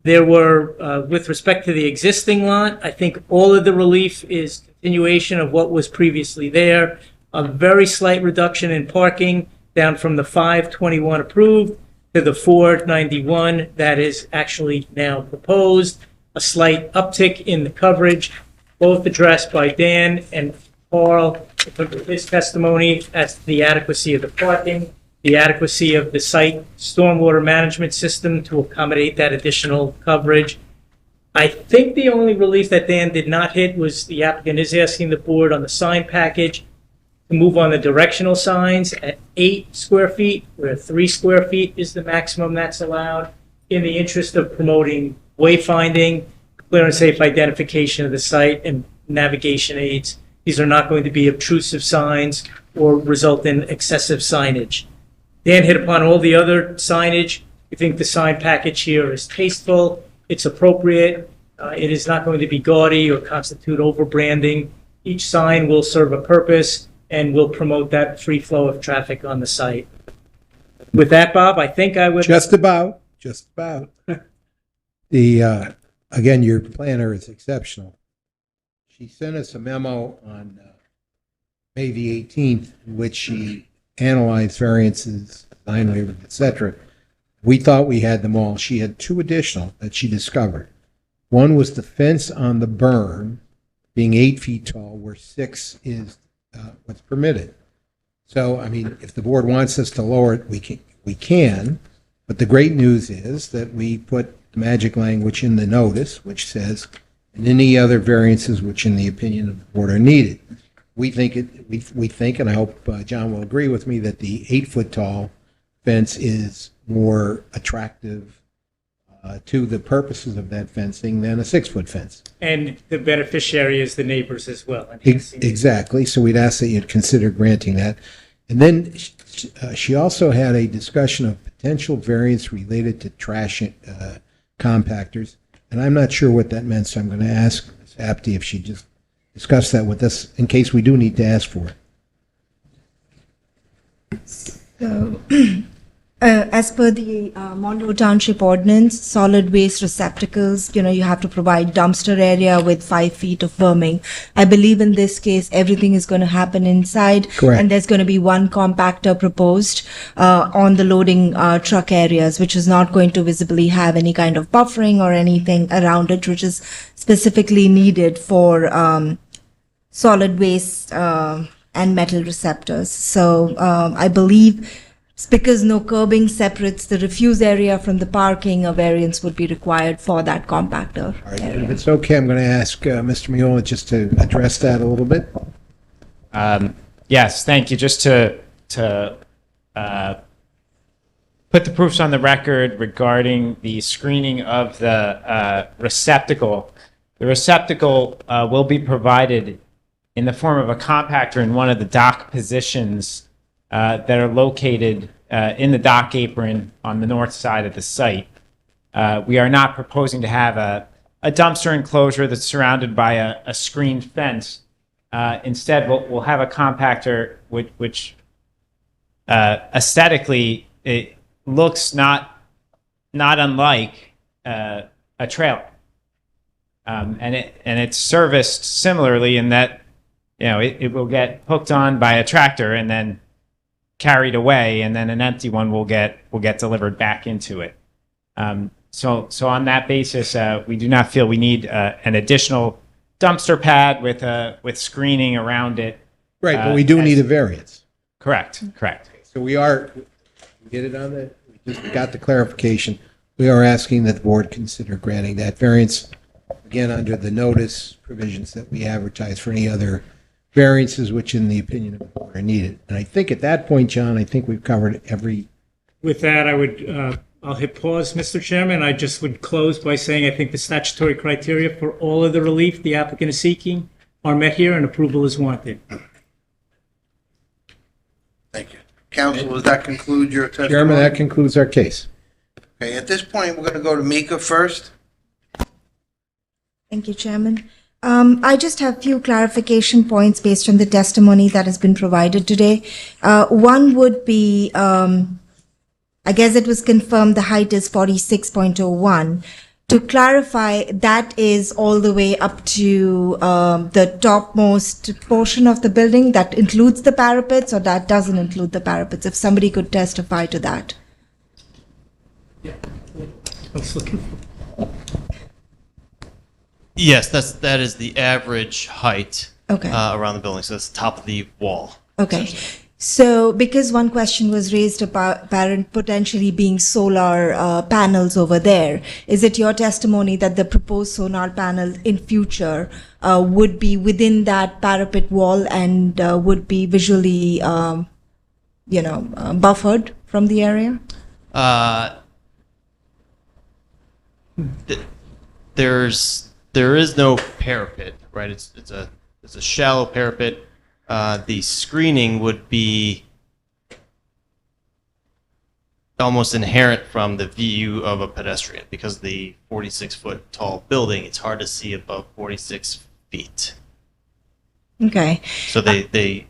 There were, with respect to the existing lot, I think all of the relief is continuation of what was previously there. A very slight reduction in parking down from the 521 approved to the 491 that is actually now proposed. a slight uptick in the coverage, both addressed by Dan and Carl in terms of his testimony as to the adequacy of the parking, the adequacy of the site stormwater management system to accommodate that additional coverage. I think the only relief that Dan did not hit was the applicant is asking the board on the sign package to move on the directional signs at 8 square feet, where 3 square feet is the maximum that's allowed, in the interest of promoting wayfinding, clear and safe identification of the site, and navigation aids. These are not going to be obtrusive signs or result in excessive signage. Dan hit upon all the other signage. We think the sign package here is tasteful, it's appropriate, it is not going to be gaudy or constitute over-branding. Each sign will serve a purpose and will promote that free flow of traffic on the site. With that, Bob, I think I would... Just about. The, again, your planner is exceptional. She sent us a memo on May the 18th in which she analyzed variances, design waivers, etc. We thought we had them all. She had 2 additional that she discovered. One was the fence on the berm being 8 feet tall, where 6 is what's permitted. So, I mean, if the board wants us to lower it, we can. But the great news is that we put the magic language in the notice, which says, and any other variances which, in the opinion of the board, are needed. We think, and I hope John will agree with me, that the 8-foot tall fence is more attractive to the purposes of that fencing than a 6-foot fence. And the beneficiary is the neighbors as well. Exactly. So we'd ask that you'd consider granting that. And then she also had a discussion of potential variance related to trash compactors. And I'm not sure what that meant, so I'm going to ask Ms. Apte if she just discuss that with us in case we do need to ask for it. So, as per the Monroe Township ordinance, solid waste receptacles, you have to provide dumpster area with 5 feet of berming. I believe in this case, everything is going to happen inside. Correct. And there's going to be one compactor proposed on the loading truck areas, which is not going to visibly have any kind of buffering or anything around it, which is specifically needed for solid waste and metal receptors. So I believe because no curbing separates the refuse area from the parking, a variance would be required for that compactor. All right, if it's okay, I'm going to ask Mr. Miola just to address that a little bit. Yes, thank you. Just to put the proofs on the record regarding the screening of the receptacle. The receptacle will be provided in the form of a compactor in one of the dock positions that are located in the dock apron on the north side of the site. We are not proposing to have a dumpster enclosure that's surrounded by a screened fence. Instead, we'll have a compactor which aesthetically it looks not unlike a trailer, and it's serviced similarly in that it will get hooked on by a tractor and then carried away, and then an empty one will get delivered back into it. So on that basis, we do not feel we need an additional dumpster pad with screening around it. Right, but we do need a variance. Correct. So we get it on the, we just got the clarification. We are asking that the board consider granting that variance, again, under the notice provisions that we advertise for any other variances which, in the opinion of the board, are needed. And I think at that point, John, I think we've covered every... With that, I would, I'll hit pause, Mr. Chairman. I just would close by saying I think the statutory criteria for all of the relief the applicant is seeking are met here and approval is warranted. Thank you. Counsel, does that conclude your testimony? Chairman, that concludes our case. Okay, at this point, we're going to go to Mika first. Thank you, Chairman. I just have a few clarification points based on the testimony that has been provided today. One would be, I guess it was confirmed the height is 46.01. To clarify, that is all the way up to the topmost portion of the building. That includes the parapets, or that doesn't include the parapets? If somebody could testify to that. Yeah. I was looking for... Yes, that is the average height Okay. around the building. So that's the top of the wall. Okay. So, because one question was raised about potentially being solar panels over there, is it your testimony that the proposed solar panel in future would be within that parapet wall and would be visually, buffered from the area? There is no parapet, right? It's a shallow parapet. The screening would be almost inherent from the view of a pedestrian because the 46-foot tall building, it's hard to see above 46 feet. Okay. So they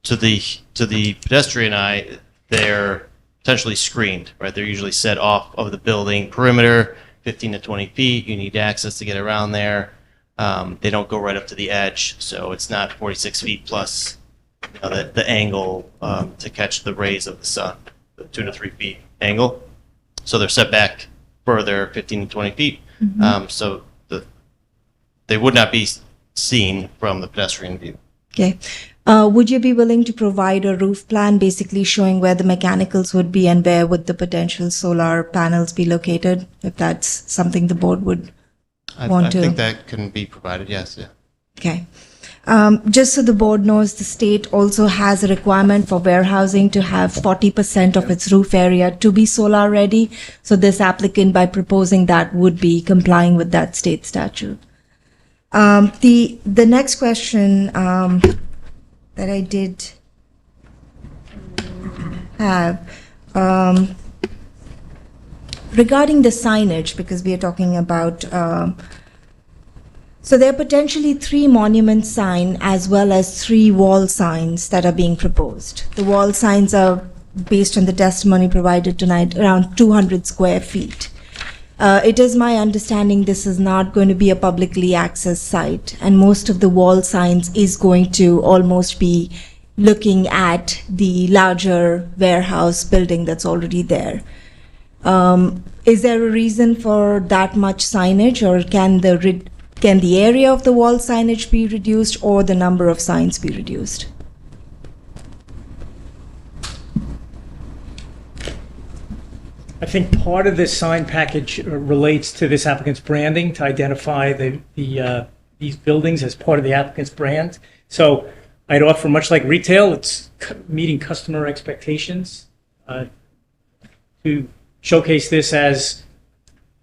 to the pedestrian eye, they're potentially screened, right? They're usually set off of the building perimeter, 15 to 20 feet. You need access to get around there. They don't go right up to the edge, so it's not 46 feet plus the angle to catch the rays of the sun, the 2 to 3 feet angle. So they're set back further, 15 to 20 feet. So they would not be seen from the pedestrian view. Okay. Would you be willing to provide a roof plan basically showing where the mechanicals would be and where would the potential solar panels be located, if that's something the board would want to? I think that can be provided, yes. Yeah. Okay. Just so the board knows, the state also has a requirement for warehousing to have 40% of its roof area to be solar ready. So this applicant, by proposing that, would be complying with that state statute. The next question that I did have regarding the signage, because we are talking about so there are potentially 3 monument signs as well as 3 wall signs that are being proposed. The wall signs are, based on the testimony provided tonight, around 200 square feet. It is my understanding this is not going to be a publicly accessed site, and most of the wall signs is going to almost be looking at the larger warehouse building that's already there. Is there a reason for that much signage, or can the area of the wall signage be reduced, or the number of signs be reduced? I think part of this sign package relates to this applicant's branding to identify these buildings as part of the applicant's brand. So I'd offer, much like retail, it's meeting customer expectations to showcase this as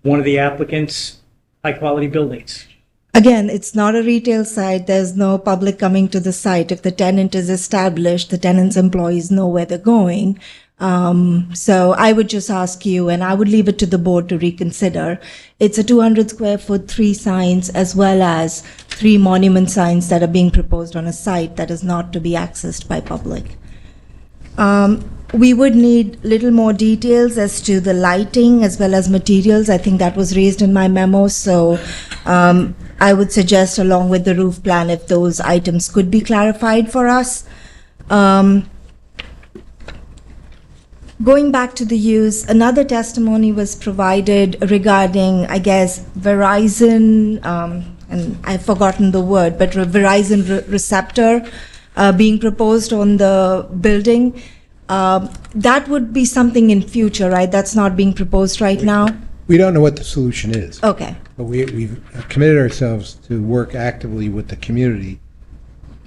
one of the applicant's high-quality buildings. Again, it's not a retail site. There's no public coming to the site. If the tenant is established, the tenant's employees know where they're going. So I would just ask you, and I would leave it to the board to reconsider. It's a 200 square foot, 3 signs, as well as 3 monument signs that are being proposed on a site that is not to be accessed by public. We would need little more details as to the lighting as well as materials. I think that was raised in my memo. So I would suggest, along with the roof plan, if those items could be clarified for us. Going back to the use, another testimony was provided regarding, I guess, Verizon, and I've forgotten the word, but Verizon receptor being proposed on the building. That would be something in future, right? That's not being proposed right now? We don't know what the solution is. Okay. But we've committed ourselves to work actively with the community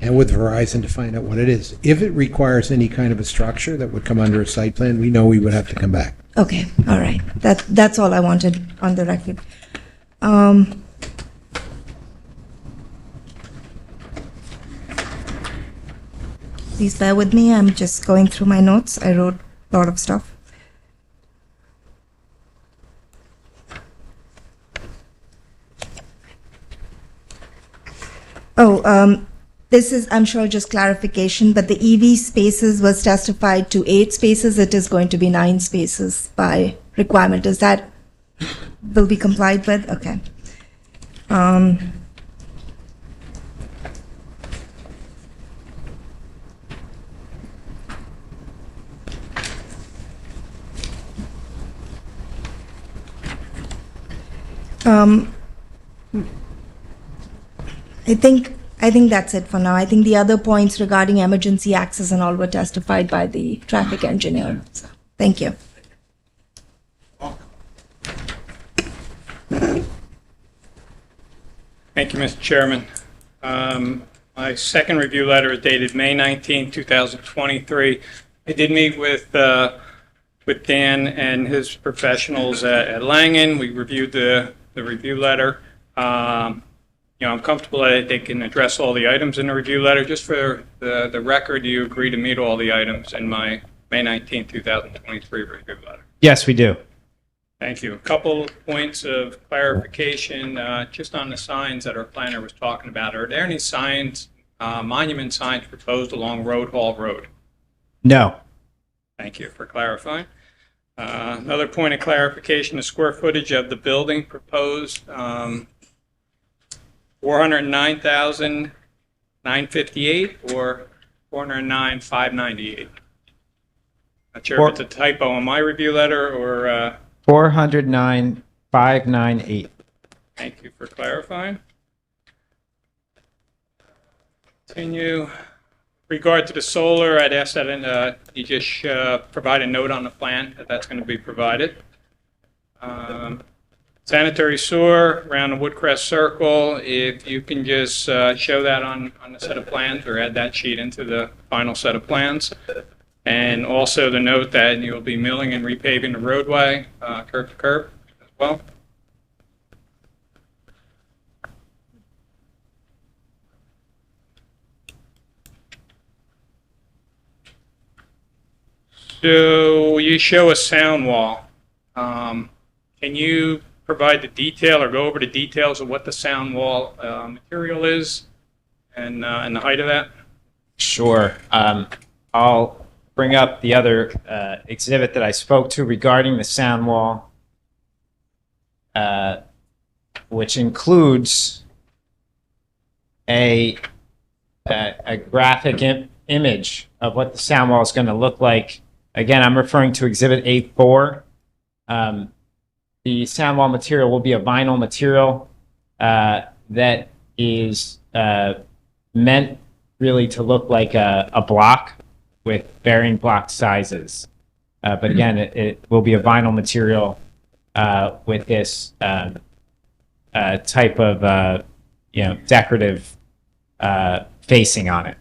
and with Verizon to find out what it is. If it requires any kind of a structure that would come under a site plan, we know we would have to come back. Okay, all right. That's all I wanted on the record. Please bear with me. I'm just going through my notes. I wrote a lot of stuff. This is, I'm sure, just clarification, but the EV spaces was testified to 8 spaces. It is going to be 9 spaces by requirement. Is that will be complied with? Okay. I think that's it for now. I think the other points regarding emergency access and all were testified by the traffic engineer. So, thank you. Thank you, Mr. Chairman. My second review letter is dated May 19, 2023. I did meet with Dan and his professionals at Langen. We reviewed the review letter. I'm comfortable that they can address all the items in the review letter. Just for the record, do you agree to meet all the items in my May 19, 2023 review letter? Yes, we do. Thank you. A couple points of clarification, just on the signs that our planner was talking about. Are there any signs, monument signs proposed along Road Hall Road? No. Thank you for clarifying. Another point of clarification, the square footage of the building proposed, 409,958 or 409,598? Not sure if it's a typo on my review letter or... 409,598. Thank you for clarifying. Continue. Regard to the solar, I'd ask that you just provide a note on the plan that that's going to be provided. Sanitary sewer around the Woodcrest Circle, if you can just show that on the set of plans or add that sheet into the final set of plans. And also the note that you'll be milling and repaving the roadway, curb to curb as well. So you show a sound wall. Can you provide the detail or go over the details of what the sound wall material is and the height of that? Sure. I'll bring up the other exhibit that I spoke to regarding the sound wall, which includes a graphic image of what the sound wall is going to look like. Again, I'm referring to Exhibit A4. The sound wall material will be a vinyl material that is meant really to look like a block with varying block sizes. But again, it will be a vinyl material with this type of decorative facing on it.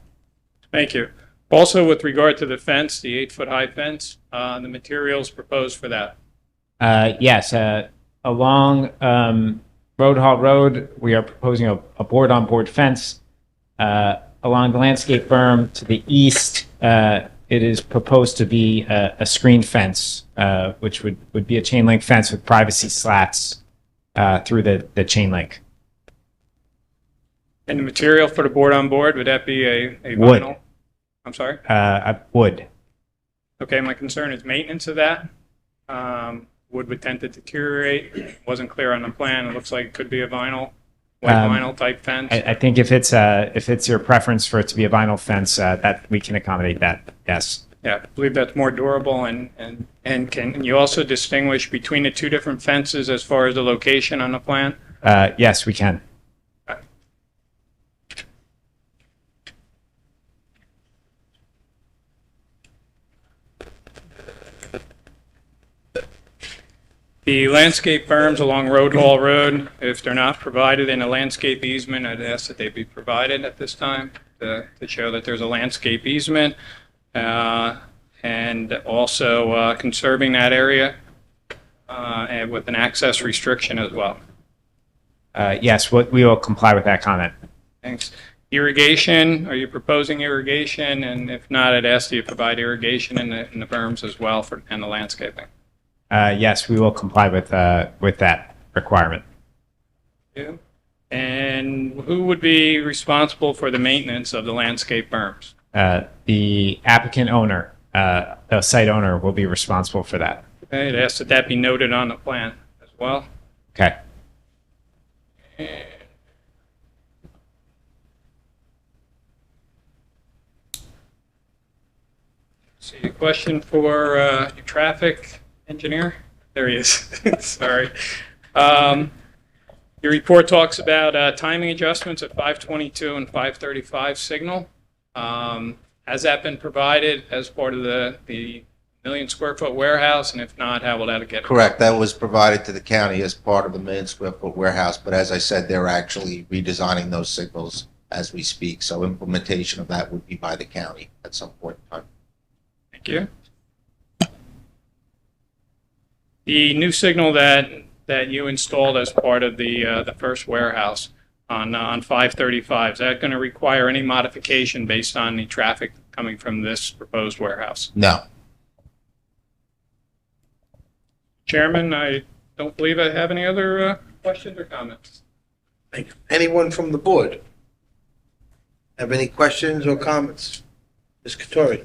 Thank you. Also, with regard to the fence, the 8-foot high fence, the materials proposed for that. Yes, along Road Hall Road, we are proposing a board-on-board fence. Along the landscape berm to the east, it is proposed to be a screen fence, which would be a chain link fence with privacy slats through the chain link. And the material for the board-on-board, would that be a Wood. vinyl? I'm sorry? Wood. Okay, my concern is maintenance of that. Wood would tend to deteriorate. Wasn't clear on the plan. It looks like it could be a vinyl, white vinyl type fence. I think if it's your preference for it to be a vinyl fence, that we can accommodate that. Yes. Yeah, I believe that's more durable. And can you also distinguish between the two different fences as far as the location on the plan? Yes, we can. The landscape berms along Road Hall Road, if they're not provided in a landscape easement, I'd ask that they be provided at this time to show that there's a landscape easement, and also conserving that area and with an access restriction as well. Yes, we will comply with that comment. Thanks. Irrigation, are you proposing irrigation? And if not, I'd ask that you provide irrigation in the berms as well and the landscaping. Yes, we will comply with that requirement. Yeah. And who would be responsible for the maintenance of the landscape berms? The applicant owner, the site owner, will be responsible for that. Okay, I'd ask that that be noted on the plan as well. Okay. See, a question for your traffic engineer? There he is. Sorry. Your report talks about timing adjustments at 522 and 535 Signal. Has that been provided as part of the million-square-foot warehouse? And if not, how will that get? Correct. That was provided to the county as part of the million-square-foot warehouse, but as I said, they're actually redesigning those signals as we speak, so implementation of that would be by the county at some point in time. Thank you. The new signal that you installed as part of the first warehouse on 535, is that going to require any modification based on the traffic coming from this proposed warehouse? No. Chairman, I don't believe I have any other questions or comments. Thank you. Anyone from the board have any questions or comments? Ms. Katori?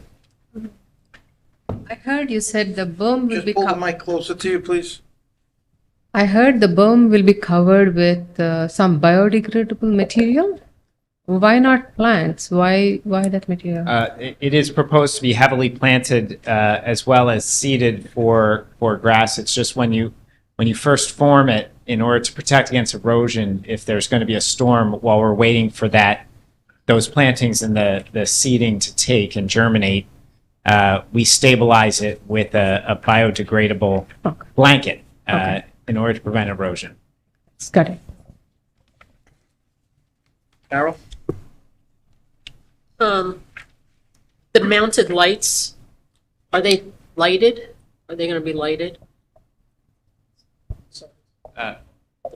I heard you said the berm will Just be pull the covered. mic closer to you, please. I heard the berm will be covered with some biodegradable material. Why not plants? Why that material? It is proposed to be heavily planted as well as seeded for grass. It's just when you first form it, in order to protect against erosion, if there's going to be a storm while we're waiting for those plantings and the seeding to take and germinate, we stabilize it with a biodegradable blanket in order to prevent erosion. Got it. Carol? The mounted lights, are they lighted? Are they going to be lighted? The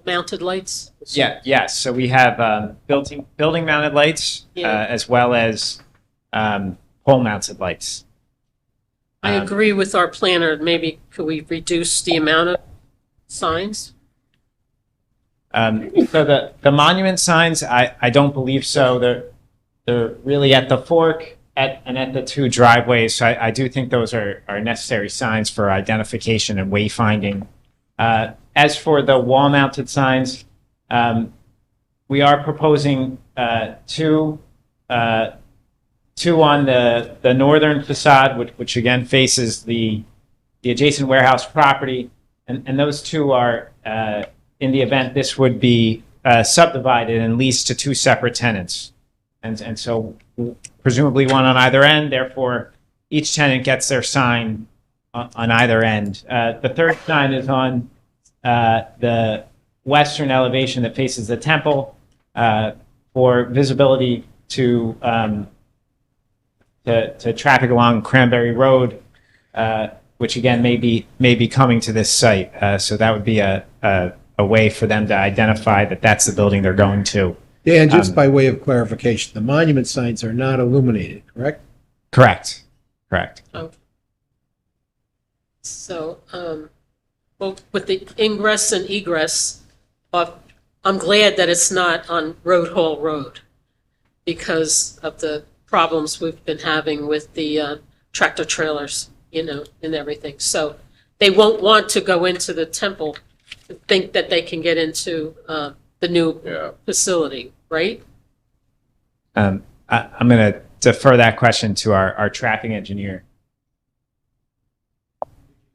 mounted lights? Yes. So we have building mounted lights as well as pole mounted lights. I agree with our planner. Maybe could we reduce the amount of signs? So the monument signs, I don't believe so. They're really at the fork and at the two driveways. So I do think those are necessary signs for identification and wayfinding. As for the wall-mounted signs, we are proposing two on the northern facade, which again faces the adjacent warehouse property, and those two are, in the event this would be subdivided and leased to two separate tenants. And so presumably one on either end, therefore each tenant gets their sign on either end. The third sign is on the western elevation that faces the temple for visibility to traffic along Cranberry Road, which again may be coming to this site. So that would be a way for them to identify that that's the building they're going to. Dan, just by way of clarification, the monument signs are not illuminated, correct? Correct. Oh. So, well, with the ingress and egress, I'm glad that it's not on Road Hall Road because of the problems we've been having with the tractor trailers, and everything. So they won't want to go into the temple to think that they can get into the new facility, right? I'm going to defer that question to our traffic engineer.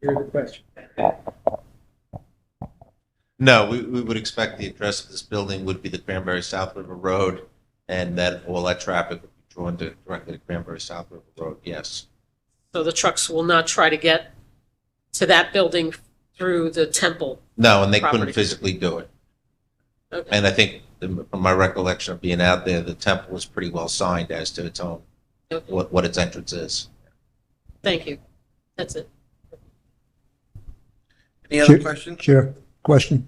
Hear the question. No, we would expect the address of this building would be the Cranberry South River Road, and that all that traffic would be drawn directly to Cranberry South River Road, yes. So the trucks will not try to get to that building through the temple. No, and they property. couldn't physically do it. Okay. And I think, from my recollection of being out there, the temple was pretty well signed as to its own, Okay. what its entrance is. Thank you. That's it. Any other questions? Chair, question.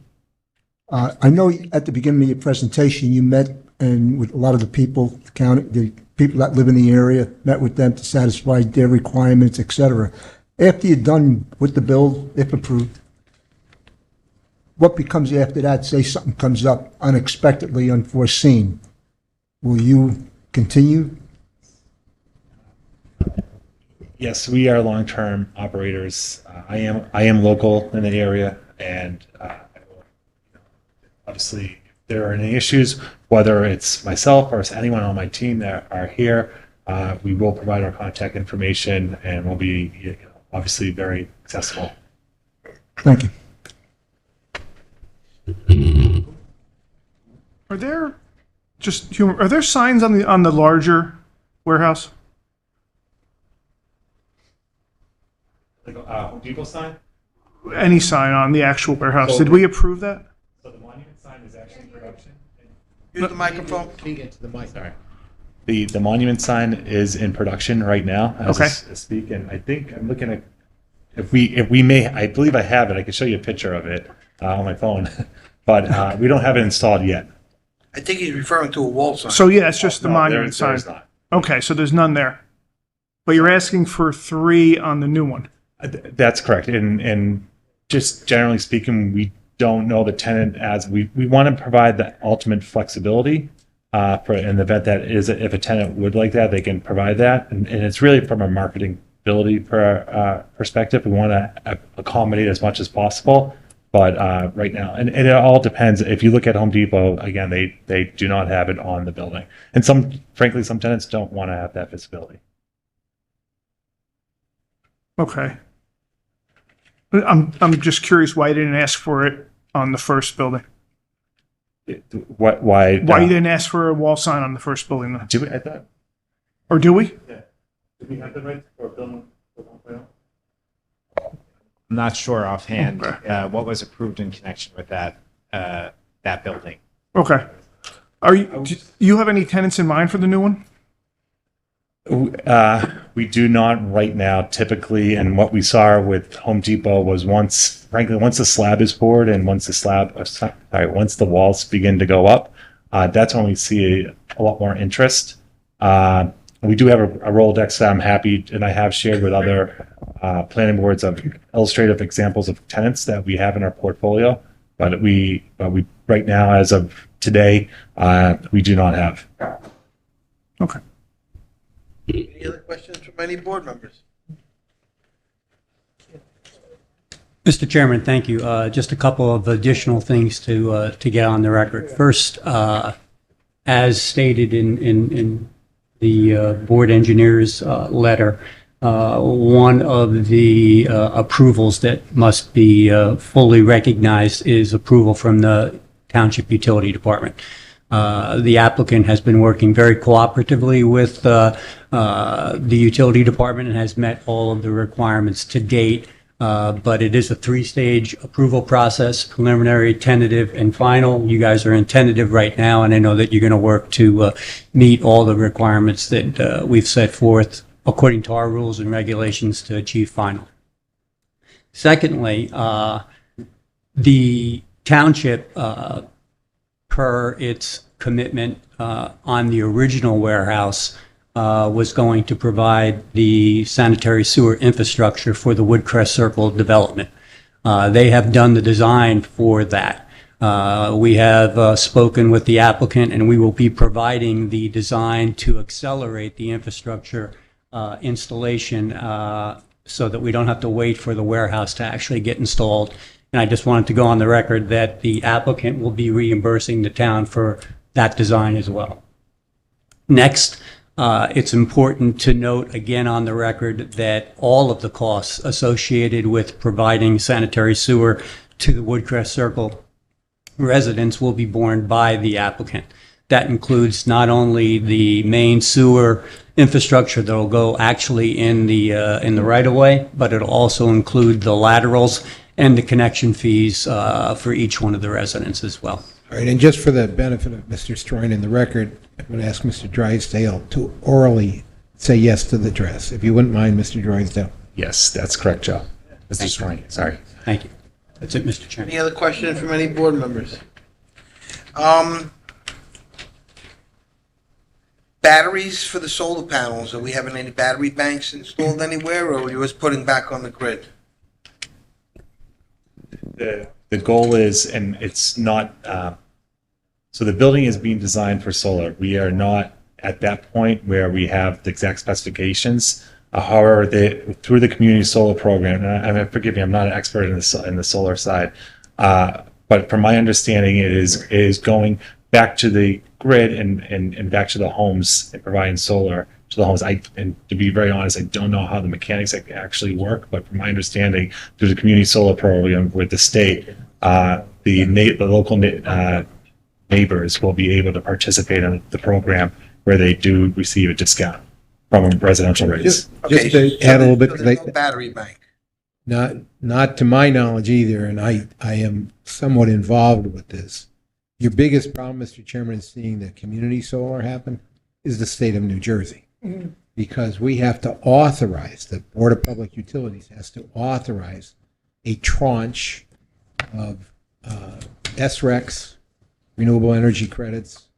I know at the beginning of your presentation, you met with a lot of the people, the people that live in the area, met with them to satisfy their requirements, et cetera. After you're done with the bill, if approved, what becomes after that? Say something comes up unexpectedly, unforeseen. Will you continue? Yes, we are long-term operators. I am local in the area, and obviously, if there are any issues, whether it's myself or anyone on my team that are here, we will provide our contact information, and we'll be obviously very accessible. Thank you. Are there are there signs on the larger warehouse? Like Home Depot sign? Any sign on the actual warehouse? So- Did we approve that? So the monument sign is actually in production. Use the microphone. Speak into the mic. Sorry. The monument sign is in production right now as Okay. I speak, and I think I'm looking at if we may, I believe I have it. I can show you a picture of it on my phone, but we don't have it installed yet. I think he's referring to a wall sign. So yeah, it's just the No, monument sign. there's not. Okay, so there's none there. But you're asking for 3 on the new one. That's correct. And just generally speaking, we don't know the tenant as we want to provide the ultimate flexibility for in the event that is if a tenant would like that, they can provide that. And it's really from a marketability perspective, we want to accommodate as much as possible. But right now, and it all depends. If you look at Home Depot, again, they do not have it on the building. And frankly, some tenants don't want to have that visibility. Okay. I'm just curious why you didn't ask for it on the first building. Why Why you didn't ask for a wall sign on the first building then? do we at that? Or do we? Yeah. Do we have the right for building? I'm not sure offhand what was approved in connection with that building. Okay. Do you have any tenants in mind for the new one? We do not right now typically, and what we saw with Home Depot was once the slab is poured and once the walls begin to go up, that's when we see a lot more interest. We do have a Rolodex that I'm happy, and I have shared with other planning boards of illustrative examples of tenants that we have in our portfolio, but we right now, as of today, we do not have. Okay. Any other questions from any board members? Mr. Chairman, thank you. Just a couple of additional things to get on the record. First, as stated in the board engineer's letter, one of the approvals that must be fully recognized is approval from the Township Utility Department. The applicant has been working very cooperatively with the utility department and has met all of the requirements to date. But it is a 3-stage approval process: preliminary, tentative, and final. You guys are in tentative right now, and I know that you're going to work to meet all the requirements that we've set forth according to our rules and regulations to achieve final. Secondly, the township, per its commitment on the original warehouse, was going to provide the sanitary sewer infrastructure for the Woodcrest Circle development. They have done the design for that. We have spoken with the applicant, and we will be providing the design to accelerate the infrastructure installation so that we don't have to wait for the warehouse to actually get installed. And I just wanted to go on the record that the applicant will be reimbursing the town for that design as well. Next, it's important to note again on the record that all of the costs associated with providing sanitary sewer to the Woodcrest Circle residents will be borne by the applicant. That includes not only the main sewer infrastructure that will go actually in the right-of-way, but it'll also include the laterals and the connection fees for each one of the residents as well. All right, and just for the benefit of Mr. Stroin in the record, I'm going to ask Mr. Drysdale to orally say yes to the dress, if you wouldn't mind, Mr. Drysdale. Yes, that's correct, Joe. Mr. Stroin, sorry. Thank you. That's it, Mr. Chairman. Any other questions from any board members? Batteries for the solar panels, are we having any battery banks installed anywhere, or are you just putting back on the grid? The goal is, and it's not, so the building is being designed for solar. We are not at that point where we have the exact specifications. However, through the community solar program, and forgive me, I'm not an expert in the solar side, but from my understanding, it is going back to the grid and back to the homes and providing solar to the homes. And to be very honest, I don't know how the mechanics actually work, but from my understanding, through the community solar program with the state, the local neighbors will be able to participate in the program where they do receive a discount from residential rates. Just to add a little bit, So there's no battery bank. not to my knowledge either, and I am somewhat involved with this. Your biggest problem, Mr. Chairman, in seeing the community solar happen is the state of New Jersey. Because we have to authorize, the Board of Public Utilities has to authorize a tranche of SRECs, renewable energy credits,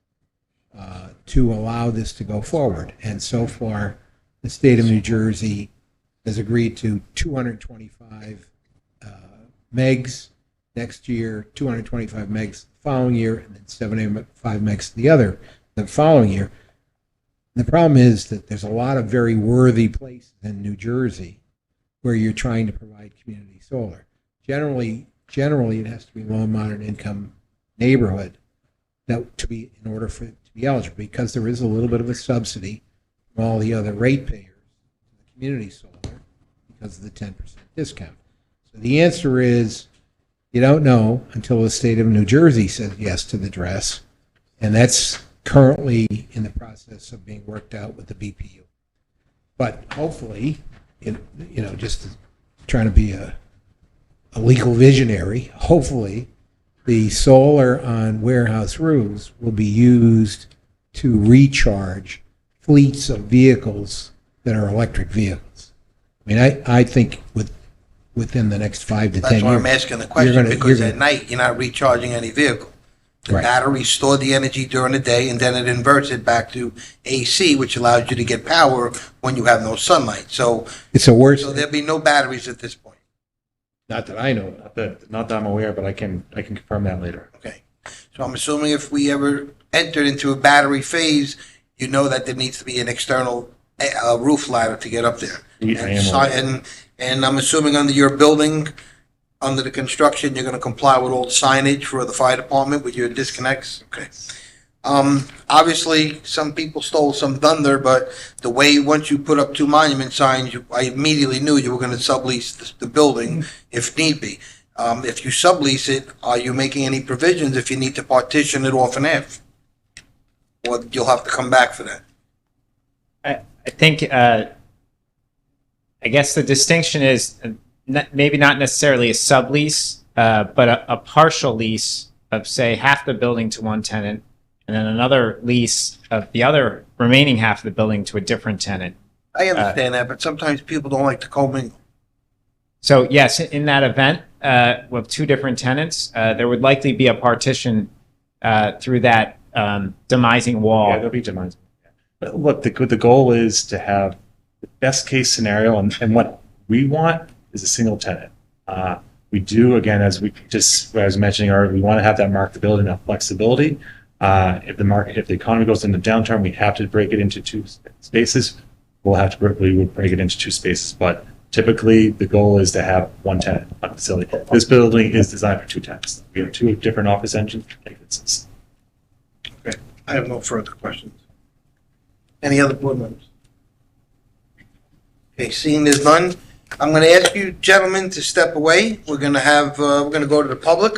to allow this to go forward. And so far, the state of New Jersey has agreed to 225 megs next year, 225 megs the following year, and then 75 megs the following year. The problem is that there's a lot of very worthy places in New Jersey where you're trying to provide community solar. Generally, it has to be low and moderate income neighborhood in order for it to be eligible, because there is a little bit of a subsidy from all the other ratepayers to the community solar because of the 10% discount. So the answer is you don't know until the state of New Jersey says yes to the DRESS, and that's currently in the process of being worked out with the BPU. But hopefully, just trying to be a legal visionary, hopefully the solar on warehouse roofs will be used to recharge fleets of vehicles that are electric vehicles. I mean, I think within the next 5 to 10 years. That's why I'm asking the question, because at night, you're not recharging any vehicle. The battery store the energy during the day, and then it inverts it back to AC, which allows you to get power when you have no sunlight. So it's a worse. So there'll be no batteries at this point. Not that I know. Not that I'm aware, but I can confirm that later. Okay. So I'm assuming if we ever entered into a battery phase, you know that there needs to be an external roof ladder to get up there. And I'm assuming under your building, under the construction, you're going to comply with all the signage for the fire department with your disconnects? Okay. Obviously, some people stole some thunder, but the way, once you put up 2 monument signs, I immediately knew you were going to sublease the building if need be. If you sublease it, are you making any provisions if you need to partition it off in half? Or you'll have to come back for that? I think, I guess the distinction is maybe not necessarily a sublease, but a partial lease of, say, half the building to one tenant, and then another lease of the other remaining half of the building to a different tenant. I understand that, but sometimes people don't like to commingle. So yes, in that event, with 2 different tenants, there would likely be a partition through that demising wall. Yeah, there'll be demising. But look, the goal is to have the best case scenario, and what we want is a single tenant. We do, again, as I was mentioning earlier, we want to have that marketability and that flexibility. If the economy goes into downturn, we have to break it into 2 spaces. We would break it into 2 spaces, but typically the goal is to have 1 tenant on the facility. This building is designed for 2 tenants. We have 2 different office engines. Okay. I have no further questions. Any other board members? Okay, seeing there's none, I'm going to ask you gentlemen to step away. We're going to go to the public.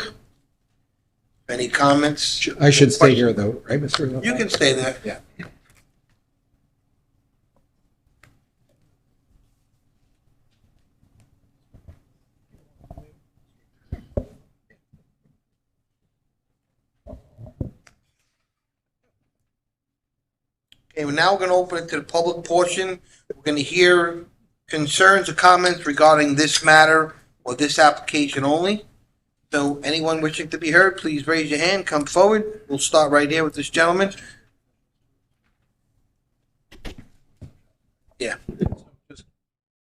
Any comments? I should stay here though, right, Mr. Lopez? You can stay there. Yeah. Okay, now we're going to open it to the public portion. We're going to hear concerns or comments regarding this matter or this application only. So anyone wishing to be heard, please raise your hand, come forward. We'll start right here with this gentleman. Yeah.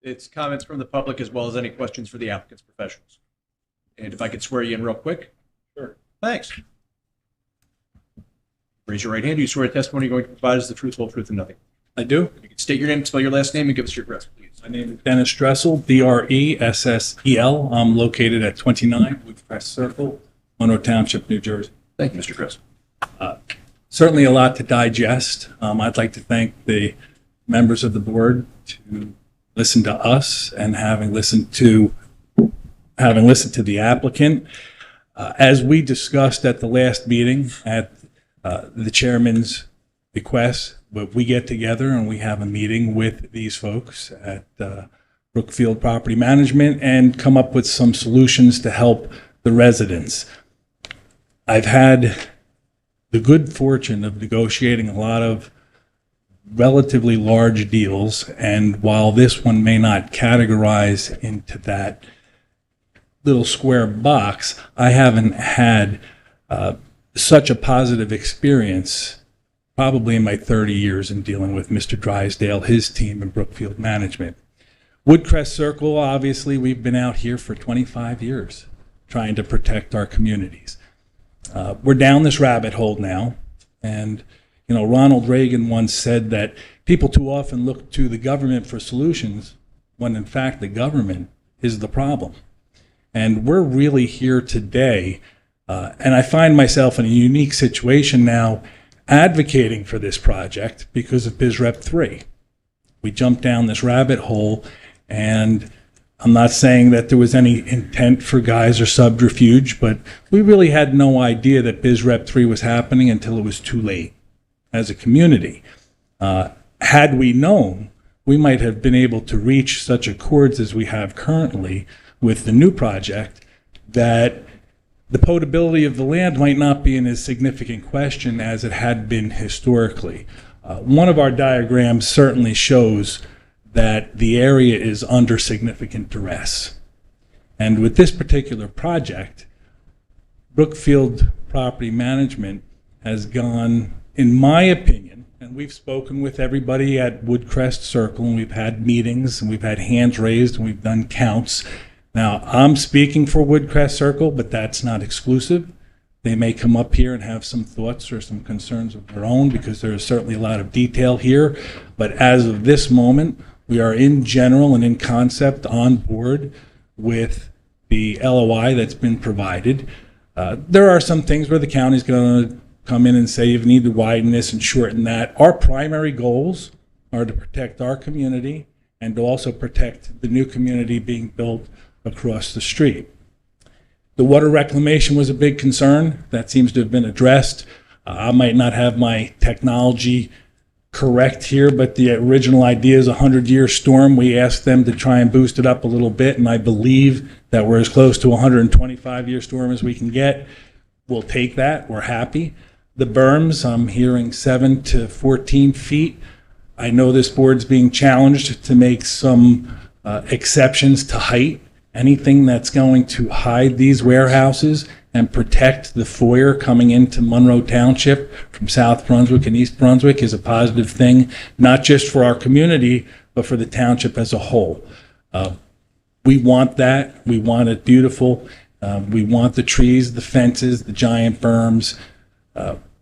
It's comments from the public as well as any questions for the applicant's professionals. And if I could swear you in real quick? Sure. Thanks. Raise your right hand. Do you swear a testimony you're going to provide is the truth, whole truth, and nothing? I do. You can state your name, spell your last name, and give us your address, please. My name is Dennis Dressel, Dressel. I'm located at 29 Woodcrest Circle, Monroe Township, New Jersey. Thank you, Mr. Dressel. Certainly a lot to digest. I'd like to thank the members of the board to listen to us and having listened to the applicant. As we discussed at the last meeting at the chairman's request, but we get together and we have a meeting with these folks at Brookfield Property Management and come up with some solutions to help the residents. I've had the good fortune of negotiating a lot of relatively large deals, and while this one may not categorize into that little square box, I haven't had such a positive experience probably in my 30 years in dealing with Mr. Drysdale, his team, and Brookfield Management. Woodcrest Circle, obviously, we've been out here for 25 years trying to protect our communities. We're down this rabbit hole now, and you know, Ronald Reagan once said that people too often look to the government for solutions when in fact the government is the problem. And we're really here today, and I find myself in a unique situation now advocating for this project because of BizRep 3. We jumped down this rabbit hole, and I'm not saying that there was any intent for guise or subterfuge, but we really had no idea that BizRep 3 was happening until it was too late as a community. Had we known, we might have been able to reach such accords as we have currently with the new project that the potability of the land might not be in as significant question as it had been historically. One of our diagrams certainly shows that the area is under significant duress. And with this particular project, Brookfield Property Management has gone, in my opinion, and we've spoken with everybody at Woodcrest Circle, and we've had meetings, and we've had hands raised, and we've done counts. Now, I'm speaking for Woodcrest Circle, but that's not exclusive. They may come up here and have some thoughts or some concerns of their own, because there is certainly a lot of detail here. But as of this moment, we are in general and in concept on board with the LOI that's been provided. There are some things where the county's going to come in and say you need to widen this and shorten that. Our primary goals are to protect our community and to also protect the new community being built across the street. The water reclamation was a big concern. That seems to have been addressed. I might not have my technology correct here, but the original idea is a 100-year storm. We asked them to try and boost it up a little bit, and I believe that we're as close to a 125-year storm as we can get. We'll take that. We're happy. The berms, I'm hearing 7 to 14 feet. I know this board's being challenged to make some exceptions to height. Anything that's going to hide these warehouses and protect the foyer coming into Monroe Township from South Brunswick and East Brunswick is a positive thing, not just for our community, but for the township as a whole. We want that. We want it beautiful. We want the trees, the fences, the giant berms.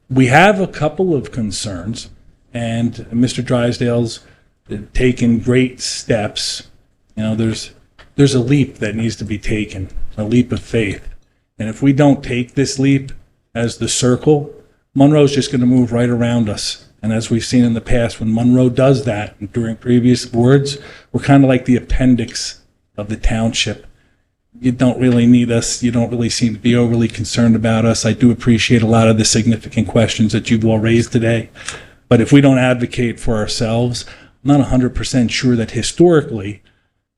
We have a couple of concerns, and Mr. Drysdale's taken great steps. You know, there's a leap that needs to be taken, a leap of faith. And if we don't take this leap as the circle, Monroe's just going to move right around us. And as we've seen in the past, when Monroe does that, and during previous boards, we're kind of like the appendix of the township. You don't really need us. You don't really seem to be overly concerned about us. I do appreciate a lot of the significant questions that you've all raised today. But if we don't advocate for ourselves, I'm not 100% sure that historically,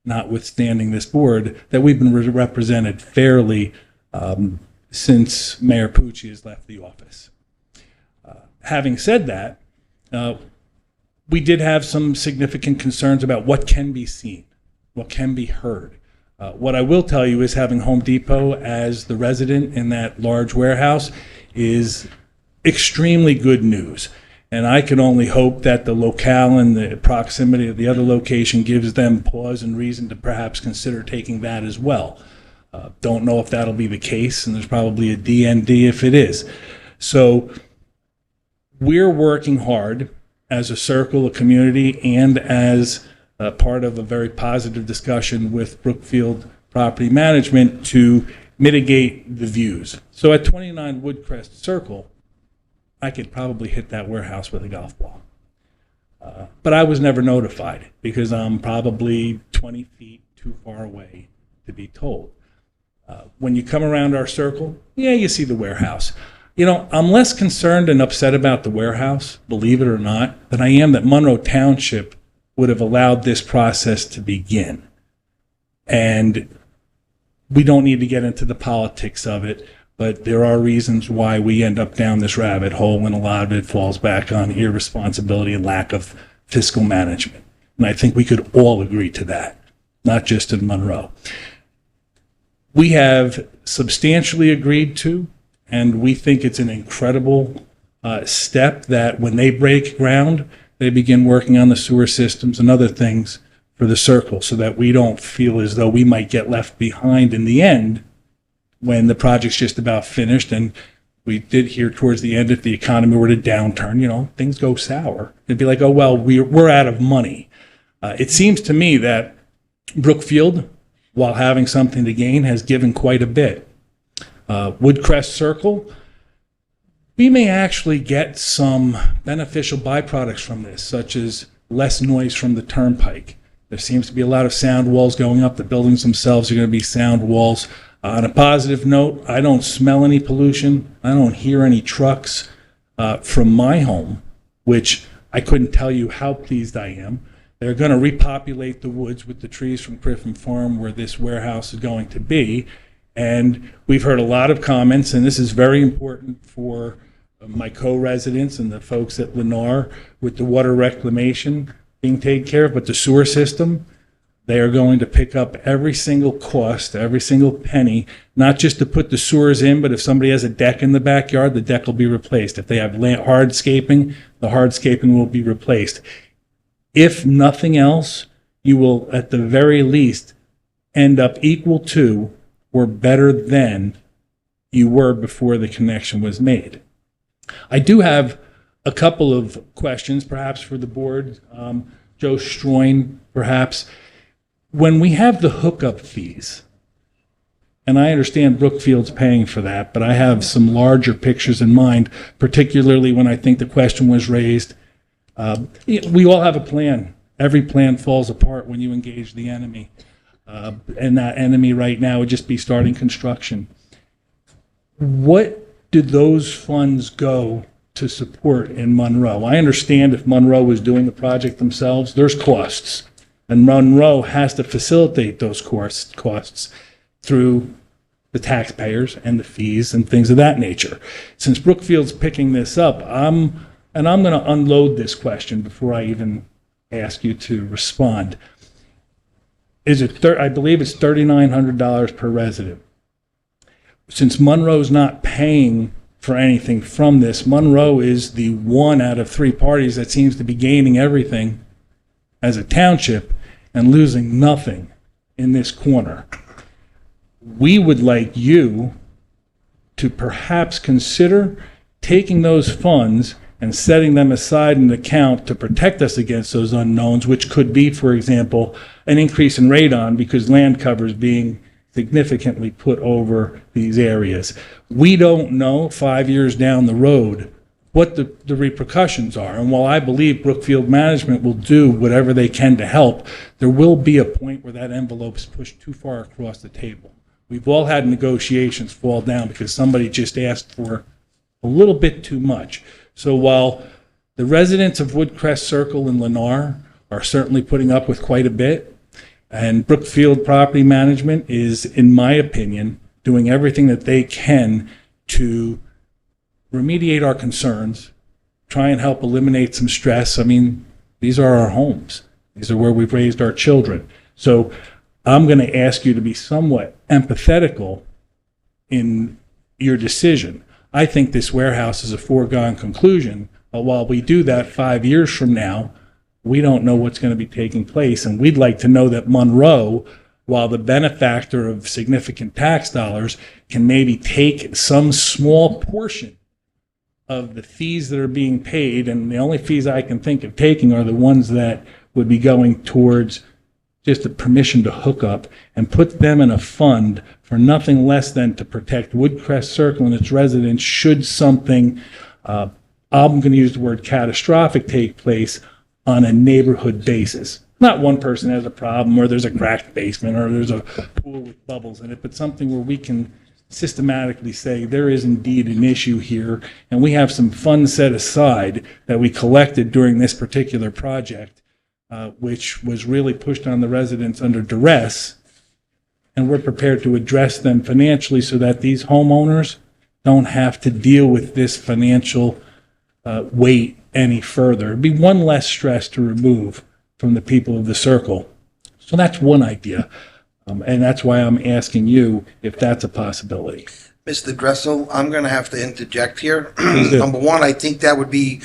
notwithstanding this board, that we've been represented fairly since Mayor Pucci has left the office. Having said that, we did have some significant concerns about what can be seen, what can be heard. What I will tell you is having Home Depot as the resident in that large warehouse is extremely good news. And I can only hope that the locale and the proximity of the other location gives them pause and reason to perhaps consider taking that as well. Don't know if that'll be the case, and there's probably a DND if it is. So we're working hard as a circle, a community, and as part of a very positive discussion with Brookfield Property Management to mitigate the views. So at 29 Woodcrest Circle, I could probably hit that warehouse with a golf ball. But I was never notified because I'm probably 20 feet too far away to be told. When you come around our circle, yeah, you see the warehouse. You know, I'm less concerned and upset about the warehouse, believe it or not, than I am that Monroe Township would have allowed this process to begin. And we don't need to get into the politics of it, but there are reasons why we end up down this rabbit hole, and a lot of it falls back on irresponsibility and lack of fiscal management. And I think we could all agree to that, not just in Monroe. We have substantially agreed to, and we think it's an incredible step that when they break ground, they begin working on the sewer systems and other things for the circle, so that we don't feel as though we might get left behind in the end when the project's just about finished. And we did hear towards the end, if the economy were to downturn, you know, things go sour. It'd be like, oh, well, we're out of money. It seems to me that Brookfield, while having something to gain, has given quite a bit. Woodcrest Circle, we may actually get some beneficial byproducts from this, such as less noise from the turnpike. There seems to be a lot of sound walls going up. The buildings themselves are going to be sound walls. On a positive note, I don't smell any pollution. I don't hear any trucks from my home, which I couldn't tell you how pleased I am. They're going to repopulate the woods with the trees from Griffin Farm where this warehouse is going to be. And we've heard a lot of comments, and this is very important for my co-residents and the folks at Lennar with the water reclamation being taken care of, but the sewer system, they are going to pick up every single cost, every single penny, not just to put the sewers in, but if somebody has a deck in the backyard, the deck will be replaced. If they have hardscaping, the hardscaping will be replaced. If nothing else, you will, at the very least, end up equal to or better than you were before the connection was made. I do have a couple of questions, perhaps for the board. Joe Stroin, perhaps. When we have the hookup fees, and I understand Brookfield's paying for that, but I have some larger pictures in mind, particularly when I think the question was raised. We all have a plan. Every plan falls apart when you engage the enemy. And that enemy right now would just be starting construction. What do those funds go to support in Monroe? I understand if Monroe was doing the project themselves, there's costs. And Monroe has to facilitate those costs through the taxpayers and the fees and things of that nature. Since Brookfield's picking this up, I'm going to unload this question before I even ask you to respond. I believe it's $3,900 per resident. Since Monroe's not paying for anything from this, Monroe is the one out of three parties that seems to be gaining everything as a township and losing nothing in this corner. We would like you to perhaps consider taking those funds and setting them aside in an account to protect us against those unknowns, which could be, for example, an increase in radon because land cover is being significantly put over these areas. We don't know 5 years down the road what the repercussions are. And while I believe Brookfield management will do whatever they can to help, there will be a point where that envelope is pushed too far across the table. We've all had negotiations fall down because somebody just asked for a little bit too much. So while the residents of Woodcrest Circle and Lennar are certainly putting up with quite a bit, and Brookfield Property Management is, in my opinion, doing everything that they can to remediate our concerns, try and help eliminate some stress. I mean, these are our homes. These are where we've raised our children. So I'm going to ask you to be somewhat empathetical in your decision. I think this warehouse is a foregone conclusion, but while we do that 5 years from now, we don't know what's going to be taking place. And we'd like to know that Monroe, while the benefactor of significant tax dollars, can maybe take some small portion of the fees that are being paid. And the only fees I can think of taking are the ones that would be going towards just the permission to hook up, and put them in a fund for nothing less than to protect Woodcrest Circle and its residents should something, I'm going to use the word catastrophic, take place on a neighborhood basis. Not one person has a problem, or there's a cracked basement, or there's a pool with bubbles in it, but something where we can systematically say there is indeed an issue here, and we have some funds set aside that we collected during this particular project, which was really pushed on the residents under duress, and we're prepared to address them financially so that these homeowners don't have to deal with this financial weight any further. It'd be one less stress to remove from the people of the circle. So that's one idea. And that's why I'm asking you if that's a possibility. Mr. Dressel, I'm going to have to interject here. Please do. Number one, I think that would be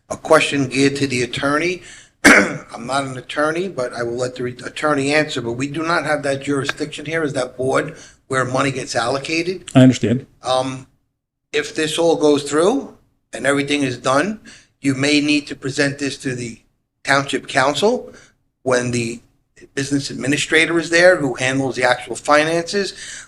a question geared to the attorney. I'm not an attorney, but I will let the attorney answer. But we do not have that jurisdiction here as that board where money gets allocated. I understand. If this all goes through and everything is done, you may need to present this to the township council when the business administrator is there who handles the actual finances.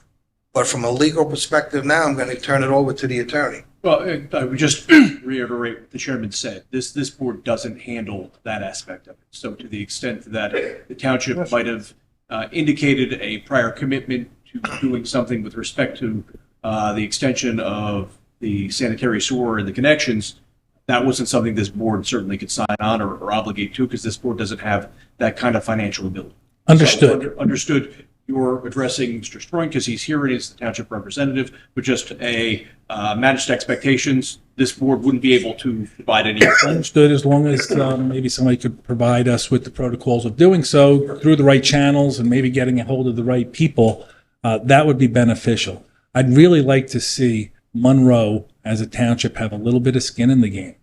But from a legal perspective now, I'm going to turn it over to the attorney. Well, I would just reiterate what the chairman said. This board doesn't handle that aspect of it. So to the extent that the township might have indicated a prior commitment to doing something with respect to the extension of the sanitary sewer and the connections, that wasn't something this board certainly could sign on or obligate to, because this board doesn't have that kind of financial ability. Understood. So, understood. You're addressing Mr. Stroing because he's here and is the township representative, but just a managed expectations, this board wouldn't be able to provide any. Understood, as long as maybe somebody could provide us with the protocols of doing so through the right channels and maybe getting a hold of the right people, that would be beneficial. I'd really like to see Monroe as a township have a little bit of skin in the game.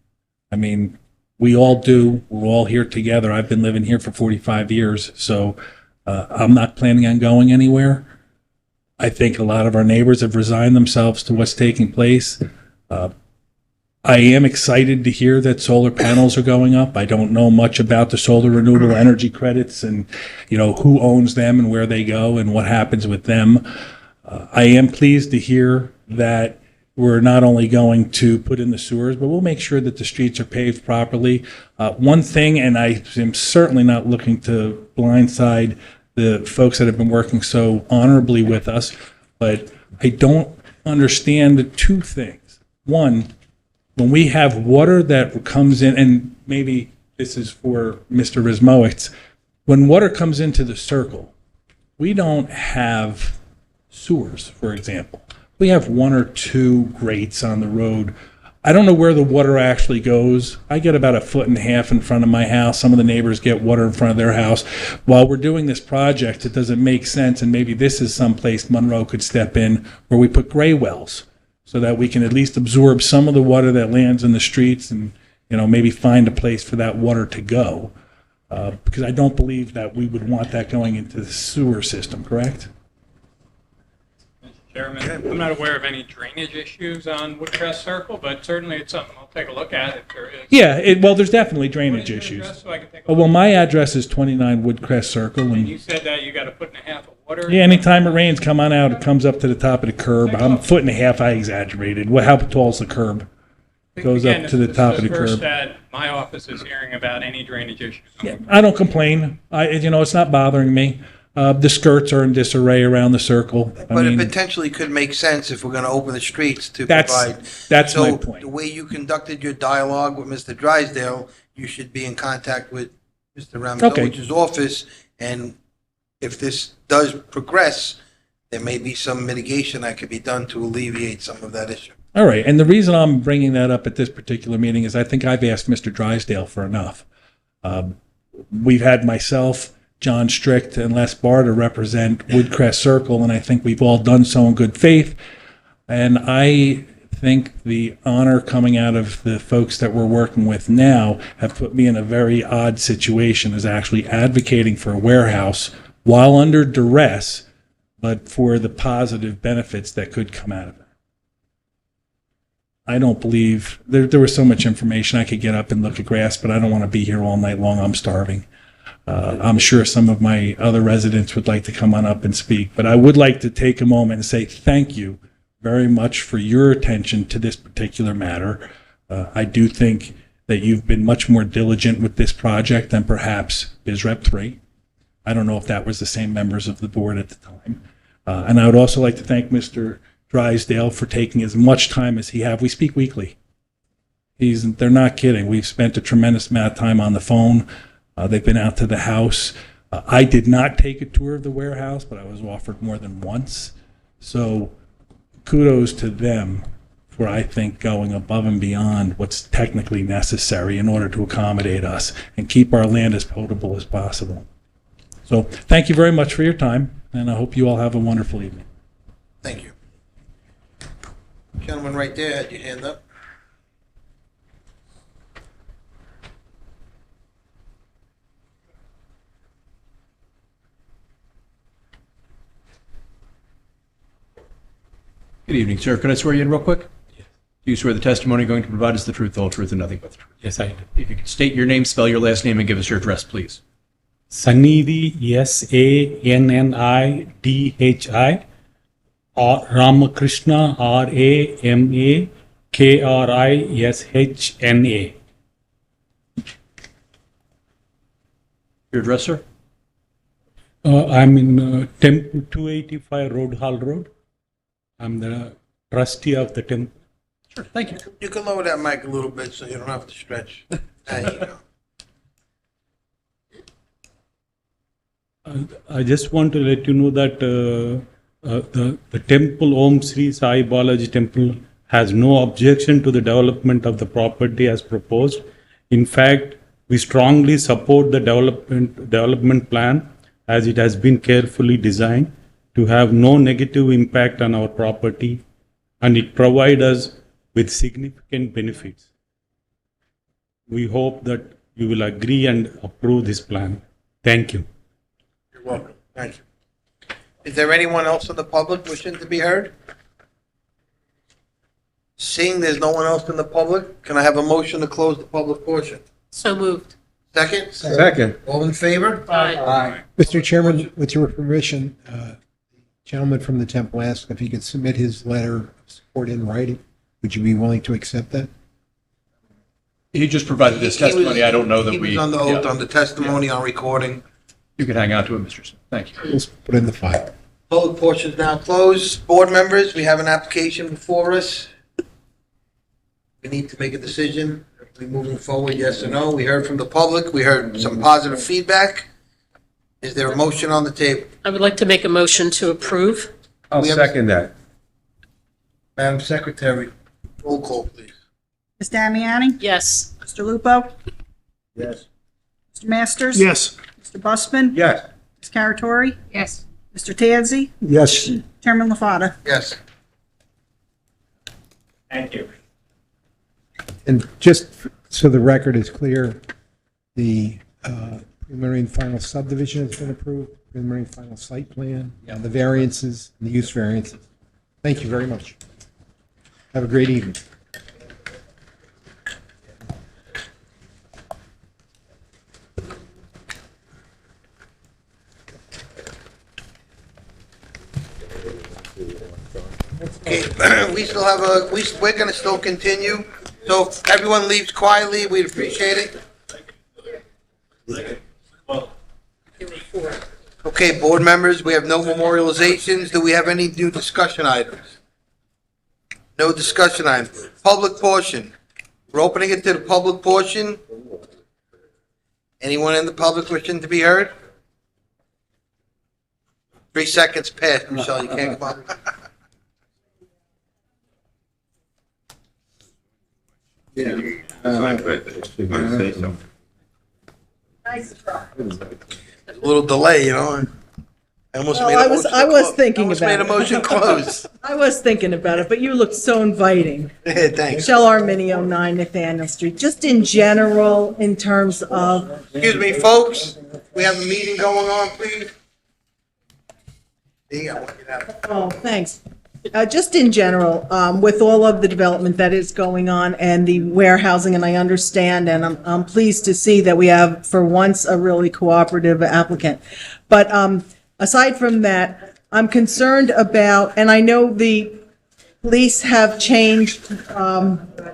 I mean, we all do. We're all here together. I've been living here for 45 years, so I'm not planning on going anywhere. I think a lot of our neighbors have resigned themselves to what's taking place. I am excited to hear that solar panels are going up. I don't know much about the solar renewable energy credits and, who owns them and where they go and what happens with them. I am pleased to hear that we're not only going to put in the sewers, but we'll make sure that the streets are paved properly. One thing, and I am certainly not looking to blindside the folks that have been working so honorably with us, but I don't understand two things. One, when we have water that comes in, and maybe this is for Mr. Rizmowitz, when water comes into the circle, we don't have sewers, for example. We have one or two grates on the road. I don't know where the water actually goes. I get about 1.5 feet in front of my house. Some of the neighbors get water in front of their house. While we're doing this project, it doesn't make sense, and maybe this is someplace Monroe could step in where we put gray wells so that we can at least absorb some of the water that lands in the streets and, maybe find a place for that water to go. Because I don't believe that we would want that going into the sewer system, correct? Chairman, I'm not aware of any drainage issues on Woodcrest Circle, but certainly it's something I'll take a look at if there is. Yeah, well, there's definitely drainage issues. So I can take a Well, my address is 29 Woodcrest Circle, And you and said that you got 1.5 feet of water? yeah, anytime it rains, come on out. It comes up to the top of the curb. I'm 1.5 feet. I exaggerated. How tall is the curb? It goes Again, up to the this top is of the first curb. that my office is hearing about any drainage issues. I don't complain. It's not bothering me. The skirts are in disarray around the circle. But it potentially could make sense if we're going to open the streets to That's- provide. that's my So point. the way you conducted your dialogue with Mr. Drysdale, you should be in contact with Mr. Ramazowicz's office. And if this does progress, there may be some mitigation that could be done to alleviate some of that issue. All right, and the reason I'm bringing that up at this particular meeting is I think I've asked Mr. Drysdale for enough. We've had myself, John Strict, and Les Barr to represent Woodcrest Circle, and I think we've all done so in good faith. And I think the honor coming out of the folks that we're working with now have put me in a very odd situation as actually advocating for a warehouse while under duress, but for the positive benefits that could come out of it. I don't believe there was so much information I could get up and look at grass, but I don't want to be here all night long. I'm starving. I'm sure some of my other residents would like to come on up and speak, but I would like to take a moment and say thank you very much for your attention to this particular matter. I do think that you've been much more diligent with this project than perhaps BizRep 3. I don't know if that was the same members of the board at the time. And I would also like to thank Mr. Drysdale for taking as much time as he have. We speak weekly. They're not kidding. We've spent a tremendous amount of time on the phone. They've been out to the house. I did not take a tour of the warehouse, but I was offered more than once. So kudos to them for, I think, going above and beyond what's technically necessary in order to accommodate us and keep our land as potable as possible. So thank you very much for your time, and I hope you all have a wonderful evening. Thank you. Gentleman right there had your hand up. Good evening, sir. Could I swear you in real quick? Yes. Do you swear the testimony you're going to provide is the truth, the whole truth, and nothing but the truth? Yes, I do. If you could state your name, spell your last name, and give us your address, please. Sannidhi, Sannidhi, Ramakrishna, Ramakrishna. Your address, sir? I'm in Temple 285 Road Hall Road. I'm the trustee of the temple. Sure, thank you. You can lower that mic a little bit so you don't have to stretch. There you go. I just want to let you know that the temple, Om Sri Sai Balaji Temple, has no objection to the development of the property as proposed. In fact, we strongly support the development plan as it has been carefully designed to have no negative impact on our property, and it provides us with significant benefits. We hope that you will agree and approve this plan. Thank you. You're welcome. Thank you. Is there anyone else in the public wishing to be heard? Seeing there's no one else in the public, can I have a motion to close the public portion? So moved. Second? Second. All in favor? Aye. Mr. Chairman, with your permission, the gentleman from the temple asked if he could submit his letter of support in writing. Would you be willing to accept that? He just provided his testimony. I don't know that He we... was on the oath, yeah. on the testimony, on recording. You can hang on to it, Mr. Smith. Thank you. We'll put it in the file. Public portion is now closed. Board members, we have an application before us. We need to make a decision. Are we moving forward, yes or no? We heard from the public. We heard some positive feedback. Is there a motion on the table? I would like to make a motion to approve. I'll We have- second that. Madam Secretary, roll call, please. Ms. Damiani? Yes. Mr. Lupo? Yes. Mr. Masters? Yes. Mr. Busman? Yes. Ms. Caratori? Yes. Mr. Tanzi? Yes. Chairman LaFata? Yes. Thank you. And just so the record is clear, the preliminary and final subdivision has been approved, preliminary and final site plan, and the variances, and the use variances. Thank you very much. Have a great evening. Okay, we still have we're gonna still continue. So if everyone leaves quietly, we'd appreciate it. Okay, board members, we have no memorializations. Do we have any new discussion items? No discussion items. Public portion. We're opening it to the public portion. Anyone in the public wishing to be heard? 3 seconds passed, Michelle, you can't come up. Nice try. A little delay, you know. I almost Well, made a I was- motion I to was close. thinking Almost about made a it. motion close. I was thinking about it, but you looked so inviting. Yeah, thanks. Michelle Arminio, 9 Nathaniel Street. Just in general, in terms of, Excuse me, folks, we have a meeting going on, please. There you go. oh, thanks. Just in general, with all of the development that is going on and the warehousing, and I understand, and I'm pleased to see that we have, for once, a really cooperative applicant. But aside from that, I'm concerned about, and I know the police have changed,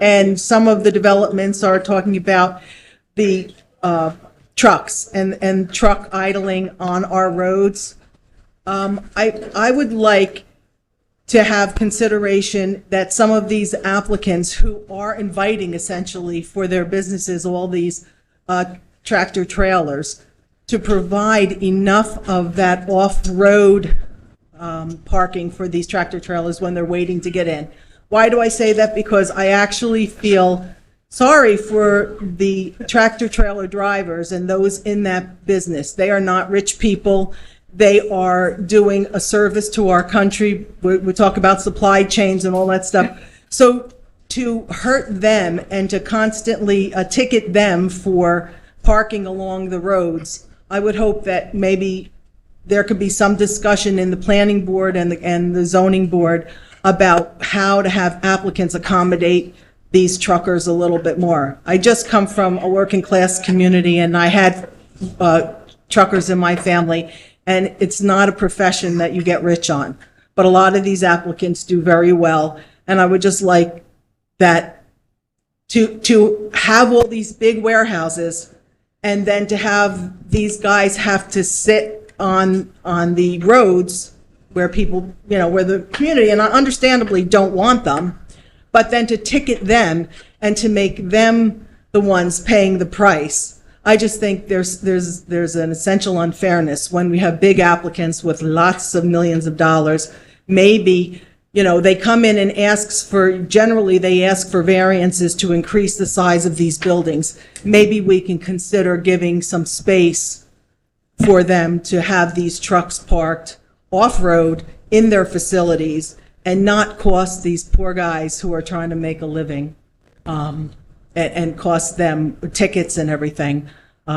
and some of the developments are talking about the trucks and truck idling on our roads. I would like to have consideration that some of these applicants who are inviting essentially for their businesses, all these tractor trailers, to provide enough of that off-road parking for these tractor trailers when they're waiting to get in. Why do I say that? Because I actually feel sorry for the tractor trailer drivers and those in that business. They are not rich people. They are doing a service to our country. We talk about supply chains and all that stuff. So to hurt them and to constantly ticket them for parking along the roads, I would hope that maybe there could be some discussion in the planning board and the zoning board about how to have applicants accommodate these truckers a little bit more. I just come from a working class community, and I had truckers in my family, and it's not a profession that you get rich on. But a lot of these applicants do very well, and I would just like that to have all these big warehouses and then to have these guys have to sit on the roads where people, where the community, and I understandably don't want them, but then to ticket them and to make them the ones paying the price. I just think there's an essential unfairness when we have big applicants with lots of millions of dollars. Maybe, they come in and generally they ask for variances to increase the size of these buildings. Maybe we can consider giving some space for them to have these trucks parked off-road in their facilities and not cost these poor guys who are trying to make a living and cost them tickets and everything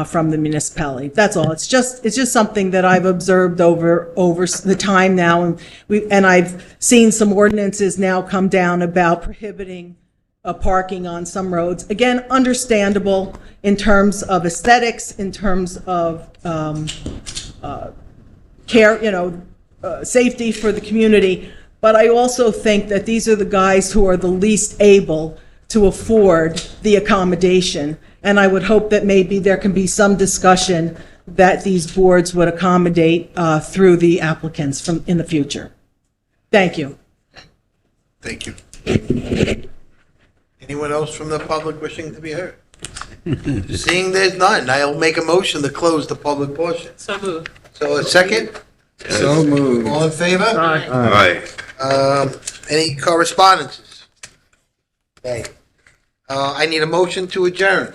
from the municipality. That's all. It's just something that I've observed over the time now, and I've seen some ordinances now come down about prohibiting parking on some roads. Again, understandable in terms of aesthetics, in terms of care, safety for the community. But I also think that these are the guys who are the least able to afford the accommodation. And I would hope that maybe there can be some discussion that these boards would accommodate through the applicants in the future. Thank you. Thank you. Anyone else from the public wishing to be heard? Seeing there's none, I'll make a motion to close the public portion. So moved. So a second? So moved. All in favor? Aye. Any correspondences? Okay. I need a motion to adjourn.